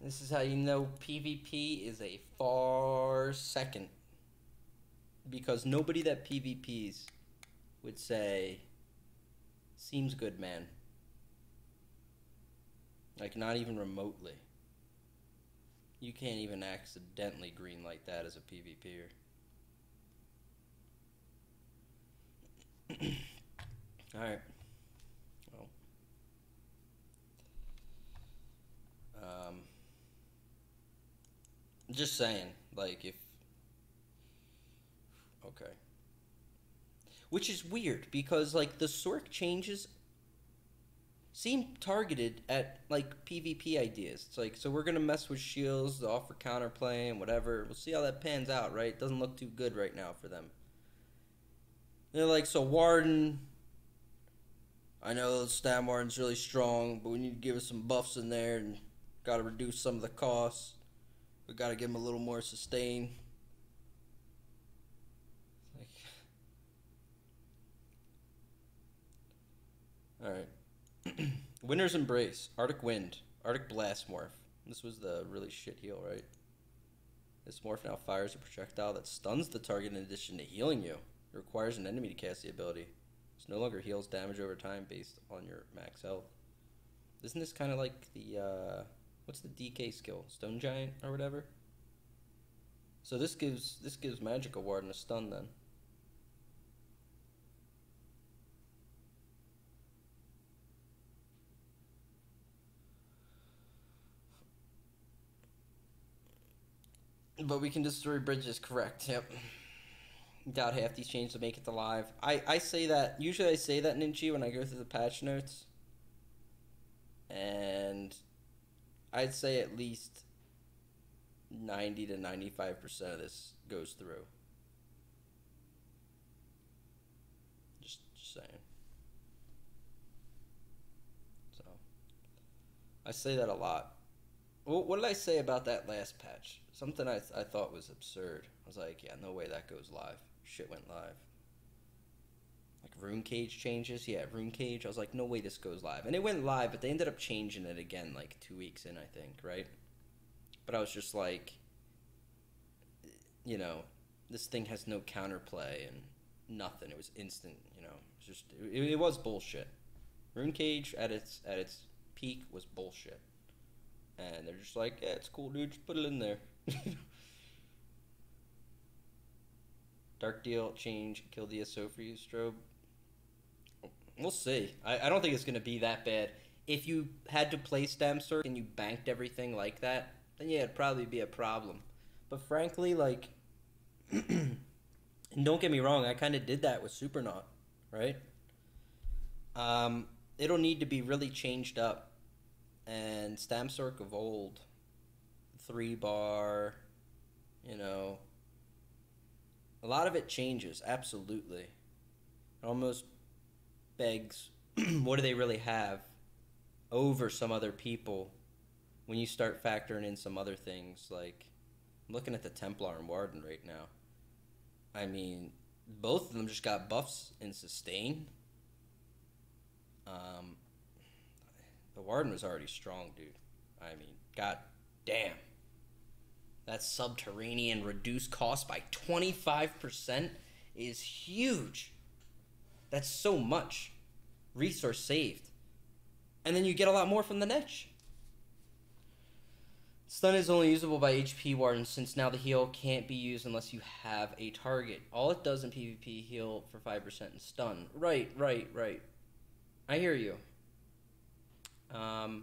This is how you know PvP is a far second. Because nobody that PvPs would say, seems good, man. Like, not even remotely. You can't even accidentally greenlight that as a PvPer. Alright. Well. Just saying, like, if... Okay. Which is weird, because, like, the Sorc changes seem targeted at, like, PvP ideas. It's like, so we're gonna mess with shields, to offer counterplay, and whatever. We'll see how that pans out, right? It doesn't look too good right now for them. They're like, so Warden... I know Stam Warden's really strong, but we need to give us some buffs in there, and gotta reduce some of the costs. We gotta give him a little more sustain. Alright. Winter's Embrace. Arctic Wind. Arctic Blast morph. This was the really shit heal, right? This morph now fires a projectile that stuns the target in addition to healing you. It requires an enemy to cast the ability. This no longer heals damage over time based on your max health. Isn't this kind of like the, what's the DK skill? Stone Giant or whatever? So this gives Magical Warden a stun then. But we can destroy bridges, correct, yep. Doubt half these changes to make it to live. I say that, usually I say that, Ninchi, when I go through the patch notes. And I'd say at least 90 to 95% of this goes through. Just saying. So, I say that a lot. Well, what did I say about that last patch? Something I thought was absurd. I was like, yeah, no way that goes live. Shit went live. Like Rune Cage changes? Yeah, Rune Cage. I was like, no way this goes live. And it went live, but they ended up changing it again like 2 weeks in, I think, right? But I was just like, you know, this thing has no counterplay and nothing. It was instant, you know. It was bullshit. Rune Cage at its peak was bullshit. And they're just like, yeah, it's cool, dude. Just put it in there. Dark Deal, change, kill DSO for you, Strobe. We'll see. I don't think it's going to be that bad. If you had to play Stam Circ and you banked everything like that, then yeah, it'd probably be a problem. But frankly, like, and don't get me wrong, I kind of did that with Supernaut, right? It'll need to be really changed up. And Stam Circ of old, 3-bar, you know, a lot of it changes, absolutely. It almost begs, what do they really have over some other people when you start factoring in some other things? Like, I'm looking at the Templar and Warden right now. I mean, both of them just got buffs in sustain. The Warden was already strong, dude. I mean, god damn. That subterranean reduced cost by 25% is huge. That's so much resource saved. And then you get a lot more from the niche. Stun is only usable by HP Warden, since now the heal can't be used unless you have a target. All it does in PvP, heal for 5% and stun. Right. I hear you. Yeah,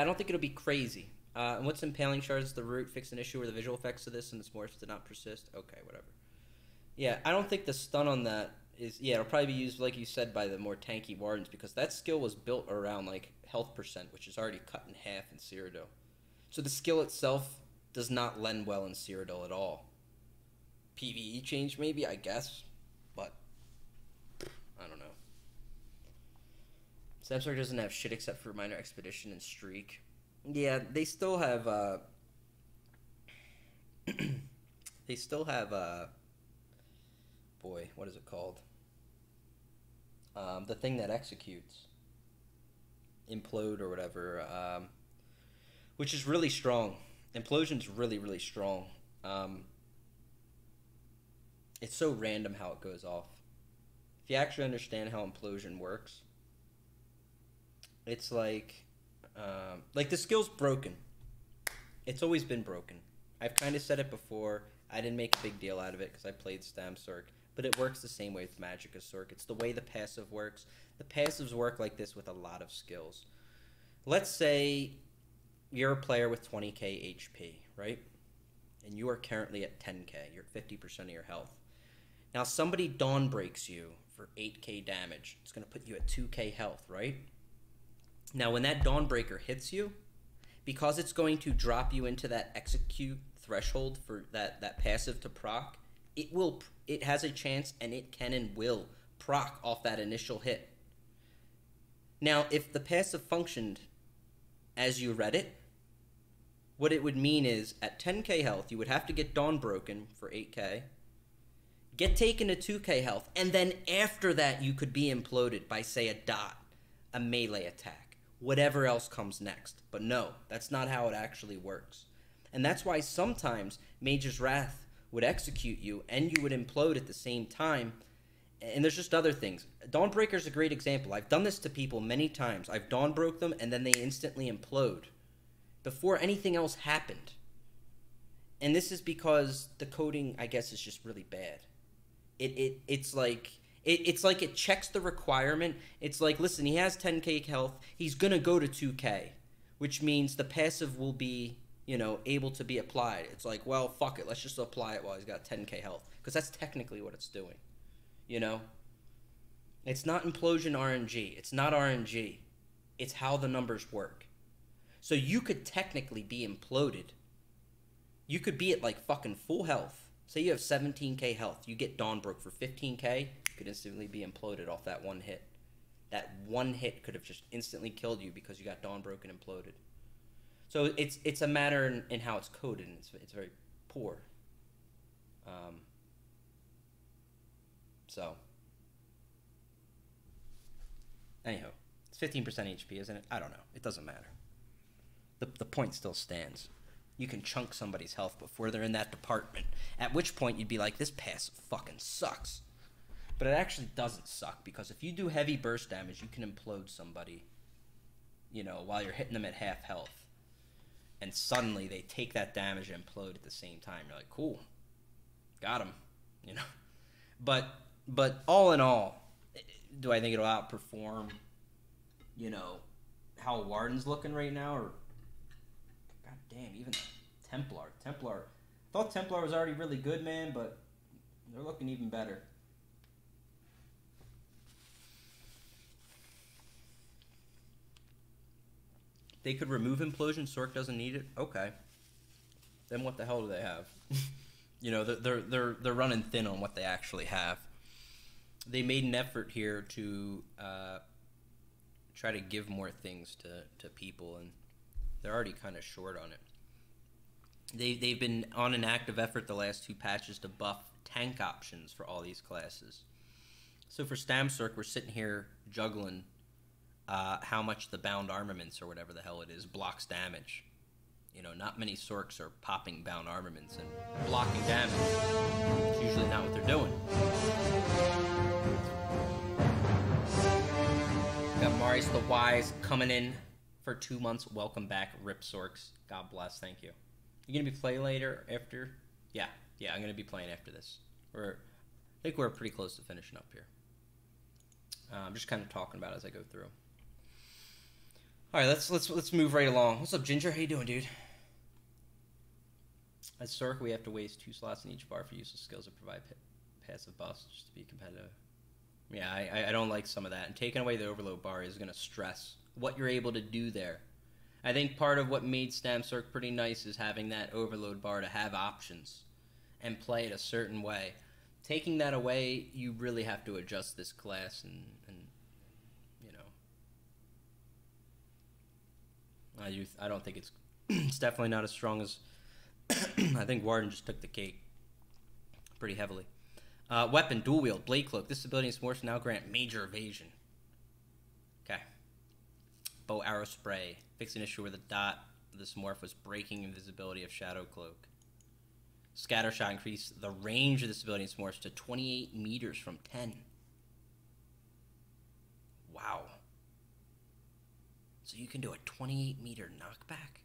I don't think it'll be crazy. And what's Impaling Shards? The root fix an issue where the visual effects of this and its morphs did not persist? Okay, whatever. Yeah, I don't think the stun on that is... Yeah, it'll probably be used, like you said, by the more tanky Wardens, because that skill was built around, like, health percent, which is already cut in half in Cyrodiil. So the skill itself does not lend well in Cyrodiil at all. PvE change, maybe, I guess. But, I don't know. Samsung doesn't have shit except for Minor Expedition and Streak. Yeah, they still have, boy, what is it called? The thing that executes. Implode or whatever, which is really strong. Implosion's really, really strong. It's so random how it goes off. If you actually understand how Implosion works, it's like the skill's broken. It's always been broken. I've kind of said it before. I didn't make a big deal out of it because I played Stam Circ, but it works the same way with Magicka Circ. It's the way the passive works. The passives work like this with a lot of skills. Let's say you're a player with 20k HP, right? And you are currently at 10k. You're at 50% of your health. Now somebody Dawn breaks you for 8k damage. It's going to put you at 2k health, right? Now when that Dawnbreaker hits you, because it's going to drop you into that execute threshold for that passive to proc, it has a chance, and it can and will proc off that initial hit. Now if the passive functioned as you read it, what it would mean is at 10k health you would have to get Dawnbroken for 8k, get taken to 2k health, and then after that you could be imploded by, say, a dot, a melee attack, whatever else comes next. But no, that's not how it actually works. And that's why sometimes Mage's Wrath would execute you and you would implode at the same time. And there's just other things. Dawnbreaker's a great example. I've done this to people many times. I've Dawnbroke them and then they instantly implode before anything else happened. And this is because the coding, I guess, is just really bad. It's like it checks the requirement. It's like, listen, he has 10k health. He's going to go to 2k, which means the passive will be, you know, able to be applied. It's like, well, fuck it. Let's just apply it while he's got 10k health, because that's technically what it's doing, you know? It's not implosion RNG. It's not RNG. It's how the numbers work. So you could technically be imploded You could be at like fucking full health. Say you have 17k health. You get Dawnbroke for 15k. You could instantly be imploded off that one hit. That one hit could have just instantly killed you because you got Dawnbroke and imploded. So it's a matter in how it's coded, and it's very poor. So anyhow, it's 15% HP, isn't it? I don't know. It doesn't matter. The point still stands. You can chunk somebody's health before they're in that department. At which point you'd be like, this pass fucking sucks. But it actually doesn't suck, because if you do heavy burst damage, you can implode somebody, you know, while you're hitting them at half health. And suddenly they take that damage and implode at the same time. You're like, cool. Got him. You know? But all in all, do I think it'll outperform, you know, how Warden's looking right now? Or, god damn, even Templar. I thought Templar was already really good, man, but they're looking even better. They could remove Implosion. Sork doesn't need it. Okay. Then what the hell do they have? You know, they're running thin on what they actually have. They made an effort here to try to give more things to people, and they're already kind of short on it. They've been on an active effort the last 2 patches to buff tank options for all these classes. So for Stamsork, we're sitting here juggling how much the bound armaments, or whatever the hell it is, blocks damage. You know, not many Sorks are popping bound armaments and blocking damage. It's usually not what they're doing. Got Marius the Wise coming in for 2 months. Welcome back, Rip Sorks. God bless. Thank you. You gonna be playing later after? Yeah, I'm gonna be playing after this. I think we're pretty close to finishing up here. I'm just kind of talking about it as I go through. All right, let's move right along. What's up, Ginger? How you doing, dude? At Sork, we have to waste 2 slots in each bar for useless skills that provide passive buffs just to be competitive. Yeah, I don't like some of that. And taking away the overload bar is going to stress what you're able to do there. I think part of what made Stamsork pretty nice is having that overload bar to have options and play it a certain way. Taking that away, you really have to adjust this class, and you know, I don't think it's definitely not as strong as I think Warden just took the cake pretty heavily. Weapon, dual wield, blade cloak. This ability is morph now grant major evasion. Okay. Bow arrow spray. Fix an issue where the dot of this morph was breaking invisibility of shadow cloak. Scatter shot, increase the range of this ability in morphs to 28 meters from 10. Wow. So you can do a 28 meter knockback?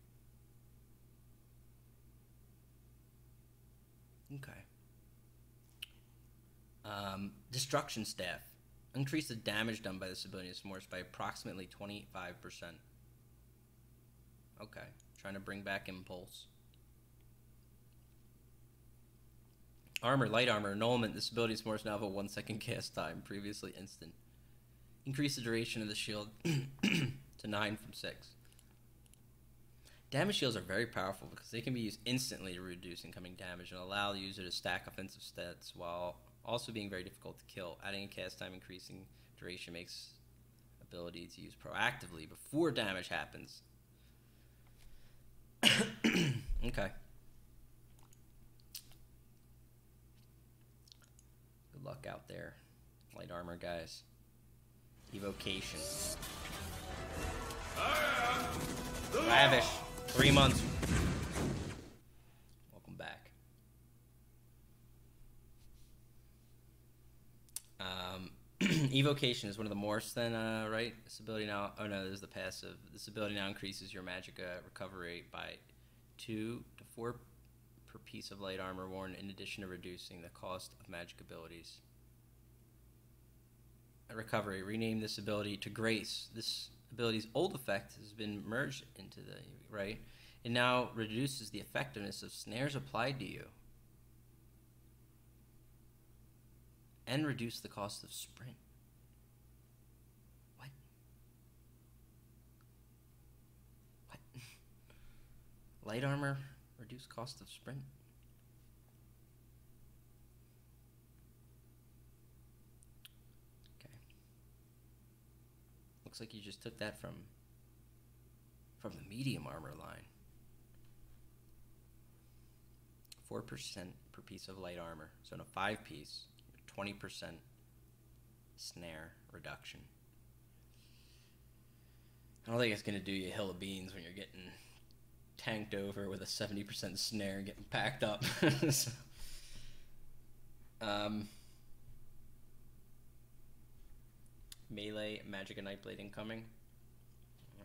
Okay. Destruction Staff. Increase the damage done by this ability in morphs by approximately 25%. Okay. Trying to bring back Impulse. Armor, light armor, annulment. This ability is morphs now have a 1 second cast time, previously instant. Increase the duration of the shield to 9 from 6. Damage shields are very powerful because they can be used instantly to reduce incoming damage and allow the user to stack offensive stats while also being very difficult to kill. Adding a cast time increasing duration makes ability to use proactively before damage happens. Okay. Good luck out there, light armor guys. Evocation. Lavish. 3 months. Welcome back. Evocation is one of the morphs then, right? This ability now... Oh no, this is the passive. This ability now increases your magic recovery rate by 2 to 4 per piece of light armor worn, in addition to reducing the cost of magic abilities. Recovery. Rename this ability to Grace. This ability's old effect has been merged into the... Right? It now reduces the effectiveness of snares applied to you. And reduce the cost of sprint. What? Light armor Reduce cost of sprint. Okay. Looks like you just took that from the medium armor line. 4% per piece of light armor. So in a 5-piece, 20% snare reduction. I don't think it's going to do you a hill of beans when you're getting tanked over with a 70% snare and getting packed up. So, melee, magic, and nightblade incoming.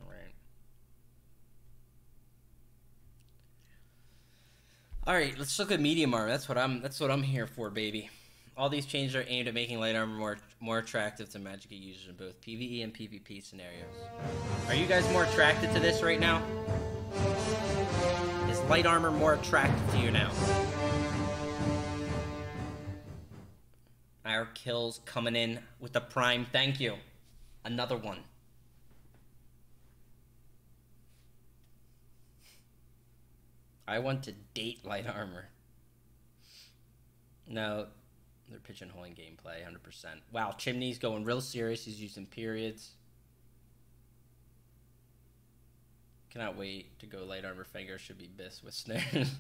Alright. Alright, let's look at medium armor. That's what I'm here for, baby. All these changes are aimed at making light armor more attractive to magic users in both PvE and PvP scenarios. Are you guys more attracted to this right now? Is light armor more attractive to you now? Our kills coming in with the prime. Thank you. Another one. I want to date light armor. No. They're pigeonholing gameplay, 100%. Wow, Chimney's going real serious. He's using periods. Cannot wait to go light armor finger. Should be bis with snares.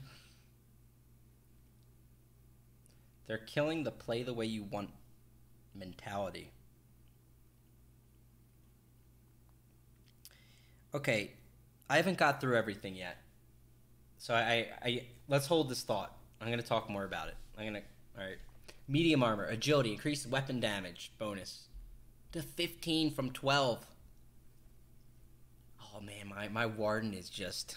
They're killing the play the way you want mentality. Okay, I haven't got through everything yet. So I let's hold this thought. I'm going to talk more about it. All right. Medium armor, agility, increased weapon damage bonus to 15 from 12. Oh man, my Warden is just...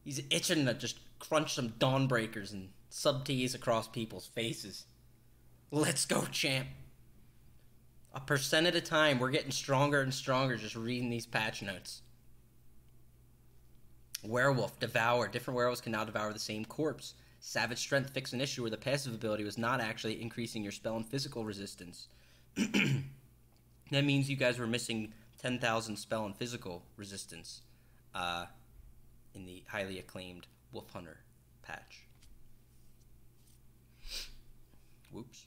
He's itching to just crunch some Dawnbreakers and sub-Ts across people's faces. Let's go, champ. 1% at a time, we're getting stronger and stronger just reading these patch notes. Werewolf, devour. Different werewolves can now devour the same corpse. Savage Strength fixed an issue where the passive ability was not actually increasing your spell and physical resistance. That means you guys were missing 10,000 spell and physical resistance in the highly acclaimed Wolf Hunter patch. Whoops.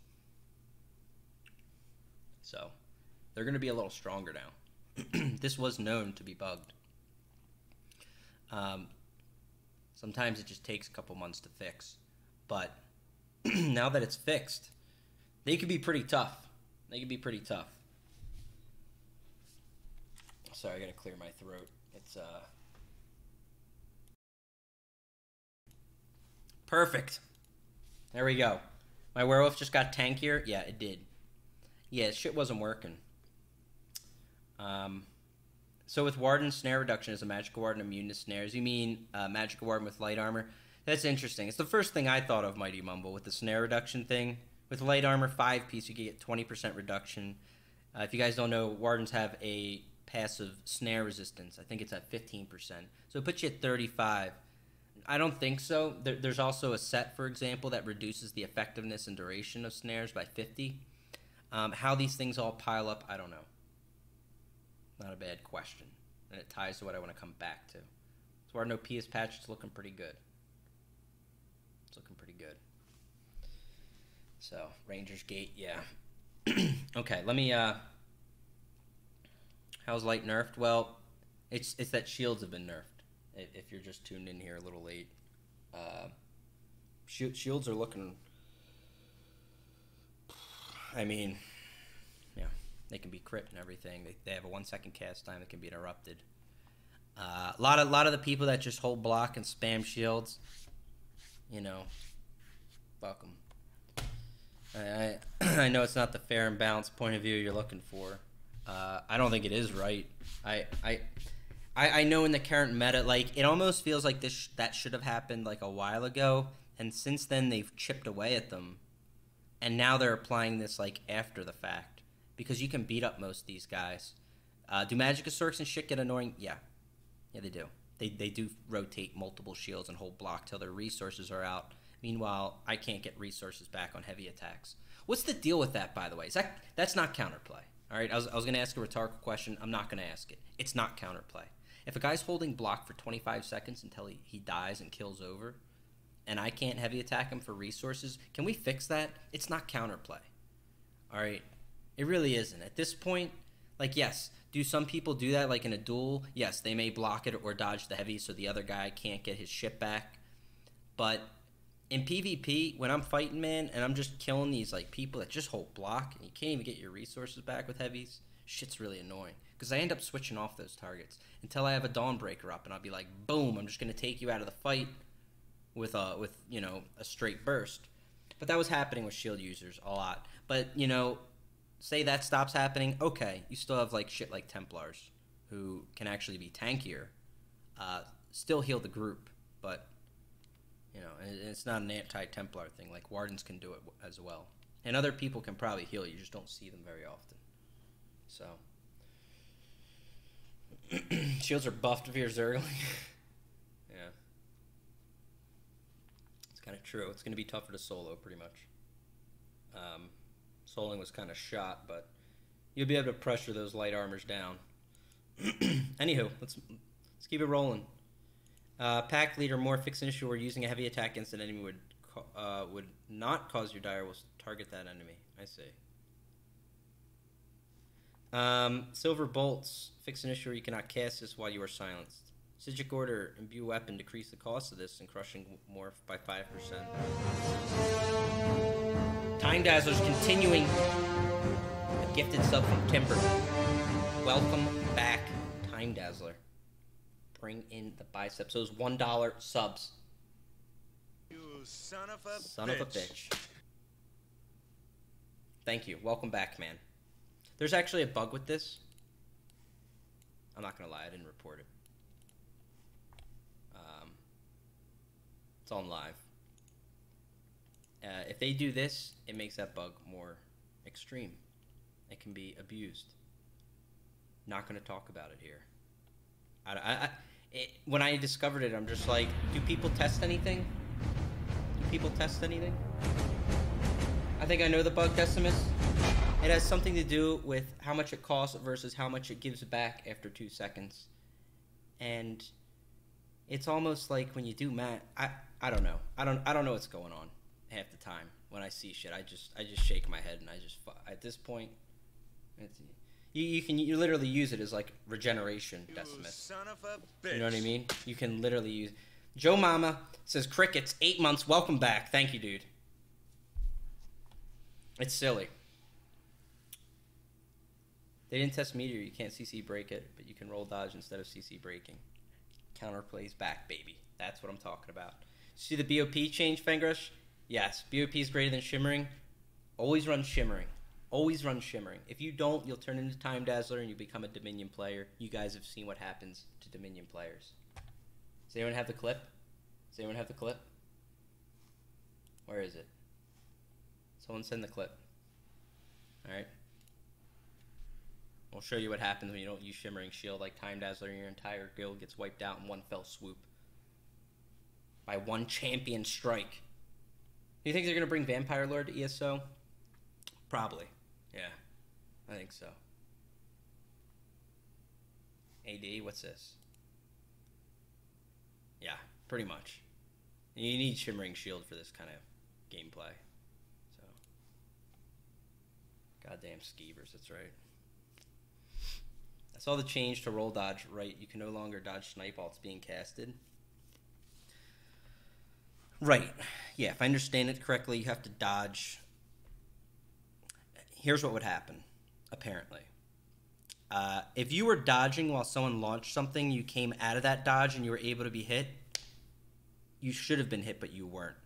So, they're going to be a little stronger now. This was known to be bugged. Sometimes it just takes a couple months to fix. But now that it's fixed, they could be pretty tough. Sorry, I gotta clear my throat. It's, perfect. There we go. My werewolf just got tankier? Yeah, it did. Yeah, shit wasn't working. So with Warden, snare reduction is a magical Warden immune to snares. You mean magical Warden with light armor? That's interesting. It's the first thing I thought of, Mighty Mumble, with the snare reduction thing. With light armor 5-piece, you can get 20% reduction. If you guys don't know, Wardens have a passive snare resistance. I think it's at 15%. So it puts you at 35. I don't think so. There's also a set, for example, that reduces the effectiveness and duration of snares by 50. How these things all pile up, I don't know. Not a bad question. And it ties to what I want to come back to. So our no PS patch is looking pretty good. It's looking pretty good. So, Ranger's Gate, yeah. Okay, let me, how's light nerfed? Well, it's that shields have been nerfed. If you're just tuned in here a little late. Shields are looking... I mean... Yeah, they can be crit and everything. They have a 1-second cast time that can be interrupted. A lot of the people that just hold block and spam shields, you know, fuck them. I know it's not the fair and balanced point of view you're looking for. I don't think it is right. I know in the current meta, like, it almost feels like that should have happened like a while ago, and since then they've chipped away at them, and now they're applying this like after the fact because you can beat up most of these guys. Do Magicosaurus and shit get annoying? Yeah, they do. They do rotate multiple shields and hold block till their resources are out. Meanwhile, I can't get resources back on heavy attacks. What's the deal with that, by the way? That's not counterplay. All right, I was going to ask a rhetorical question. I'm not going to ask it. It's not counterplay. If a guy's holding block for 25 seconds until he dies and kills over, and I can't heavy attack him for resources, can we fix that? It's not counterplay. All right? It really isn't. At this point, like, yes, do some people do that, like in a duel? Yes, they may block it or dodge the heavy so the other guy can't get his shit back. But in PvP, when I'm fighting, man, and I'm just killing these, like, people that just hold block, and you can't even get your resources back with heavies, shit's really annoying. Because I end up switching off those targets until I have a Dawnbreaker up, and I'll be like, boom, I'm just going to take you out of the fight with you know, a straight burst. But that was happening with shield users a lot. But, you know, say that stops happening, okay, you still have, like, shit like Templars, who can actually be tankier, still heal the group, but, you know, it's not an anti-Templar thing. Like, Wardens can do it as well. And other people can probably heal, you just don't see them very often. So, shields are buffed if you're Zergling. Yeah. It's kind of true. It's going to be tougher to solo, pretty much. Soloing was kind of shot, but you'll be able to pressure those light armors down. Anywho, let's keep it rolling. Pack leader, more fix an issue where using a heavy attack against an enemy would not cause your dire will target that enemy. I see. Silver bolts, fix an issue where you cannot cast this while you are silenced. Sigic order, imbue weapon, decrease the cost of this and crushing morph by 5%. Time Dazzler's continuing. A gifted sub from Timber. Welcome back, Time Dazzler. Bring in the biceps. Those $1 subs. You son of a Son bitch. of a bitch. Thank you. Welcome back, man. There's actually a bug with this. I'm not gonna lie, I didn't report it. It's on live. If they do this, it makes that bug more extreme. It can be abused. Not gonna talk about it here. When I discovered it, I'm just like, do people test anything? Do people test anything? I think I know the bug, Decimus. It has something to do with how much it costs versus how much it gives back after 2 seconds. And it's almost like when you do math, I don't know. I don't know what's going on half the time when I see shit. I just shake my head and I just, at this point, you literally use it as like regeneration, Decimus. Son of a bitch. You know what I mean? You can literally use. Joe Mama says crickets 8 months. Welcome back. Thank you, dude. It's silly. They didn't test Meteor. You can't CC break it, but you can roll dodge instead of CC breaking. Counterplays back, baby. That's what I'm talking about. See the BOP change, Fengrush? Yes. BOP is greater than Shimmering. Always run Shimmering. Always run Shimmering. If you don't, you'll turn into Time Dazzler and you become a Dominion player. You guys have seen what happens to Dominion players. Does anyone have the clip? Does anyone have the clip? Where is it? Someone send the clip. Alright. I'll show you what happens when you don't use Shimmering Shield like Time Dazzler and your entire guild gets wiped out in one fell swoop. By one champion strike. Do you think they're going to bring Vampire Lord to ESO? Probably. Yeah. I think so. AD, what's this? Yeah, pretty much. You need Shimmering Shield for this kind of gameplay. So. Goddamn skeevers, that's right. I saw the change to roll dodge, right? You can no longer dodge snipe while it's being casted. Right. Yeah, if I understand it correctly, you have to dodge. Here's what would happen, apparently. If you were dodging while someone launched something, you came out of that dodge and you were able to be hit, you should have been hit, but you weren't.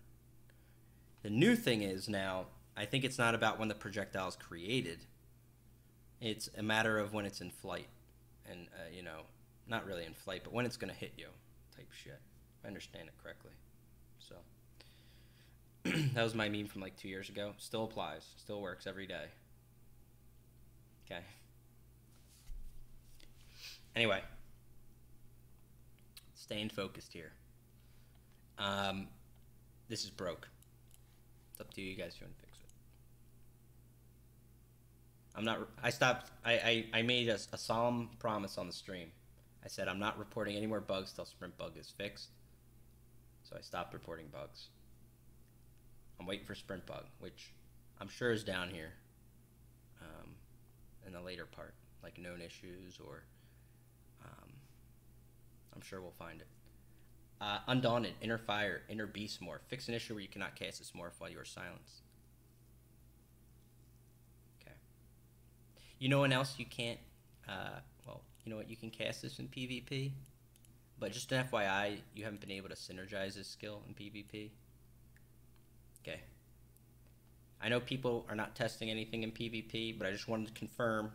The new thing is now, I think it's not about when the projectile is created. It's a matter of when it's in flight. And, you know, not really in flight, but when it's going to hit you type shit. If I understand it correctly. So, that was my meme from like 2 years ago. Still applies. Still works every day. Okay. Anyway. Staying focused here. This is broke. It's up to you guys if you want to fix it. I made a solemn promise on the stream. I said I'm not reporting any more bugs till sprint bug is fixed. So I stopped reporting bugs. I'm waiting for sprint bug, which I'm sure is down here in the later part, like known issues, or I'm sure we'll find it. Undaunted, inner fire, inner beast morph. Fix an issue where you cannot cast this morph while you are silenced. Okay. You know when else you can't, well, you know what, you can cast this in PvP, but just an FYI, you haven't been able to synergize this skill in PvP. Okay. I know people are not testing anything in PvP, but I just wanted to confirm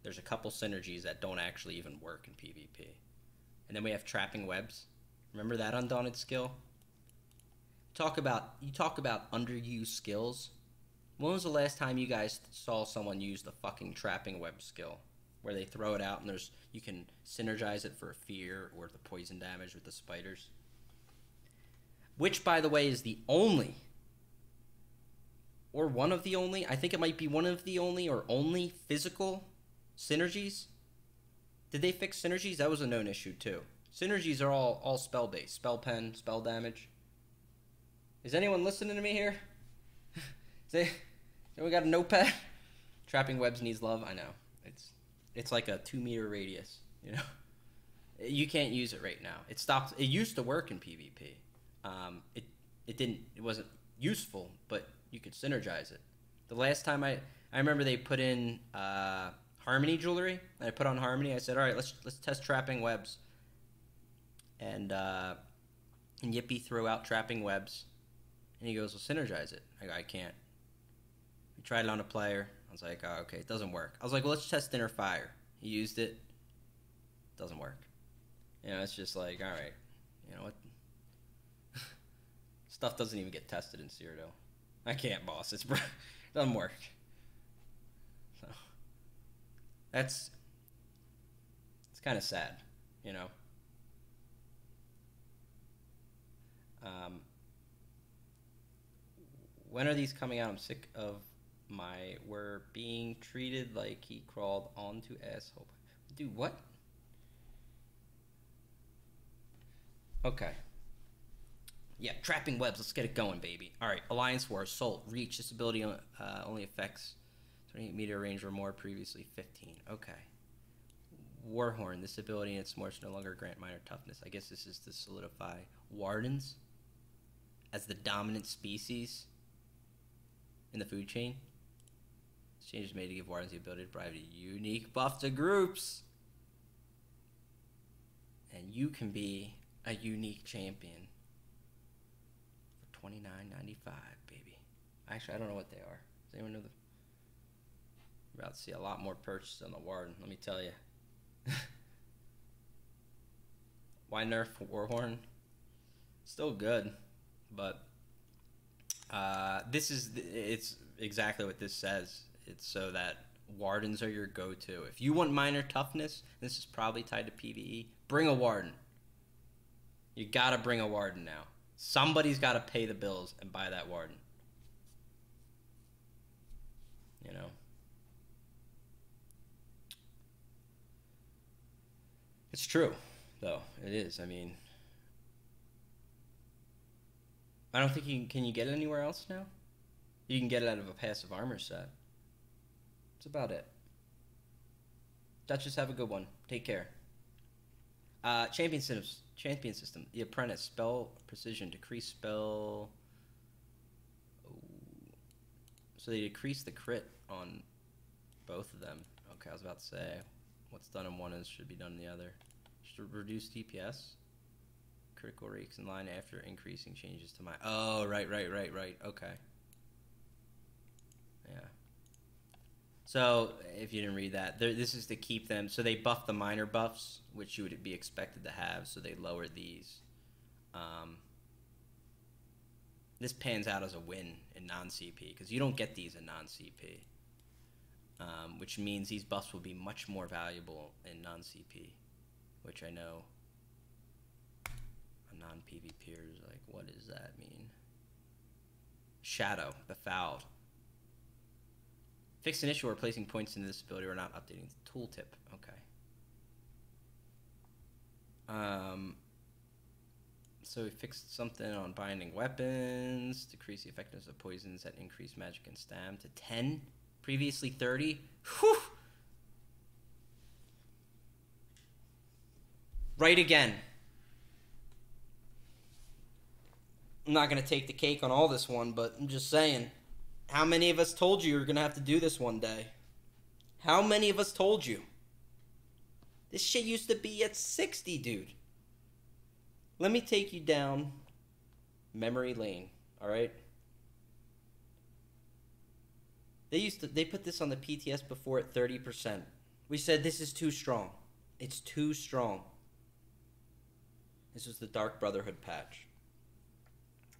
there's a couple synergies that don't actually even work in PvP. And then we have trapping webs. Remember that undaunted skill? You talk about underused skills. When was the last time you guys saw someone use the fucking trapping web skill? Where they throw it out and you can synergize it for a fear or the poison damage with the spiders. Which, by the way, is the only, or one of the only, I think it might be one of the only or only physical synergies. Did they fix synergies? That was a known issue too. Synergies are all spell based. Spell pen, spell damage. Is anyone listening to me here? We got a notepad? Trapping webs needs love. I know. It's like a 2-meter radius, you know? You can't use it right now. It stopped. It used to work in PvP. It wasn't useful, but you could synergize it. The last time I remember they put in Harmony jewelry, and I put on Harmony. I said, all right, let's test trapping webs. And Yippee threw out trapping webs, and he goes, well, synergize it. I go, I can't. We tried it on a player. I was like, oh, okay, it doesn't work. I was like, well, let's test inner fire. He used it. Doesn't work. You know, it's just like, all right, you know what? Stuff doesn't even get tested in Cyrodiil. I can't, boss. It doesn't work. So it's kind of sad, you know. When are these coming out? I'm sick of we're being treated like he crawled onto asshole. Dude, what? Okay. Yeah, trapping webs. Let's get it going, baby. All right, Alliance War, Assault, Reach. This ability only affects 28 meter range or more, previously 15. Okay. Warhorn. This ability and its morphs no longer grant minor toughness. I guess this is to solidify Wardens as the dominant species in the food chain. This change is made to give Wardens the ability to provide a unique buff to groups. And you can be a unique champion for $29.95, baby. Actually, I don't know what they are. Does anyone know We're about to see a lot more purchases on the Warden, let me tell you. Why nerf Warhorn? Still good, but it's exactly what this says. It's so that Wardens are your go-to. If you want minor toughness, this is probably tied to PvE, bring a Warden. You gotta bring a Warden now. Somebody's gotta pay the bills and buy that Warden. You know? It's true, though. It is. I mean, I don't think can you get it anywhere else now? You can get it out of a passive armor set. That's about it. Duchess, have a good one. Take care. Champion system. The Apprentice. Spell precision. Decrease spell. Oh. So they decrease the crit on both of them. Okay, I was about to say, what's done in one should be done in the other. Should reduce DPS. Critical rates in line after increasing changes to my... Oh, right. Okay. Yeah. So, if you didn't read that, this is to keep them... So they buff the minor buffs, which you would be expected to have, so they lower these. This pans out as a win in non-CP, because you don't get these in non-CP. Which means these buffs will be much more valuable in non-CP, which I know a non-PvPer is like, what does that mean? Shadow, Befouled. Fix an issue or placing points into this ability or not updating the tooltip. Okay. So we fixed something on binding weapons, decrease the effectiveness of poisons that increase magic and stam to 10, previously 30. Whew! Right again. I'm not going to take the cake on all this one, but I'm just saying, how many of us told you were going to have to do this one day? How many of us told you? This shit used to be at 60, dude. Let me take you down memory lane, all right? They put this on the PTS before at 30%. We said this is too strong. It's too strong. This was the Dark Brotherhood patch.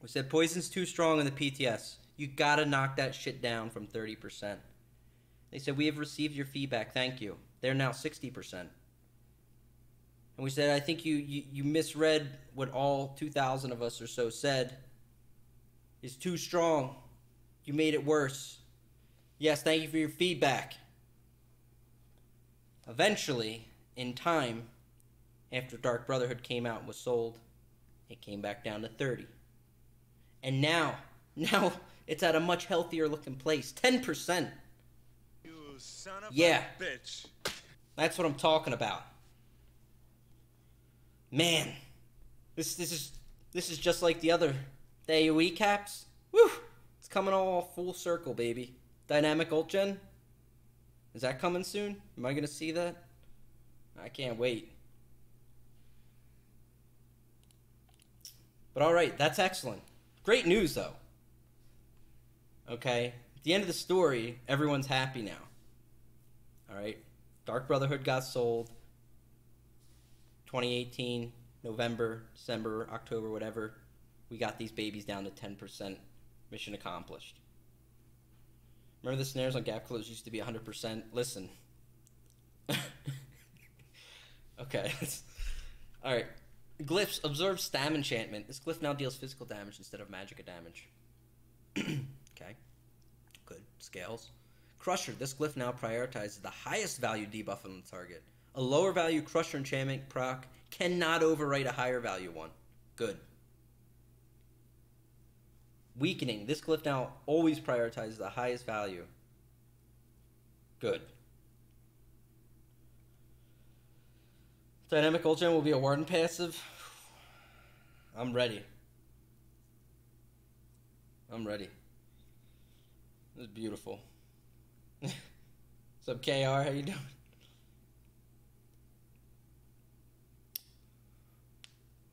We said poison's too strong in the PTS. You gotta knock that shit down from 30%. They said, we have received your feedback, thank you. They're now 60%. And we said, I think you misread what all 2,000 of us or so said. It's too strong. You made it worse. Yes, thank you for your feedback. Eventually, in time, after Dark Brotherhood came out and was sold, it came back down to 30. And now it's at a much healthier looking place. 10%. You son of Yeah. a bitch. That's what I'm talking about. Man, this is just like the other AoE caps. Woo! It's coming all full circle, baby. Dynamic ult gen. Is that coming soon? Am I gonna see that? I can't wait. But all right, that's excellent. Great news, though. Okay, at the end of the story, everyone's happy now. All right, Dark Brotherhood got sold. 2018, November, December, October, whatever, we got these babies down to 10%. Mission accomplished. Remember the snares on gap close used to be 100%? Listen. Okay. All right. Glyphs. Observe stam enchantment. This glyph now deals physical damage instead of magic damage. Okay. Good. Scales. Crusher. This glyph now prioritizes the highest value debuff on the target. A lower value Crusher enchantment proc cannot overwrite a higher value one. Good. Weakening. This glyph now always prioritizes the highest value. Good. Dynamic ult gen will be a Warden passive. I'm ready. I'm ready. This is beautiful. What's up, KR? How you doing?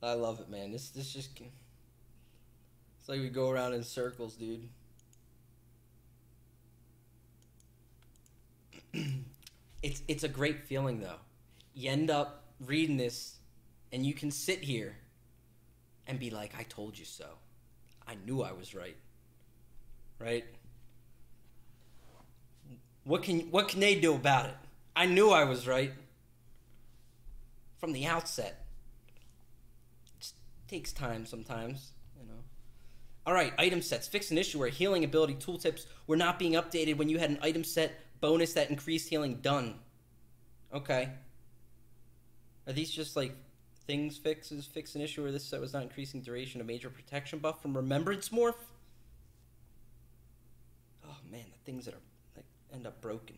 I love it, man. This just... It's like we go around in circles, dude. It's a great feeling, though. You end up reading this, and you can sit here and be like, I told you so. I knew I was right. Right? What can they do about it? I knew I was right. From the outset. It just takes time sometimes, you know. Alright, item sets. Fix an issue where healing ability tooltips were not being updated when you had an item set bonus that increased healing done. Okay. Are these just like things fixes? Fix an issue where this set was not increasing duration of major protection buff from Remembrance Morph? Oh man, the things that are like end up broken.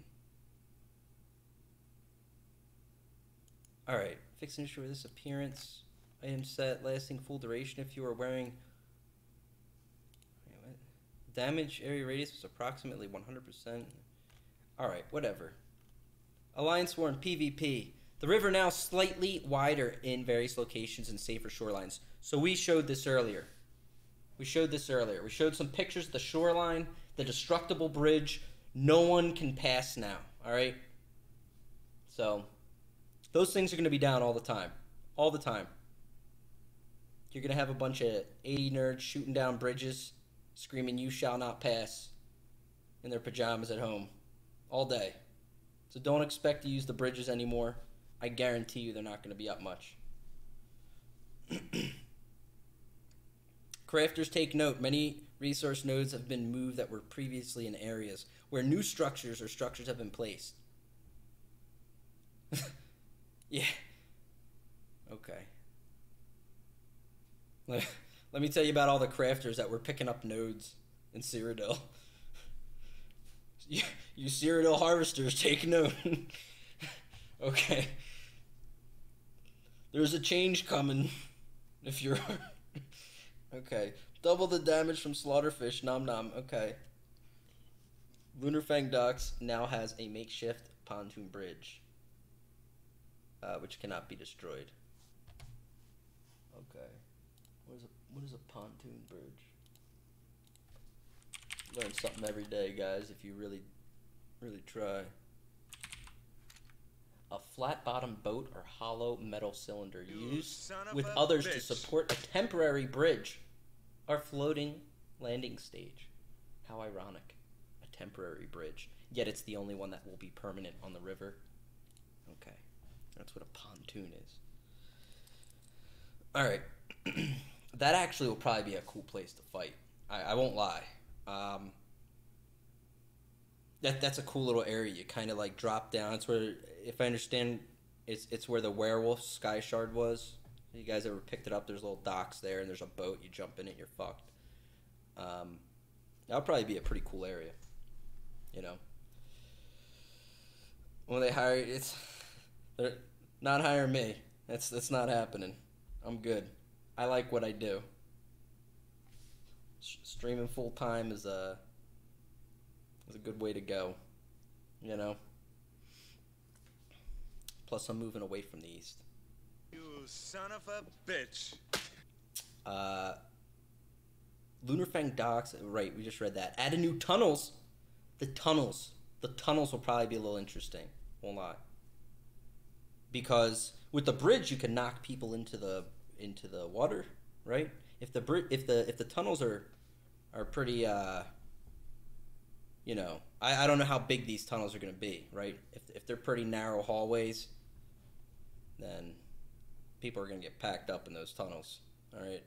Alright, fix an issue where this appearance item set lasting full duration if you are wearing... Wait, what? Damage area radius was approximately 100%. Alright, whatever. Alliance War and PvP. The river now slightly wider in various locations and safer shorelines. So we showed this earlier. We showed some pictures of the shoreline, the destructible bridge. No one can pass now, alright? So, those things are going to be down all the time. All the time. You're going to have a bunch of 80 nerds shooting down bridges, screaming, "You shall not pass," in their pajamas at home. All day. So don't expect to use the bridges anymore. I guarantee you they're not going to be up much. Crafters, take note. Many resource nodes have been moved that were previously in areas where new structures or structures have been placed. Yeah. Okay. Let me tell you about all the crafters that were picking up nodes in Cyrodiil. You Cyrodiil harvesters, take note. Okay. There's a change coming. If you're... Okay. Double the damage from slaughterfish. Nom nom. Okay. Lunar Fang Docks now has a makeshift pontoon bridge, which cannot be destroyed. Okay. What is a pontoon bridge? Learn something every day, guys, if you really try. A flat-bottom boat or hollow metal cylinder used with others to support a temporary bridge or floating landing stage. How ironic. A temporary bridge. Yet it's the only one that will be permanent on the river. Okay. That's what a pontoon is. Alright. That actually will probably be a cool place to fight. I won't lie. That's a cool little area. You kind of like drop down. It's where, if I understand, it's where the werewolf sky shard was. You guys ever picked it up? There's little docks there, and there's a boat. You jump in it, you're fucked. That'll probably be a pretty cool area. You know, when they hire, they're not hiring me. That's not happening. I'm good. I like what I do. Streaming full time is a good way to go, you know. Plus, I'm moving away from the east. You son of a bitch. Lunar Fang Docks. Right, we just read that. Added new tunnels. The tunnels will probably be a little interesting. Won't lie. Because with the bridge, you can knock people into the water, right? If the tunnels are pretty you know, I don't know how big these tunnels are going to be, right? If they're pretty narrow hallways, then people are going to get packed up in those tunnels, all right?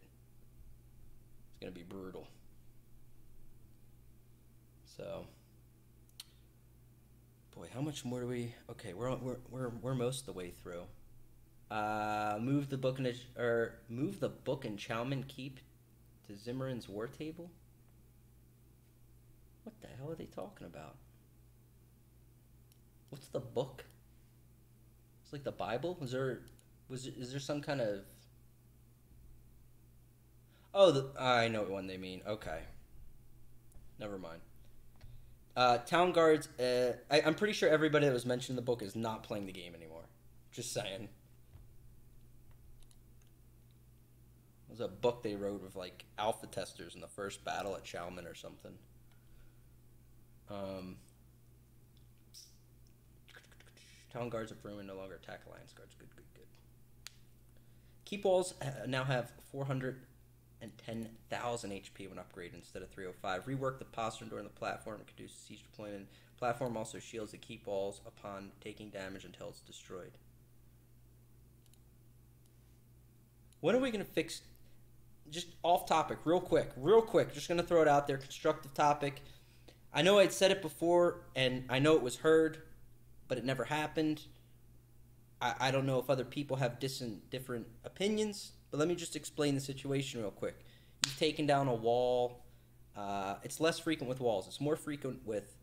It's going to be brutal. So, boy, how much more do we? Okay, we're most of the way through. Move the book in Chowman Keep to Zimmeran's war table. What the hell are they talking about? What's the book? It's like the Bible. Is there some kind of? Oh, I know what one they mean. Okay, never mind. Town guards. I'm pretty sure everybody that was mentioned in the book is not playing the game anymore. Just saying. It was a book they wrote with like alpha testers in the first battle at Chowman or something. Town guards of ruin no longer attack alliance guards. Good. Keep walls now have 410,000 HP when upgraded instead of 305. Rework the posture during the platform to reduce siege deployment. Platform also shields the keep walls upon taking damage until it's destroyed. When are we going to fix... Just off topic, real quick. Just going to throw it out there. Constructive topic. I know I'd said it before, and I know it was heard, but it never happened. I don't know if other people have different opinions, but let me just explain the situation real quick. You've taken down a wall. It's less frequent with walls. It's more frequent with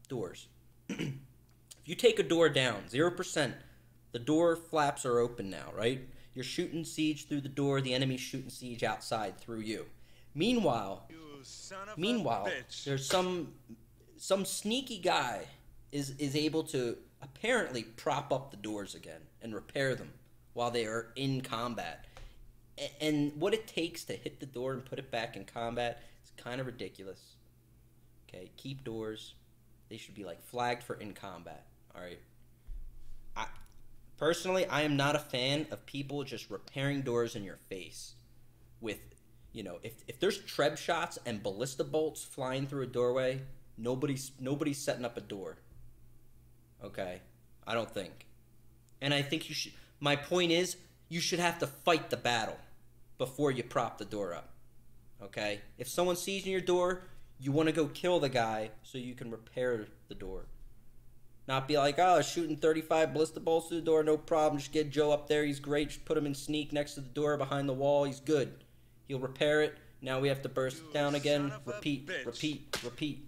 doors. If you take a door down, 0%, the door flaps are open now, right? You're shooting siege through the door. The enemy's shooting siege outside through you. Meanwhile, there's some sneaky guy is able to apparently prop up the doors again and repair them while they are in combat. And what it takes to hit the door and put it back in combat is kind of ridiculous. Okay, keep doors. They should be like flagged for in combat. All right. Personally, I am not a fan of people just repairing doors in your face with, you know, if there's treb shots and ballista bolts flying through a doorway, nobody's setting up a door. Okay? I don't think. And I think you should, my point is, you should have to fight the battle before you prop the door up. Okay? If someone sees in your door, you want to go kill the guy so you can repair the door. Not be like, oh, shooting 35 ballista bolts through the door, no problem. Just get Joe up there. He's great. Just put him in sneak next to the door behind the wall. He's good. He'll repair it. Now we have to burst it down again. Repeat, repeat, repeat.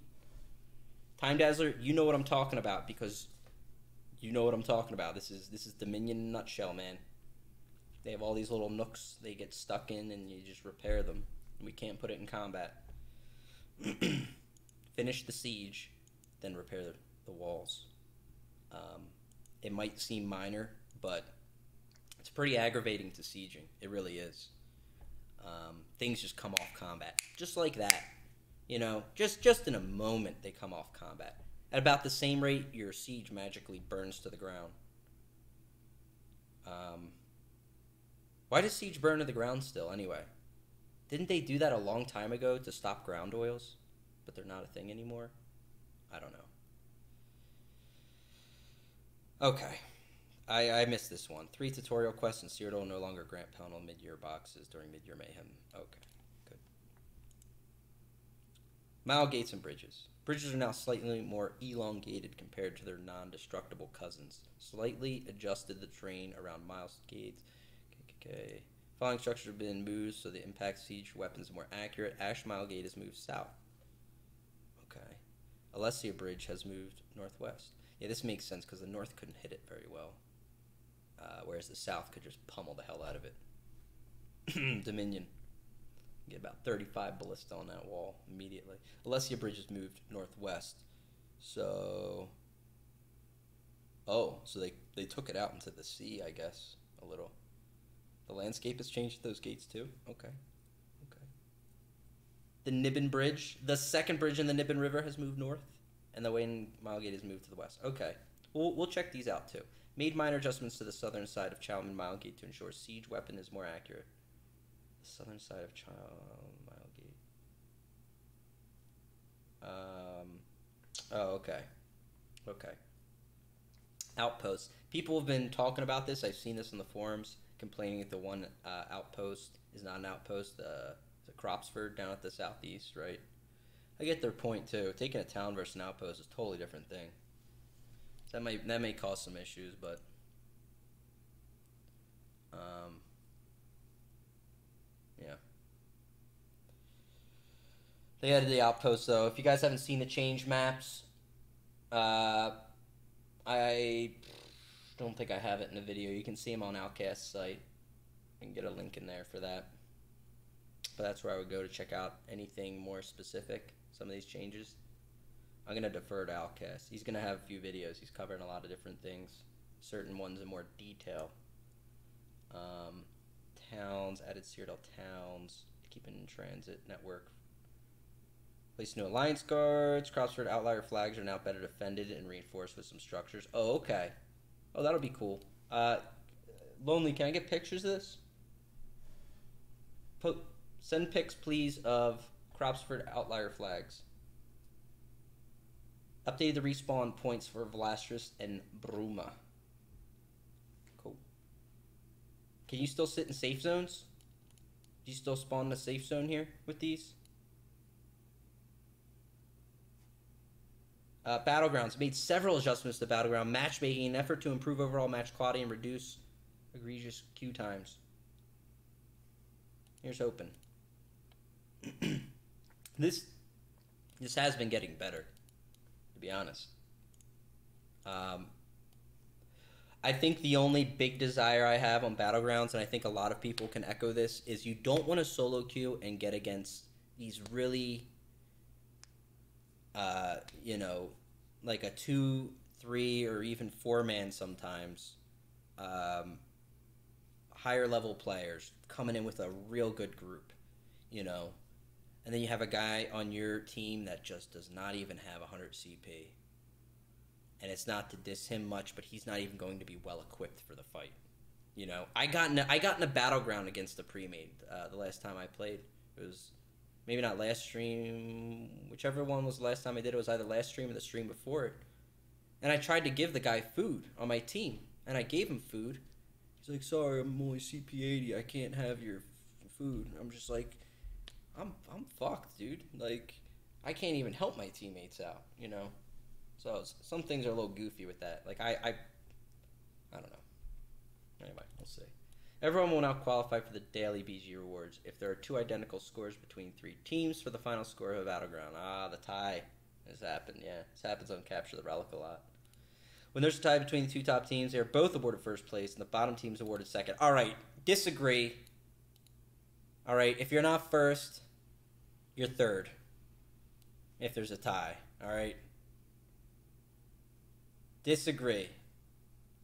Time Dazzler, you know what I'm talking about because you know what I'm talking about. This is Dominion in a nutshell, man. They have all these little nooks they get stuck in, and you just repair them. We can't put it in combat. Finish the siege, then repair the walls. It might seem minor, but it's pretty aggravating to sieging. It really is. Things just come off combat, just like that. You know, just in a moment they come off combat. At about the same rate, your siege magically burns to the ground. Why does siege burn to the ground still, anyway? Didn't they do that a long time ago to stop ground oils? But they're not a thing anymore? I don't know. Okay. I missed this one. 3 tutorial quests in Cyrodiil no longer grant panel mid-year boxes during mid-year mayhem. Okay, good. Mile gates and bridges. Bridges are now slightly more elongated compared to their non-destructible cousins. Slightly adjusted the terrain around mile gates. Okay. Following structures have been moved so the impact siege weapons are more accurate. Ash Mile Gate has moved south. Okay. Alessia Bridge has moved northwest. Yeah, this makes sense because the north couldn't hit it very well. Whereas the south could just pummel the hell out of it. Dominion. Get about 35 ballista on that wall immediately. Alessia Bridge has moved northwest. So... Oh, so they took it out into the sea, I guess, a little. The landscape has changed those gates too? Okay. Okay. The Nibbin Bridge, the second bridge in the Nibbin River has moved north, and the Wayne Mile Gate has moved to the west. Okay. We'll check these out too. Made minor adjustments to the southern side of Chalman Mile Gate to ensure siege weapon is more accurate. The southern side of Chalman Mile Gate. Oh, okay. Okay. Outposts. People have been talking about this. I've seen this in the forums, complaining that the one outpost is not an outpost. The Cropsford down at the southeast, right? I get their point too. Taking a town versus an outpost is a totally different thing. So that may cause some issues, but yeah. They added the outpost though. If you guys haven't seen the change maps, I don't think I have it in the video. You can see them on Outcast's site. I can get a link in there for that. But that's where I would go to check out anything more specific, some of these changes. I'm going to defer to Outcast. He's going to have a few videos. He's covering a lot of different things, certain ones in more detail. Towns, added Cyrodiil towns, keeping in transit network. Place new alliance guards. Cropsford outlier flags are now better defended and reinforced with some structures. Oh, okay. Oh, that'll be cool. Lonely, can I get pictures of this? Send pics, please, of Cropsford outlier flags. Updated the respawn points for Velastris and Bruma. Cool. Can you still sit in safe zones? Do you still spawn in a safe zone here with these? Battlegrounds. Made several adjustments to Battleground matchmaking in an effort to improve overall match quality and reduce egregious queue times. Here's hoping. This has been getting better, to be honest. I think the only big desire I have on Battlegrounds, and I think a lot of people can echo this, is you don't want to solo queue and get against these really, you know, like a 2, 3, or even 4-man sometimes, higher level players coming in with a real good group, you know, and then you have a guy on your team that just does not even have 100 CP. And it's not to diss him much, but he's not even going to be well equipped for the fight. You know, I got in a Battleground against the pre-made the last time I played. It was maybe not last stream, whichever one was the last time I did. It was either last stream or the stream before it. And I tried to give the guy food on my team, and I gave him food. He's like, "Sorry, I'm only CP 80. I can't have your food." I'm just like, I'm fucked, dude. Like, I can't even help my teammates out, you know. So some things are a little goofy with that. Like I don't know. Anyway, we'll see. Everyone will now qualify for the daily BG rewards if there are 2 identical scores between 3 teams for the final score of a battleground. Ah, the tie. This happened, yeah. This happens on Capture the Relic a lot. When there's a tie between the 2 top teams, they are both awarded first place, and the bottom team is awarded second. All right, disagree. All right, if you're not first, you're third. If there's a tie, all right. Disagree.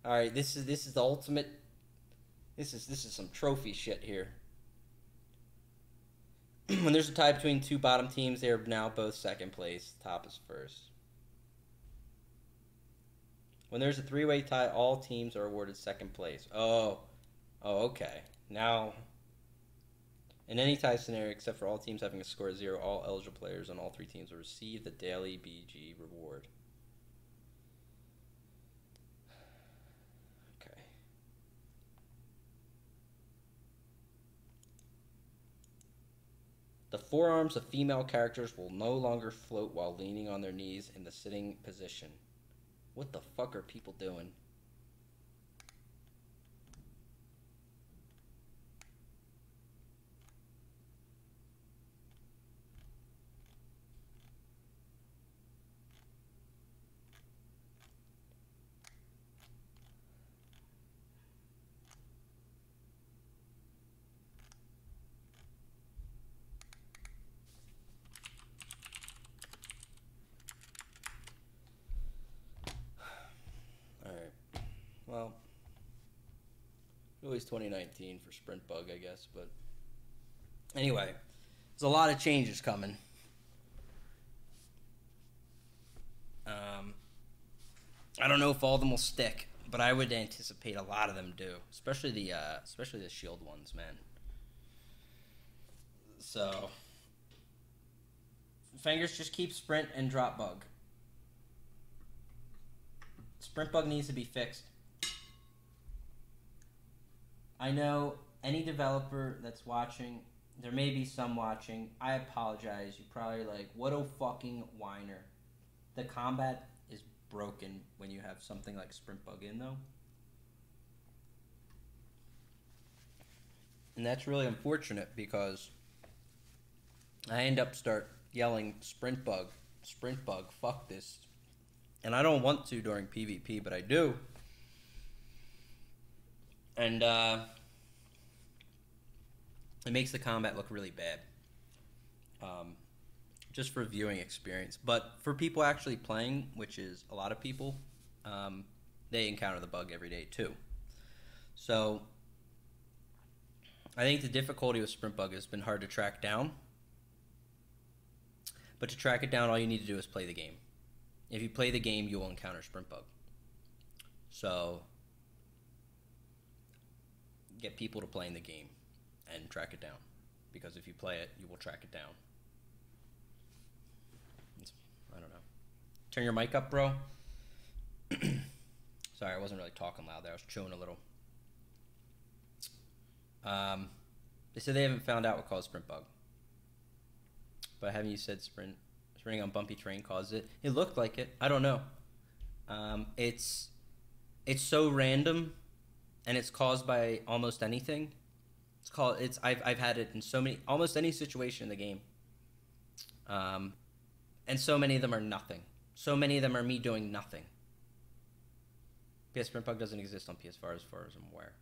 All right, this is the ultimate. This is some trophy shit here. When there's a tie between 2 bottom teams, they are now both second place. Top is first. When there's a 3-way tie, all teams are awarded second place. Oh, okay. Now, in any tie scenario, except for all teams having a score of 0, all eligible players on all 3 teams will receive the daily BG reward. Okay. The forearms of female characters will no longer float while leaning on their knees in the sitting position. What the fuck are people doing? Well, always 2019 for Sprint Bug, I guess, but anyway, there's a lot of changes coming. I don't know if all of them will stick, but I would anticipate a lot of them do, especially the shield ones, man. So, Fingers, just keep Sprint and drop Bug. Sprint Bug needs to be fixed. I know any developer that's watching, there may be some watching, I apologize. You're probably like, what a fucking whiner. The combat is broken when you have something like Sprint Bug in, though. And that's really unfortunate because I end up start yelling, Sprint Bug, fuck this. And I don't want to during PvP, but I do. And it makes the combat look really bad. Just for viewing experience. But for people actually playing, which is a lot of people, they encounter the bug every day too. So I think the difficulty with Sprint Bug has been hard to track down. But to track it down, all you need to do is play the game. If you play the game, you will encounter Sprint Bug. So get people to play in the game and track it down. Because if you play it, you will track it down. I don't know. Turn your mic up, bro. Sorry, I wasn't really talking loud there. I was chewing a little. They said they haven't found out what caused Sprint Bug. But haven't you said sprinting on bumpy terrain caused it? It looked like it. I don't know. It's so random, and it's caused by almost anything. I've had it in so many, almost any situation in the game. And so many of them are nothing. So many of them are me doing nothing. PS Sprint Bug doesn't exist on PS4 as far as I'm aware.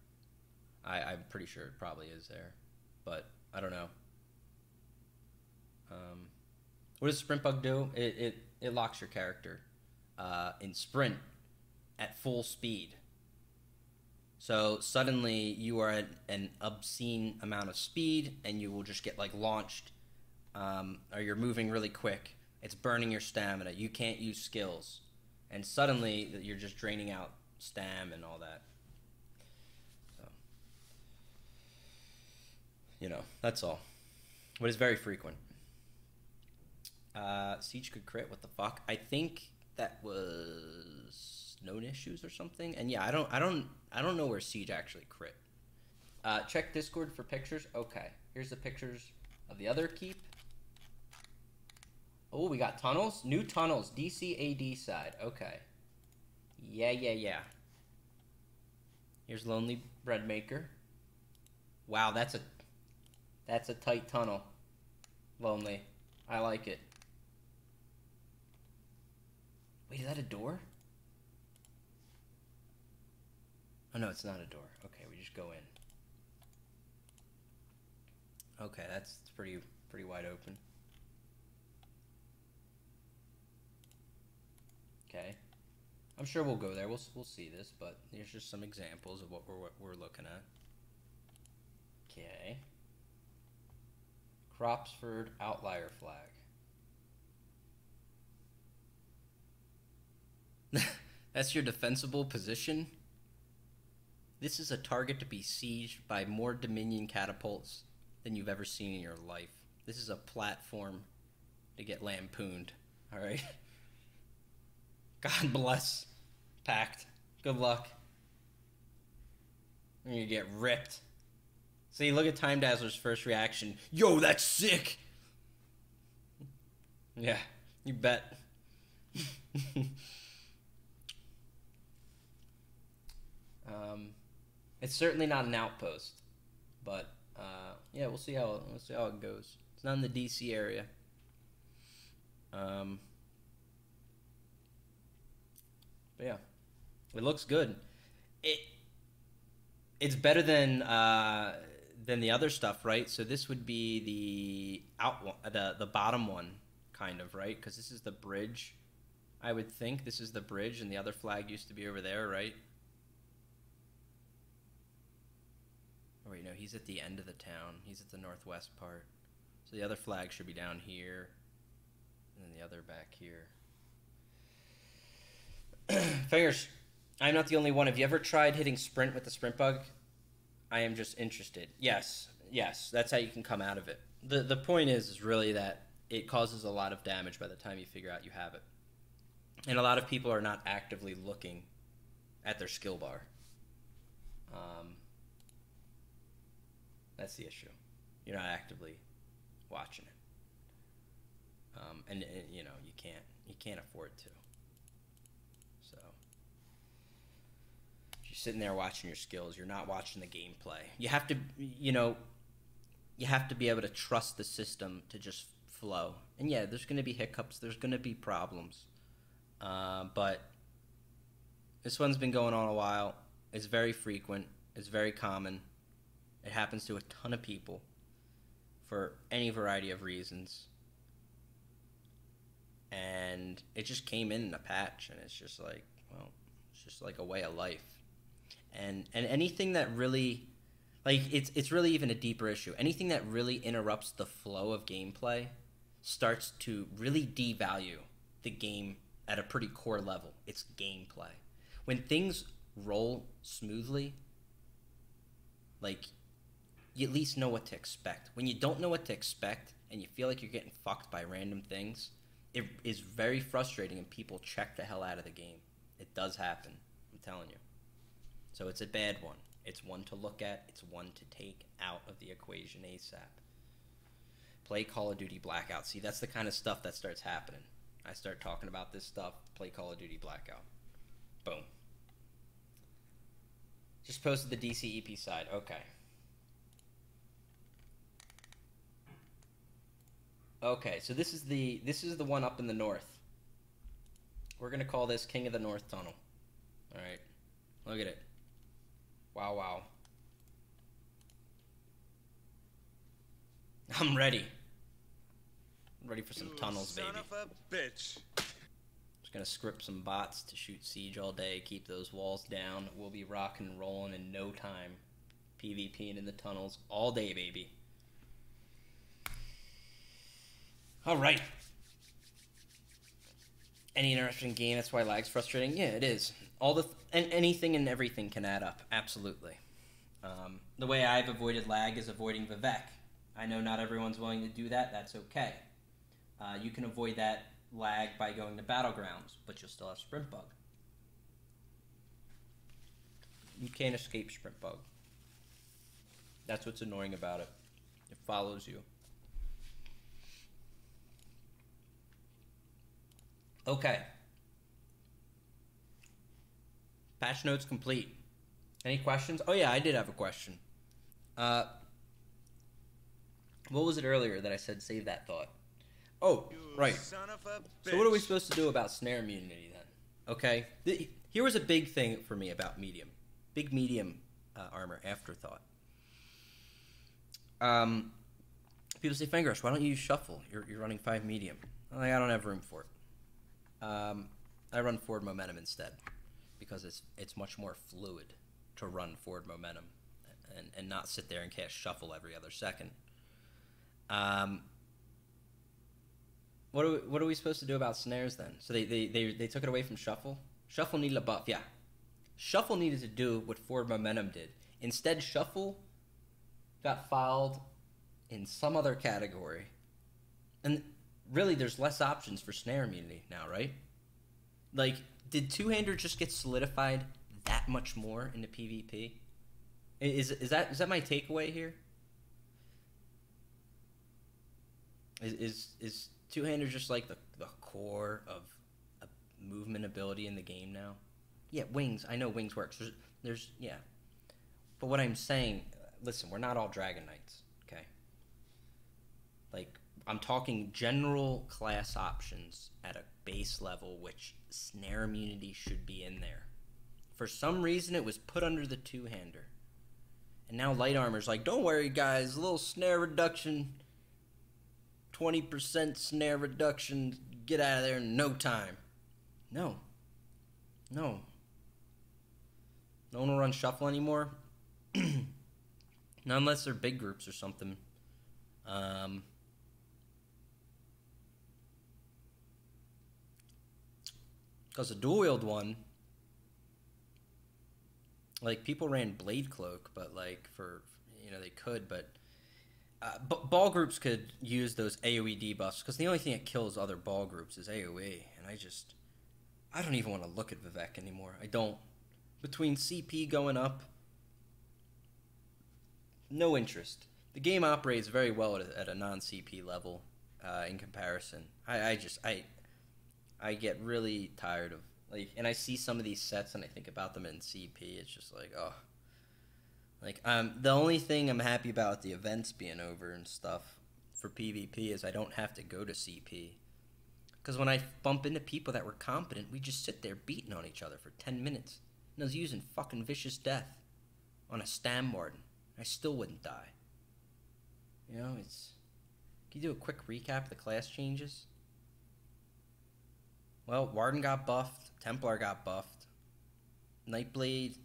I'm pretty sure it probably is there, but I don't know. What does Sprint Bug do? It locks your character in sprint at full speed. So suddenly you are at an obscene amount of speed, and you will just get like launched, or you're moving really quick. It's burning your stamina. You can't use skills, and suddenly you're just draining out stam and all that. So, that's all. But it's very frequent. Siege could crit. What the fuck? I think that was known issues or something. And yeah, I don't know where Siege actually crit. Check Discord for pictures. Okay, here's the pictures of the other keep. Oh, we got tunnels? New tunnels. DCAD side. Okay. Yeah. Here's Lonely Bread Maker. Wow, that's a tight tunnel. Lonely. I like it. Wait, is that a door? Oh no, it's not a door. Okay, we just go in. Okay, that's pretty wide open. Okay. I'm sure we'll go there. We'll see this, but here's just some examples of what we're looking at. Okay. Cropsford Outlier Flag. That's your defensible position? This is a target to be sieged by more Dominion catapults than you've ever seen in your life. This is a platform to get lampooned, alright? God bless. Pact. Good luck. You're gonna get ripped. See, look at Time Dazzler's first reaction. Yo, that's sick! Yeah, you bet. It's certainly not an outpost, but yeah, we'll see how it goes. It's not in the DC area. But yeah, it looks good. It's better than the other stuff, right? So this would be the bottom one, kind of, right? Because this is the bridge. I would think this is the bridge, and the other flag used to be over there, right? Oh wait, no, he's at the end of the town. He's at the northwest part. So the other flag should be down here, and then the other back here. Fingers, I'm not the only one. Have you ever tried hitting sprint with the sprint bug? I am just interested. Yes, that's how you can come out of it. The point is really that it causes a lot of damage by the time you figure out you have it. And a lot of people are not actively looking at their skill bar. That's the issue. You're not actively watching it. And you know, you can't afford to. So if you're sitting there watching your skills, you're not watching the gameplay. You have to, you have to be able to trust the system to just flow. And yeah, there's going to be hiccups. There's going to be problems. But this one's been going on a while. It's very frequent. It's very common. It happens to a ton of people for any variety of reasons. And it just came in a patch, and it's just like, well, it's just like a way of life. And anything that really, like, it's really even a deeper issue. Anything that really interrupts the flow of gameplay starts to really devalue the game at a pretty core level. It's gameplay. When things roll smoothly, like, you at least know what to expect. When you don't know what to expect and you feel like you're getting fucked by random things, it is very frustrating, and people check the hell out of the game. It does happen. I'm telling you. So it's a bad one. It's one to look at. It's one to take out of the equation ASAP. Play Call of Duty Blackout. See, that's the kind of stuff that starts happening. I start talking about this stuff. Play Call of Duty Blackout. Boom. Just posted the DC EP side. Okay. Okay, so this is the one up in the north. We're gonna call this King of the North Tunnel. All right, look at it. Wow. I'm ready. I'm ready for some tunnels, baby. Son of a bitch. Just gonna script some bots to shoot siege all day, keep those walls down. We'll be rocking and rolling in no time. PvPing in the tunnels all day, baby. All right. Any interesting game? That's why lag's frustrating. Yeah, it is. Anything and everything can add up. Absolutely. The way I've avoided lag is avoiding Vivek. I know not everyone's willing to do that. That's okay. You can avoid that lag by going to Battlegrounds, but you'll still have Sprint Bug. You can't escape Sprint Bug. That's what's annoying about it. It follows you. Okay. Patch notes complete. Any questions? Oh yeah, I did have a question. What was it earlier that I said save that thought? Oh, right. Son of a bitch. So what are we supposed to do about snare immunity then? Okay. Here was a big thing for me about medium. Big medium armor afterthought. People say, Fangrush, why don't you use shuffle? You're running 5 medium. I'm like, I don't have room for it. I run forward momentum instead because it's much more fluid to run forward momentum and not sit there and cast shuffle every other second. What are we supposed to do about snares then? So they took it away from shuffle. Shuffle needed a buff, yeah. Shuffle needed to do what forward momentum did. Instead, shuffle got filed in some other category, and really, there's less options for snare immunity now, right? Like, did two-hander just get solidified that much more into PvP? Is that my takeaway here? Is two-hander just like the core of a movement ability in the game now? Yeah, wings. I know wings works. There's yeah. But what I'm saying, listen, we're not all Dragon Knights, okay? Like, I'm talking general class options at a base level, which snare immunity should be in there. For some reason, it was put under the two-hander. And now light armor's like, don't worry, guys, a little snare reduction, 20% snare reduction, get out of there in no time. No. No one will run shuffle anymore. Not unless they're big groups or something. Because the dual wield one, like, people ran Blade Cloak, but like they could, but ball groups could use those AoE debuffs because the only thing that kills other ball groups is AoE, and I don't even want to look at Vivek anymore. I don't. Between CP going up, no interest. The game operates very well at a non-CP level in comparison. I get really tired of, like, and I see some of these sets and I think about them in CP. It's just like, oh. Like, the only thing I'm happy about the events being over and stuff for PvP is I don't have to go to CP. Because when I bump into people that were competent, we just sit there beating on each other for 10 minutes. And I was using fucking Vicious Death on a Stam Warden. I still wouldn't die. You know, Can you do a quick recap of the class changes? Well, Warden got buffed. Templar got buffed. Nightblade,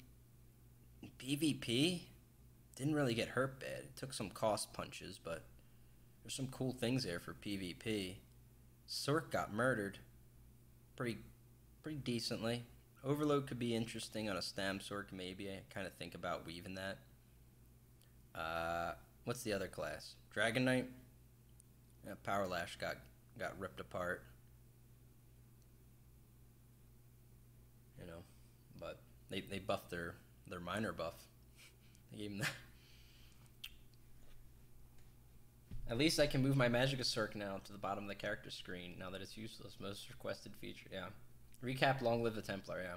PvP, didn't really get hurt bad. It took some cost punches, but there's some cool things there for PvP. Sork got murdered pretty decently. Overload could be interesting on a Stam Sork, maybe. I kind of think about weaving that. What's the other class? Dragon Knight? Yeah, Power Lash got ripped apart. You know, but they buffed their minor buff. They gave him that. At least I can move my Magicka Circ now to the bottom of the character screen now that it's useless. Most requested feature, yeah. Recap, long live the Templar, yeah.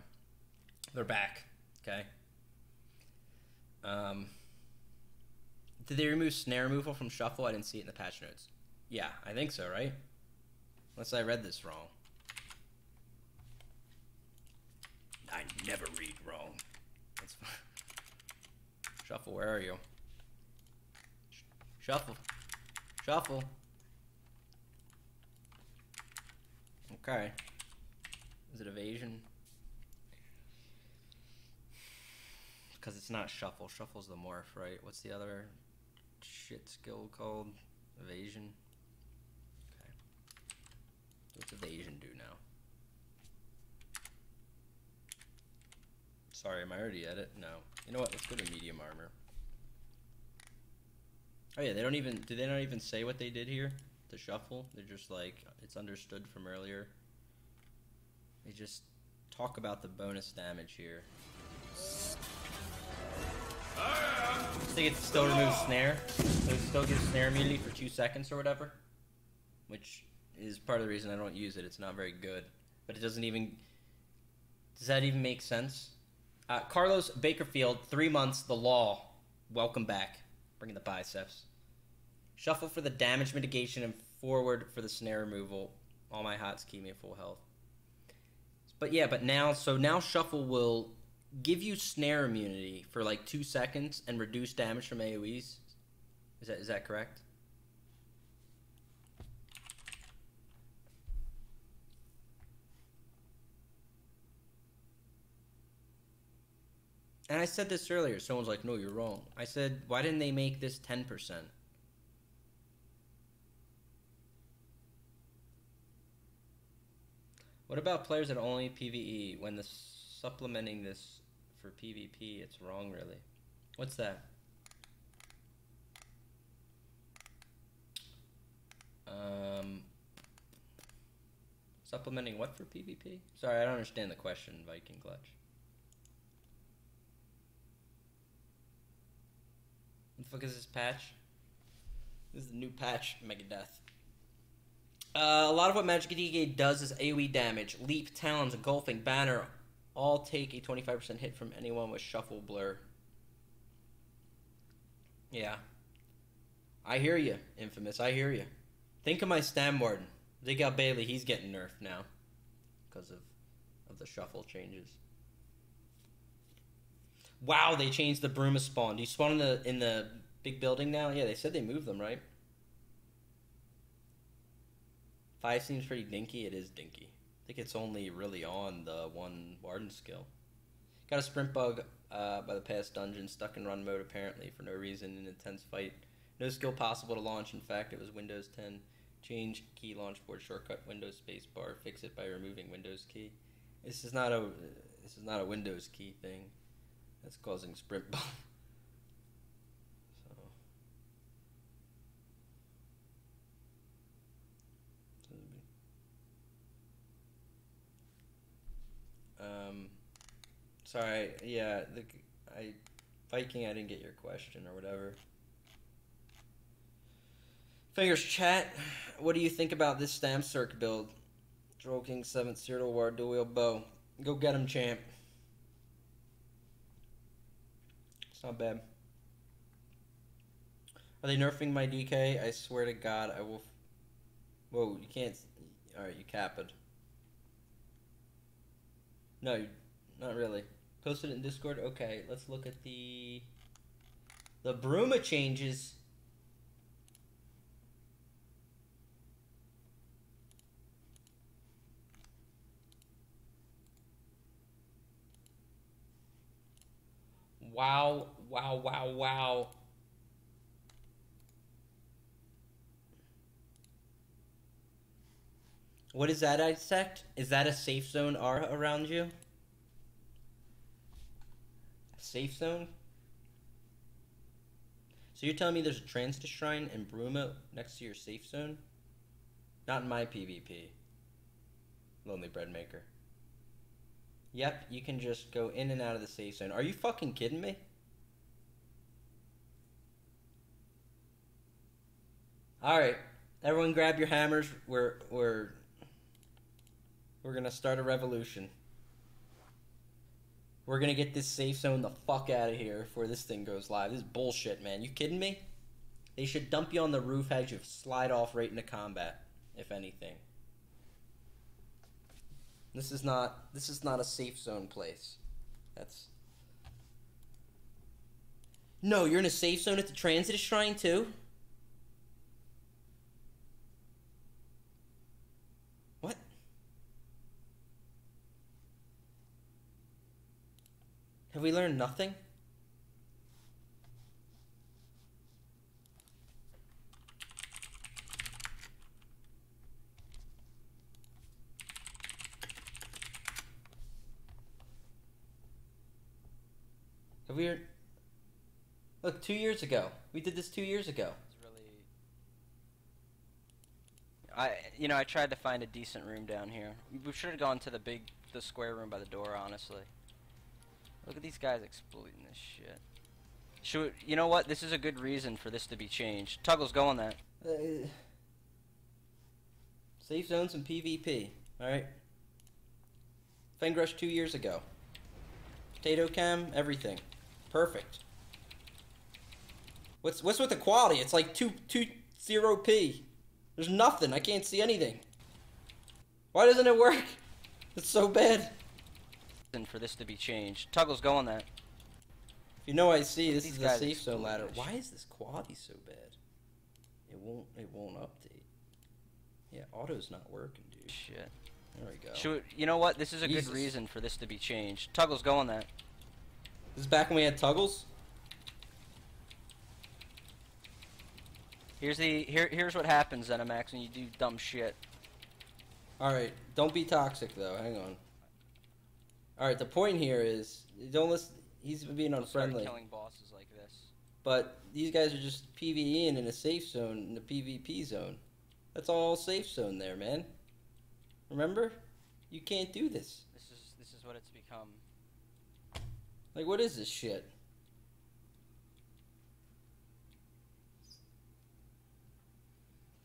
They're back, okay. Did they remove snare removal from shuffle? I didn't see it in the patch notes. Yeah, I think so, right? Unless I read this wrong. I never read wrong. That's fine. Shuffle, where are you? Shuffle. Shuffle. Okay. Is it evasion? Because it's not shuffle. Shuffle's the morph, right? What's the other shit skill called? Evasion? Okay. What's evasion do now? Sorry, am I already at it? No. You know what? Let's go to medium armor. Oh yeah, did they not even say what they did here? To shuffle? They're just like, it's understood from earlier. They just talk about the bonus damage here. I think it still removes snare. So it still gives snare immunity for 2 seconds or whatever. Which is part of the reason I don't use it. It's not very good. but it doesn't even... Does that even make sense? Carlos Bakerfield, 3 months, the law. Welcome back. Bringing the biceps. Shuffle for the damage mitigation and forward for the snare removal. All my hots keep me at full health. But yeah, but now Shuffle will give you snare immunity for like 2 seconds and reduce damage from AoEs. Is that correct? And I said this earlier. Someone's like, no, you're wrong. I said, why didn't they make this 10%? What about players that only PvE? When supplementing this for PvP, it's wrong, really. What's that? Supplementing what for PvP? Sorry, I don't understand the question, Viking Clutch. What the fuck is this patch? This is the new patch, Megadeth. A lot of what Magic DK does is AoE damage. Leap, Talons, Engulfing, Banner all take a 25% hit from anyone with Shuffle Blur. Yeah. I hear you, Infamous. I hear you. Think of my Stam Warden. Dig out Bailey. He's getting nerfed now because of the Shuffle changes. Wow, they changed the Bruma spawn. Do you spawn in the big building now? Yeah, they said they moved them, right? 5 seems pretty dinky. It is dinky. I think it's only really on the one Warden skill. Got a sprint bug by the past dungeon. Stuck in run mode apparently for no reason. An intense fight. No skill possible to launch. In fact, it was Windows 10. Change key launch board shortcut. Windows space bar. Fix it by removing Windows key. This is not a Windows key thing. That's causing sprint bug. Sorry, yeah, Viking, I didn't get your question or whatever. Fingers chat, what do you think about this Stam Circ build? Droll King 7th, Cyril War, Dual Wheel Bow. Go get him, champ. It's not bad. Are they nerfing my DK? I swear to God, I will... Whoa, you can't... Alright, you capped. No, not really. Posted it in Discord? Okay, let's look at the Bruma changes. Wow, wow, wow, wow. What is that, Isaac? Is that a safe zone aura around you? A safe zone? So you're telling me there's a Transist Shrine and Bruma next to your safe zone? Not in my PvP. Lonely Bread Maker. Yep, you can just go in and out of the safe zone. Are you fucking kidding me? Alright. Everyone grab your hammers. We're gonna start a revolution. We're gonna get this safe zone the fuck out of here before this thing goes live. This is bullshit, man. You kidding me? They should dump you on the roof as you slide off right into combat, if anything. This is not a safe zone place. That's... No, you're in a safe zone at the Transit Shrine too? What? Have we learned nothing? Have we... Look, 2 years ago. We did this 2 years ago. It's really... I tried to find a decent room down here. We should have gone to the square room by the door, honestly. Look at these guys exploiting this shit. You know what? This is a good reason for this to be changed. Tuggles, go on that. Safe zones and PvP, alright? Fangrush 2 years ago. Potato cam, everything. Perfect. What's with the quality? It's like 220p. There's nothing. I can't see anything. Why doesn't it work? It's so bad. For this to be changed. Tuggles, go on that. You know I see. This These is the guys safe zone explode ladder. this Why shit. is this quality so bad? It won't update. Yeah, auto's not working, dude. Shit. There we go. You know what? This is a Jesus. good reason for this to be changed. Tuggles, go on that. This is back when we had Tuggles? Here's what happens, Zenimax, when you do dumb shit. Alright, don't be toxic though, hang on. Alright, the point here is, don't listen, he's being Don't start unfriendly. killing bosses like this. But these guys are just PvEing in a safe zone, in the PvP zone. That's all safe zone there, man. Remember? You can't do this. This is what it's become. Like, what is this shit?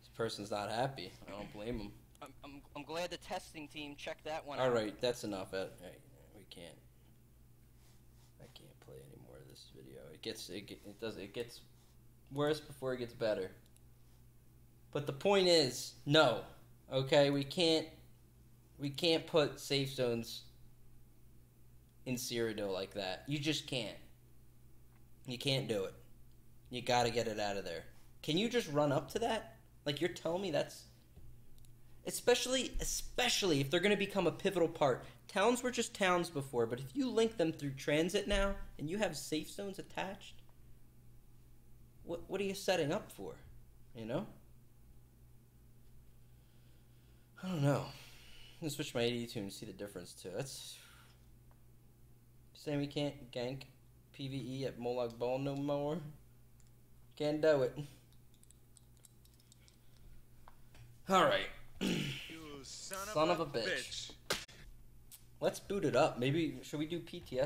This person's not happy. I don't blame him. I'm glad the testing team checked that one out. Alright, that's enough. Right, we can't. I can't play any more of this video. It gets worse before it gets better. But the point is, no. Okay, we can't put safe zones in Cyrodiil like that. You just can't. You can't do it. You gotta get it out of there. Can you just run up to that? Like, you're telling me that's... Especially if they're going to become a pivotal part. Towns were just towns before, but if you link them through transit now, and you have safe zones attached, what are you setting up for? You know? I don't know. I'm going to switch my AD to and see the difference, too. That's... Saying we can't gank PvE at Molag Bal no more? Can't do it. Alright. You son Son of a bitch. Let's boot it up. Maybe, should we do PTS?